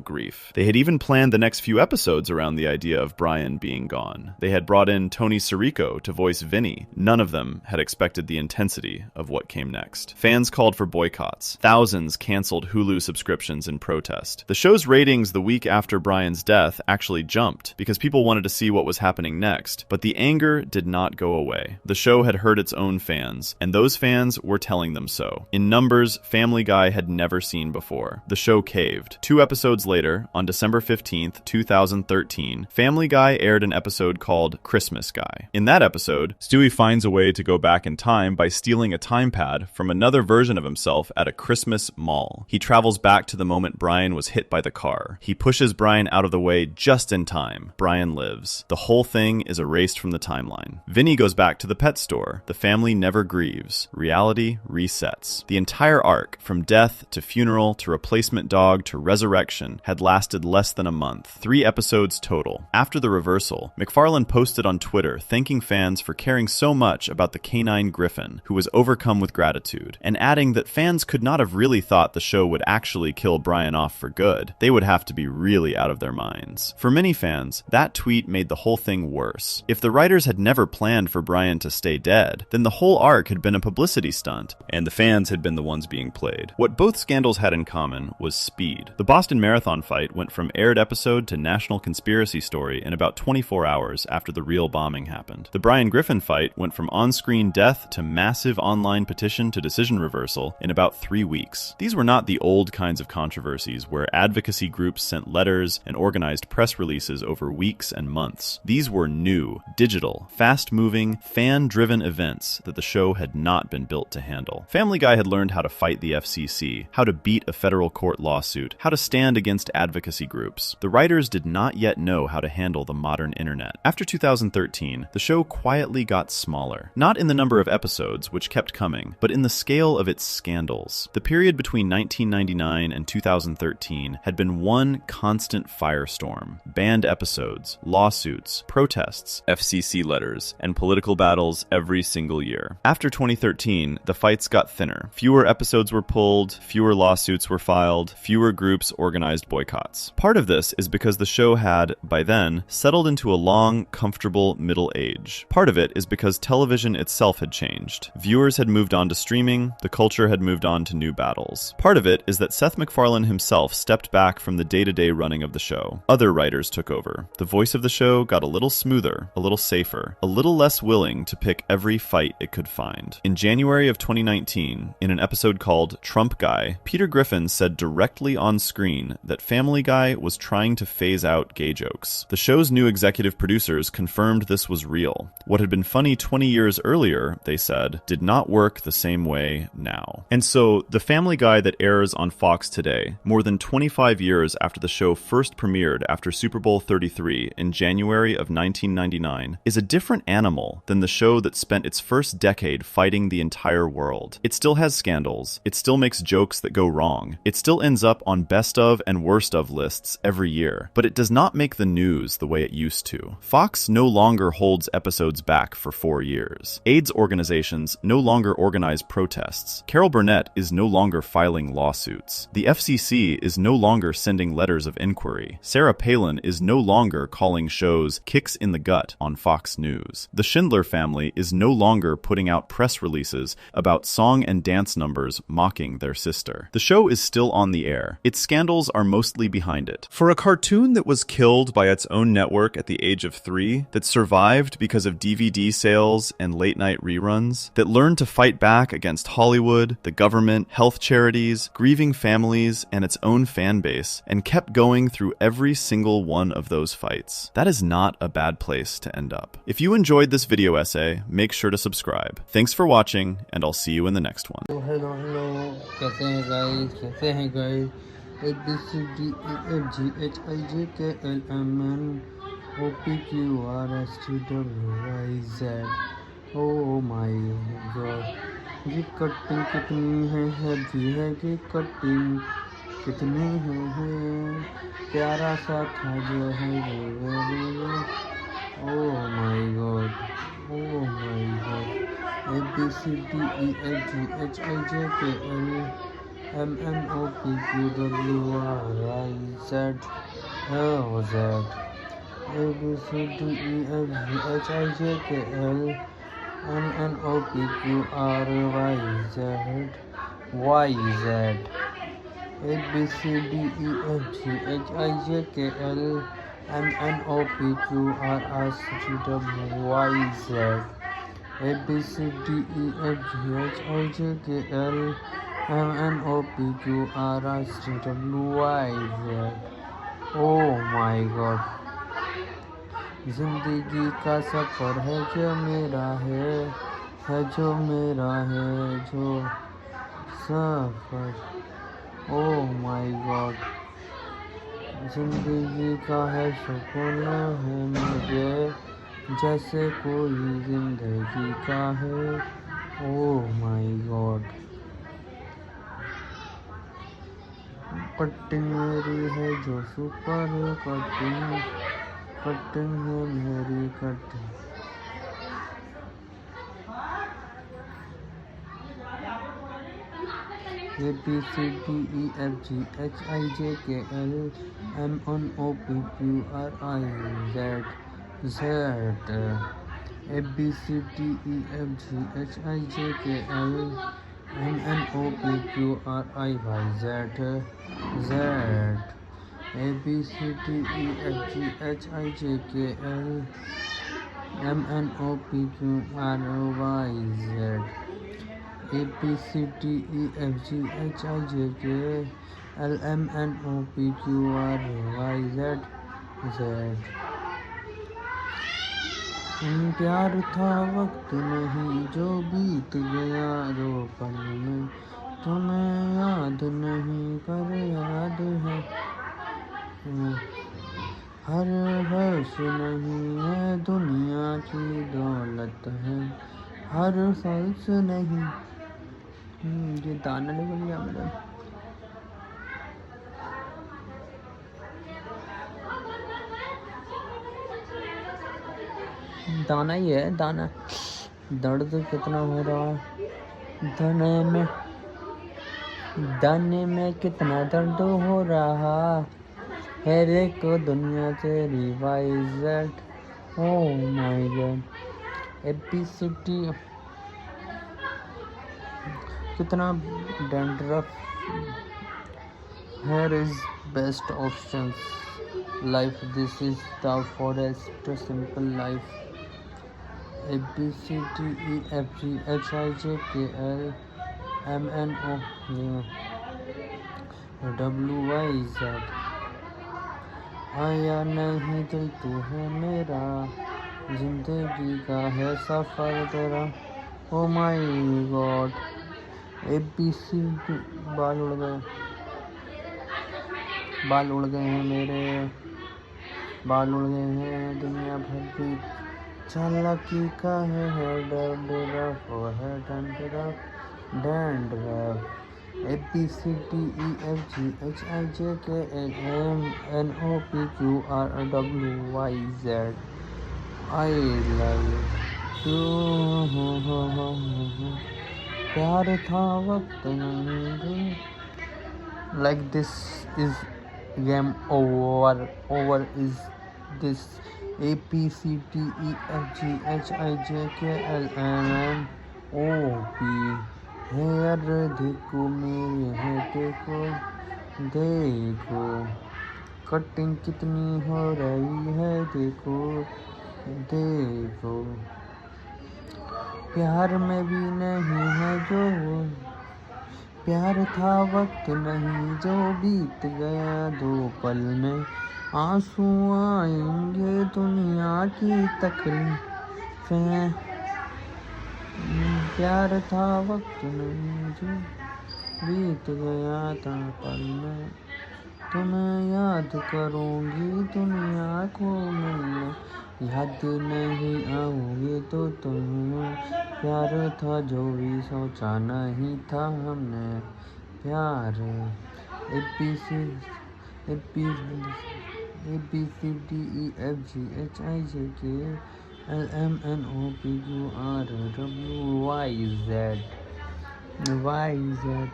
grief. They had even planned the next few episodes around the idea of Brian being gone. They had brought in Tony Sirico to voice Vinny. None of them had expected the intensity of what came next. Fans called for boycotts. Thousands canceled Hulu subscriptions in protest. The show's ratings the week after Brian's death actually jumped because people wanted to see what was happening next, but the anger did not go away. The show had hurt its own fans, and those fans were telling them so. In numbers Family Guy had never seen before. The show caved. 2 episodes later, on December 15th, 2013, Family Guy aired an episode called Christmas Guy. In that episode, Stewie finds a way to go back in time by stealing a time pad from another version of himself at a Christmas mall. He travels back to the moment Brian was hit by the car. He pushes Brian out of the way just in time. Brian lives. The whole thing is erased from the timeline. Vinny goes back to the pet store. The family never grieves. Reality resets. The entire arc, from death to funeral to replacement dog to resurrection, had lasted less than a month. 3 episodes total. After the reversal, MacFarlane posted on Twitter thanking fans for caring so much about the canine Griffin, who was overcome with gratitude, and adding that fans could not have really thought the show would actually kill Brian off for good. They would have to be really out of their minds. For many fans, that tweet made the whole thing worse. If the writers had never planned for Brian to stay dead, then the whole arc had been a publicity stunt, and the fans had been the ones being played. What both scandals had in common was speed. The Boston Marathon fight went from aired episode to national conspiracy story in about 24 hours after the real bombing happened. The Brian Griffin fight went from on-screen death to massive online petition to decision reversal in about 3 weeks. These were not the old kinds of controversies where advocacy groups sent letters and organized press releases over weeks and months. These were new, digital, fast-moving, fan-driven events that the show had not been built to handle. Family Guy had learned how to fight the FCC, how to beat a federal court lawsuit, how to stand against advocacy groups. The writers did not yet know how to handle the modern internet. After 2013, the show quietly got smaller. Not in the number of episodes, which kept coming, but in the scale of its scandals. The period between 1999 and 2013 had been one constant firestorm. Banned episodes, lawsuits, protests, FCC letters, and political battles every single year. After 2013, the fights got thinner. Fewer episodes were pulled, fewer lawsuits were filed, fewer groups organized boycotts. Part of this is because the show had, by then, settled into a long, comfortable middle age. Part of it is because television itself had changed. Viewers had moved on to streaming, the culture had moved on to new battles. Part of it is that Seth MacFarlane himself stepped back from the day-to-day running of the show. Other writers took over. The voice of the show got a little smoother, a little safer, a little less willing to pick every fight it could find. In January of 2019, in an episode called Trump Guy, Peter Griffin said directly on screen that Family Guy was trying to phase out gay jokes. The show's new executive producers confirmed this was real. What had been funny 20 years earlier, they said, did not work the same way now. And so, the Family Guy that airs on Fox today, more than 25 years after the show first premiered after Super Bowl 33 in January of 1999, is a different animal than the show that spent its first decade fighting the entire world. It still has scandals, it still makes jokes that go wrong, it still ends up on best of and worst of lists every year, but it does not make the news the way it used to. Fox no longer holds episodes back for 4 years. AIDS organizations no longer organize protests. Carol Burnett is no longer filing lawsuits. The FCC is no longer sending letters of inquiry. Sarah Palin is no longer calling shows kicks in the gut on Fox News. The Schindler family is no longer putting out press releases about song and dance numbers mocking their sister. The show is still on the air. Its scandals are mostly behind it. For a cartoon that was killed by its own network at the age of 3, that survived because of DVD sales and late-night reruns, that learned to fight back against Hollywood, the government, health charities, grieving families, and its own fan base, and kept going through every single one of those fights. That is not a bad place to end up. If you enjoyed this video essay, make sure to subscribe. Thanks for watching, and I'll see you in the next one. Hello, कैसे हैं guys? A B C D E F G H I J K L M N O P Q R S T W Y Z. Oh my God, ये cutting कितनी है heavy है ये cutting कितनी है प्यारा सा था जो है ये Oh my God, oh my God. A B C D E F G H I J K L M N O P Q W R I Z L Z. A B C D E F G H I J K L M N O P Q R Y Z Y Z. A B C D E F G H I J K L M N O P Q R S T W Y Z. A B C D E F G H I J K L M N O P Q R S T W Y Z. Oh my God, जिंदगी का सफर है जो मेरा है जो मेरा है जो सफर. Oh my God, जिंदगी का है सुकून है मुझे जैसे कोई जिंदगी का है. Oh my God, कटिंग मेरी है जो सुपर कटिंग कटिंग है मेरी cutting. A B C D E F G H I J K L M N O P Q R I Z Z. A B C D E F G H I J K L M N O P Q R I Y Z Z. A B C D E F G H I J K L MNOPQRYZ ABCDEFGHIJK LMNOPQRYZ Z। प्यार था वक्त नहीं जो बीत गया दो पल में, तुम्हें याद नहीं पर याद है। हर वर्ष नहीं है दुनिया की दौलत है, हर फर्श नहीं। ये दाना निकल गया मेरा। दाना ही है दाना। दर्द कितना हो रहा है दाने में कितना दर्द हो रहा है रे को दुनिया तेरी वाइज़ट। ओ माय गॉड एपिसोडी कितना dandruff. Here is best options life this is the forest simple life. ABCDEFGHIJKL MNOWYZ। आया नहीं दिल तू है मेरा, जिंदगी का है सफर तेरा। ओ माय गॉड ABCD बाल उड़ गए हैं मेरे, बाल उड़ गए हैं दुनिया भर की चालाकी का है dandruff ABCDEFGHIJKL I love you। प्यार था वक्त नहीं like this is game over is this ABCDEFGHIJKLMNOP। Here देखो मेरे है देखो कटिंग कितनी हो रही है देखो। प्यार में भी नहीं है जो प्यार था वक्त नहीं जो बीत गया दो पल में, आंसू आएंगे दुनिया की तकलीफें। प्यार था वक्त नहीं जो बीत गया था पल में, तुम्हें याद करूंगी दुनिया को मिलने, याद नहीं आओगे तो तुम। प्यार था जो भी सोचा नहीं था हमने प्यार। ABCDEFGHIJKLMNOPQRWYZ।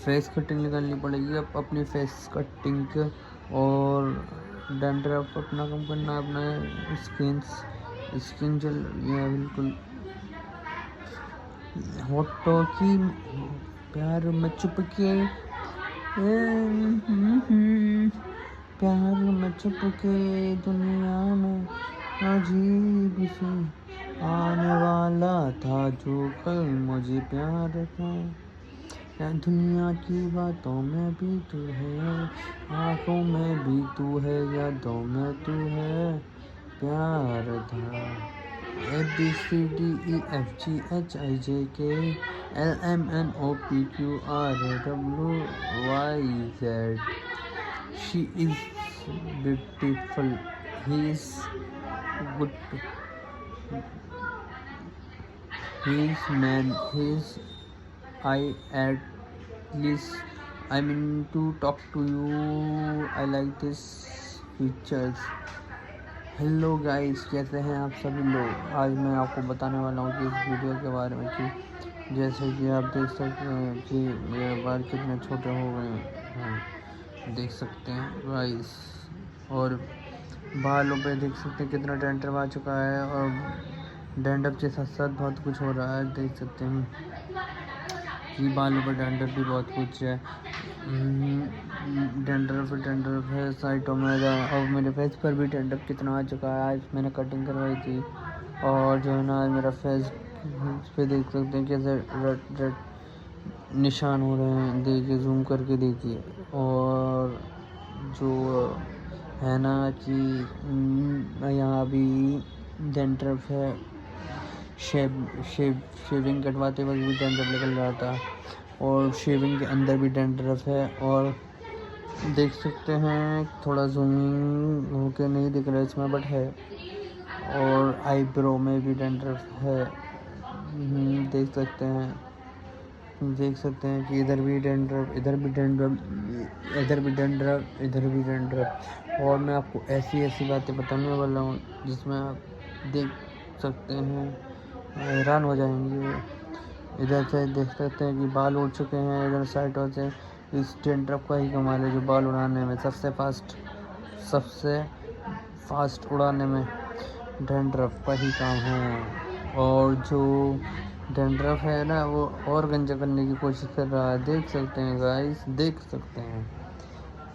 फेस कटिंग निकालनी पड़ेगी अब अपनी फेस कटिंग और डैंड्रफ अपना कम करना, अपना स्किन जल या बिल्कुल होठों की प्यार में चुपके प्यार में चुपके दुनिया में अजीब सी आने वाला था जो कल मुझे प्यार था। या दुनिया की बातों में भी तू है, आँखों में भी तू है, यादों में तू है, प्यार था। ABCDEFGHIJKLMNOPQRWYZ। She is beautiful, he is good, he is man, he is I at least I mean to talk to you, I like this features। Hello guys कैसे हैं आप सभी लोग। आज मैं आपको बताने वाला हूँ कि इस वीडियो के बारे में कि जैसे कि आप देख सकते हैं कि मेरे बाल कितने छोटे हो गए हैं, देख सकते हैं गाइस। और बालों पे देख सकते हैं कितना डैंड्रफ आ चुका है और डैंड्रफ के साथ साथ बहुत कुछ हो रहा है। देख सकते हैं कि बालों पर डैंड्रफ भी बहुत कुछ है। डैंड्रफ है साइटों में, और मेरे फेस पर भी डैंड्रफ कितना आ चुका है। आज मैंने कटिंग करवाई थी और जो है ना मेरा फेस पे देख सकते हैं कैसे रेड रेड निशान हो रहे हैं, देखिए जूम करके देखिए। और जो है ना कि यहाँ भी डैंड्रफ है, शेविंग कटवाते वक्त भी डैंड्रफ निकल रहा था, और शेविंग के अंदर भी डैंड्रफ है। और देख सकते हैं थोड़ा जूमिंग होके नहीं दिख रहा है इसमें, बट है। और आईब्रो में भी डैंड्रफ है, देख सकते हैं कि इधर भी डैंड्रफ, इधर भी डैंड्रफ, इधर भी डैंड्रफ, इधर भी डैंड्रफ। और मैं आपको ऐसी बातें बताने वाला हूँ जिसमें आप देख सकते हैं, हैरान हो जाएंगे। इधर से देख सकते हैं कि बाल उड़ चुके हैं, इधर साइडों से। इस डैंड्रफ का ही कमाल है जो बाल उड़ाने में सबसे फास्ट उड़ाने में डैंड्रफ का ही काम है। और जो डैंड्रफ है ना वो और गंजा करने की कोशिश कर रहा है, देख सकते हैं गाइस, देख सकते हैं।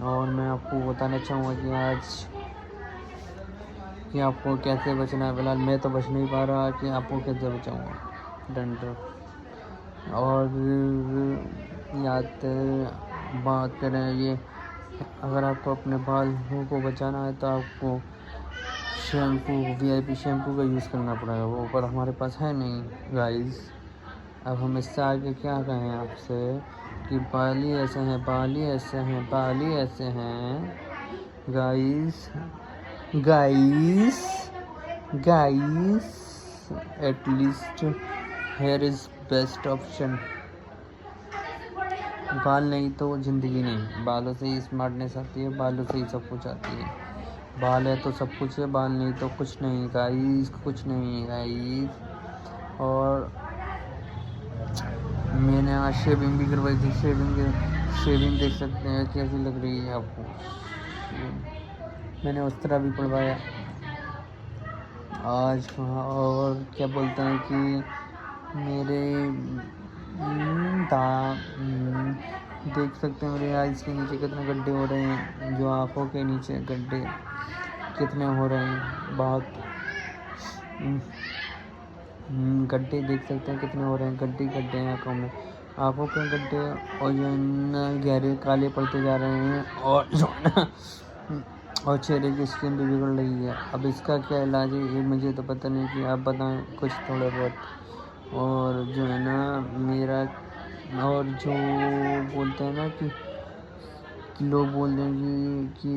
और मैं आपको बताना चाहूँगा कि आज कि आपको कैसे बचना है। फिलहाल मैं तो बच नहीं पा रहा कि आपको कैसे बचाऊँगा डैंड्रफ। और बात करें ये, अगर आपको अपने बालों को बचाना है तो आपको शैम्पू, VIP शैम्पू का यूज़ करना पड़ेगा, वो पर हमारे पास है नहीं गाइस। अब हम इससे आगे क्या कहें आपसे कि बाल ही ऐसे हैं, बाल ही ऐसे हैं, बाल ही ऐसे हैं guys, at least here is best option. बाल नहीं तो ज़िंदगी नहीं, बालों से ही स्मार्टनेस आती है, बालों से ही सब कुछ आती है। बाल है तो सब कुछ है, बाल नहीं तो कुछ नहीं गाइस, कुछ नहीं गाइस। और मैंने आज शेविंग भी करवाई थी, शेविंग देख सकते हैं कैसी लग रही है आपको। मैंने उस तरह भी पढ़वाया आज। और क्या बोलते हैं कि मेरे देख सकते हैं मेरे आइज़ के नीचे कितने गड्ढे हो रहे हैं, जो आँखों के नीचे गड्ढे कितने हो रहे हैं, बहुत गड्ढे देख सकते हैं कितने हो रहे हैं, गड्ढे हैं आँखों में, आँखों के गड्ढे। और जो गहरे काले पड़ते जा रहे हैं, और जो ना और चेहरे की स्किन भी बिगड़ रही है। अब इसका क्या इलाज है ये मुझे तो पता नहीं, कि आप बताएं कुछ थोड़ा बहुत। और जो है ना मेरा, और जो बोलते हैं ना कि लोग बोल देंगे कि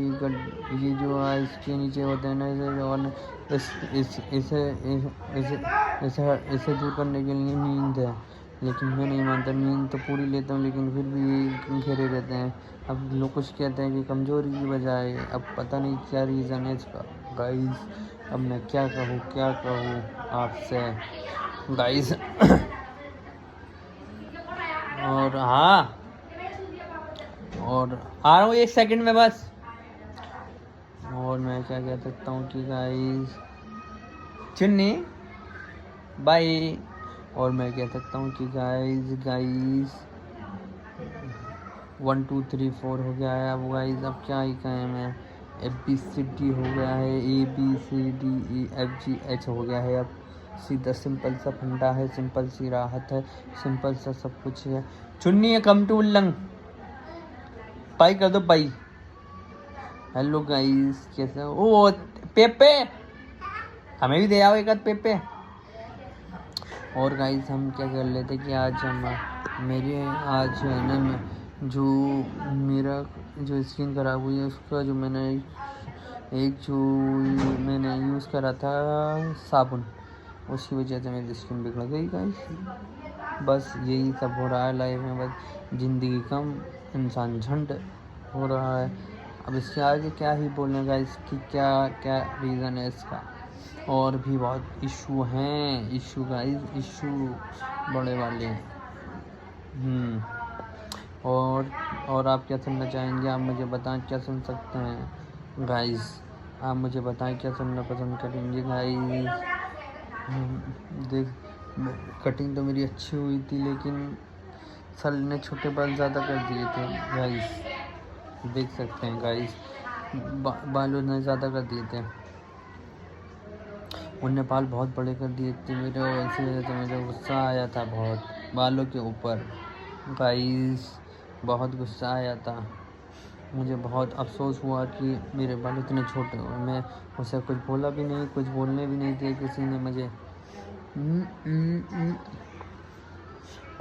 ये जो आइस के नीचे होते हैं ना, इसे दूर करने के लिए नींद है। लेकिन मैं नहीं मानता, नींद तो पूरी लेता हूँ लेकिन फिर भी घेरे रहते हैं। अब लोग कुछ कहते हैं कि कमज़ोरी की वजह है, अब पता नहीं क्या रीज़न है इसका गाइस। अब मैं क्या कहूँ आपसे गाइस। और हाँ, और आ रहा हूँ 1 सेकंड में बस। और मैं क्या कह सकता हूँ कि गाइस चुन्नी बाय। और मैं कह सकता हूँ कि गाइस 1 2 3 4 हो गया है अब गाइस। अब क्या ही कहें, मैं ABCD हो गया है, ABCDEFGH हो गया है। अब सीधा सिंपल सा फंडा है, सिंपल सी राहत है, सिंपल सा सब कुछ है। चुन्नी है कम टू उल्लंग पाई कर दो पाई। हेलो गाइस कैसे हो? ओ पेपे, हमें भी दे आओ एक आध पेपे। और गाइस हम क्या कर लेते कि आज है ना जो मेरा जो स्किन खराब हुई है उसका जो मैंने यूज़ करा था साबुन, उसकी वजह से मेरी स्किन बिगड़ गई गाइस। बस यही सब हो रहा है लाइफ में, बस ज़िंदगी कम इंसान झंड हो रहा है। अब इसके आगे क्या ही बोलने गाइस कि क्या क्या रीज़न है इसका। और भी बहुत इशू हैं, इशू बड़े वाले। और आप क्या सुनना चाहेंगे? आप मुझे बताएं क्या सुन सकते हैं गाइस, आप मुझे बताएं क्या सुनना पसंद करेंगे गाइस। देख कटिंग तो मेरी अच्छी हुई थी, लेकिन साले ने छोटे बाल ज़्यादा कर दिए थे गाइस, देख सकते हैं गाइस, बाल उसने ज़्यादा कर दिए थे, उनने बाल बहुत बड़े कर दिए थे मेरे, इसी वजह से मुझे गुस्सा आया था बहुत बालों के ऊपर गाइस, बहुत गुस्सा आया था मुझे, बहुत अफसोस हुआ कि मेरे बाल इतने छोटे हुए। मैं उसे कुछ बोला भी नहीं, कुछ बोलने भी नहीं दिए किसी ने मुझे।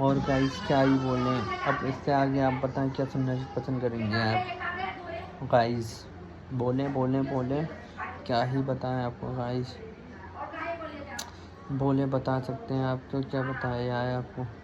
और गाइस क्या ही बोलें, अब इससे आगे आप बताएं क्या सुनना पसंद करेंगे आप गाइस, बोलें क्या ही बताएं आपको गाइस, बता सकते हैं आप तो, क्या बताएं यार आपको।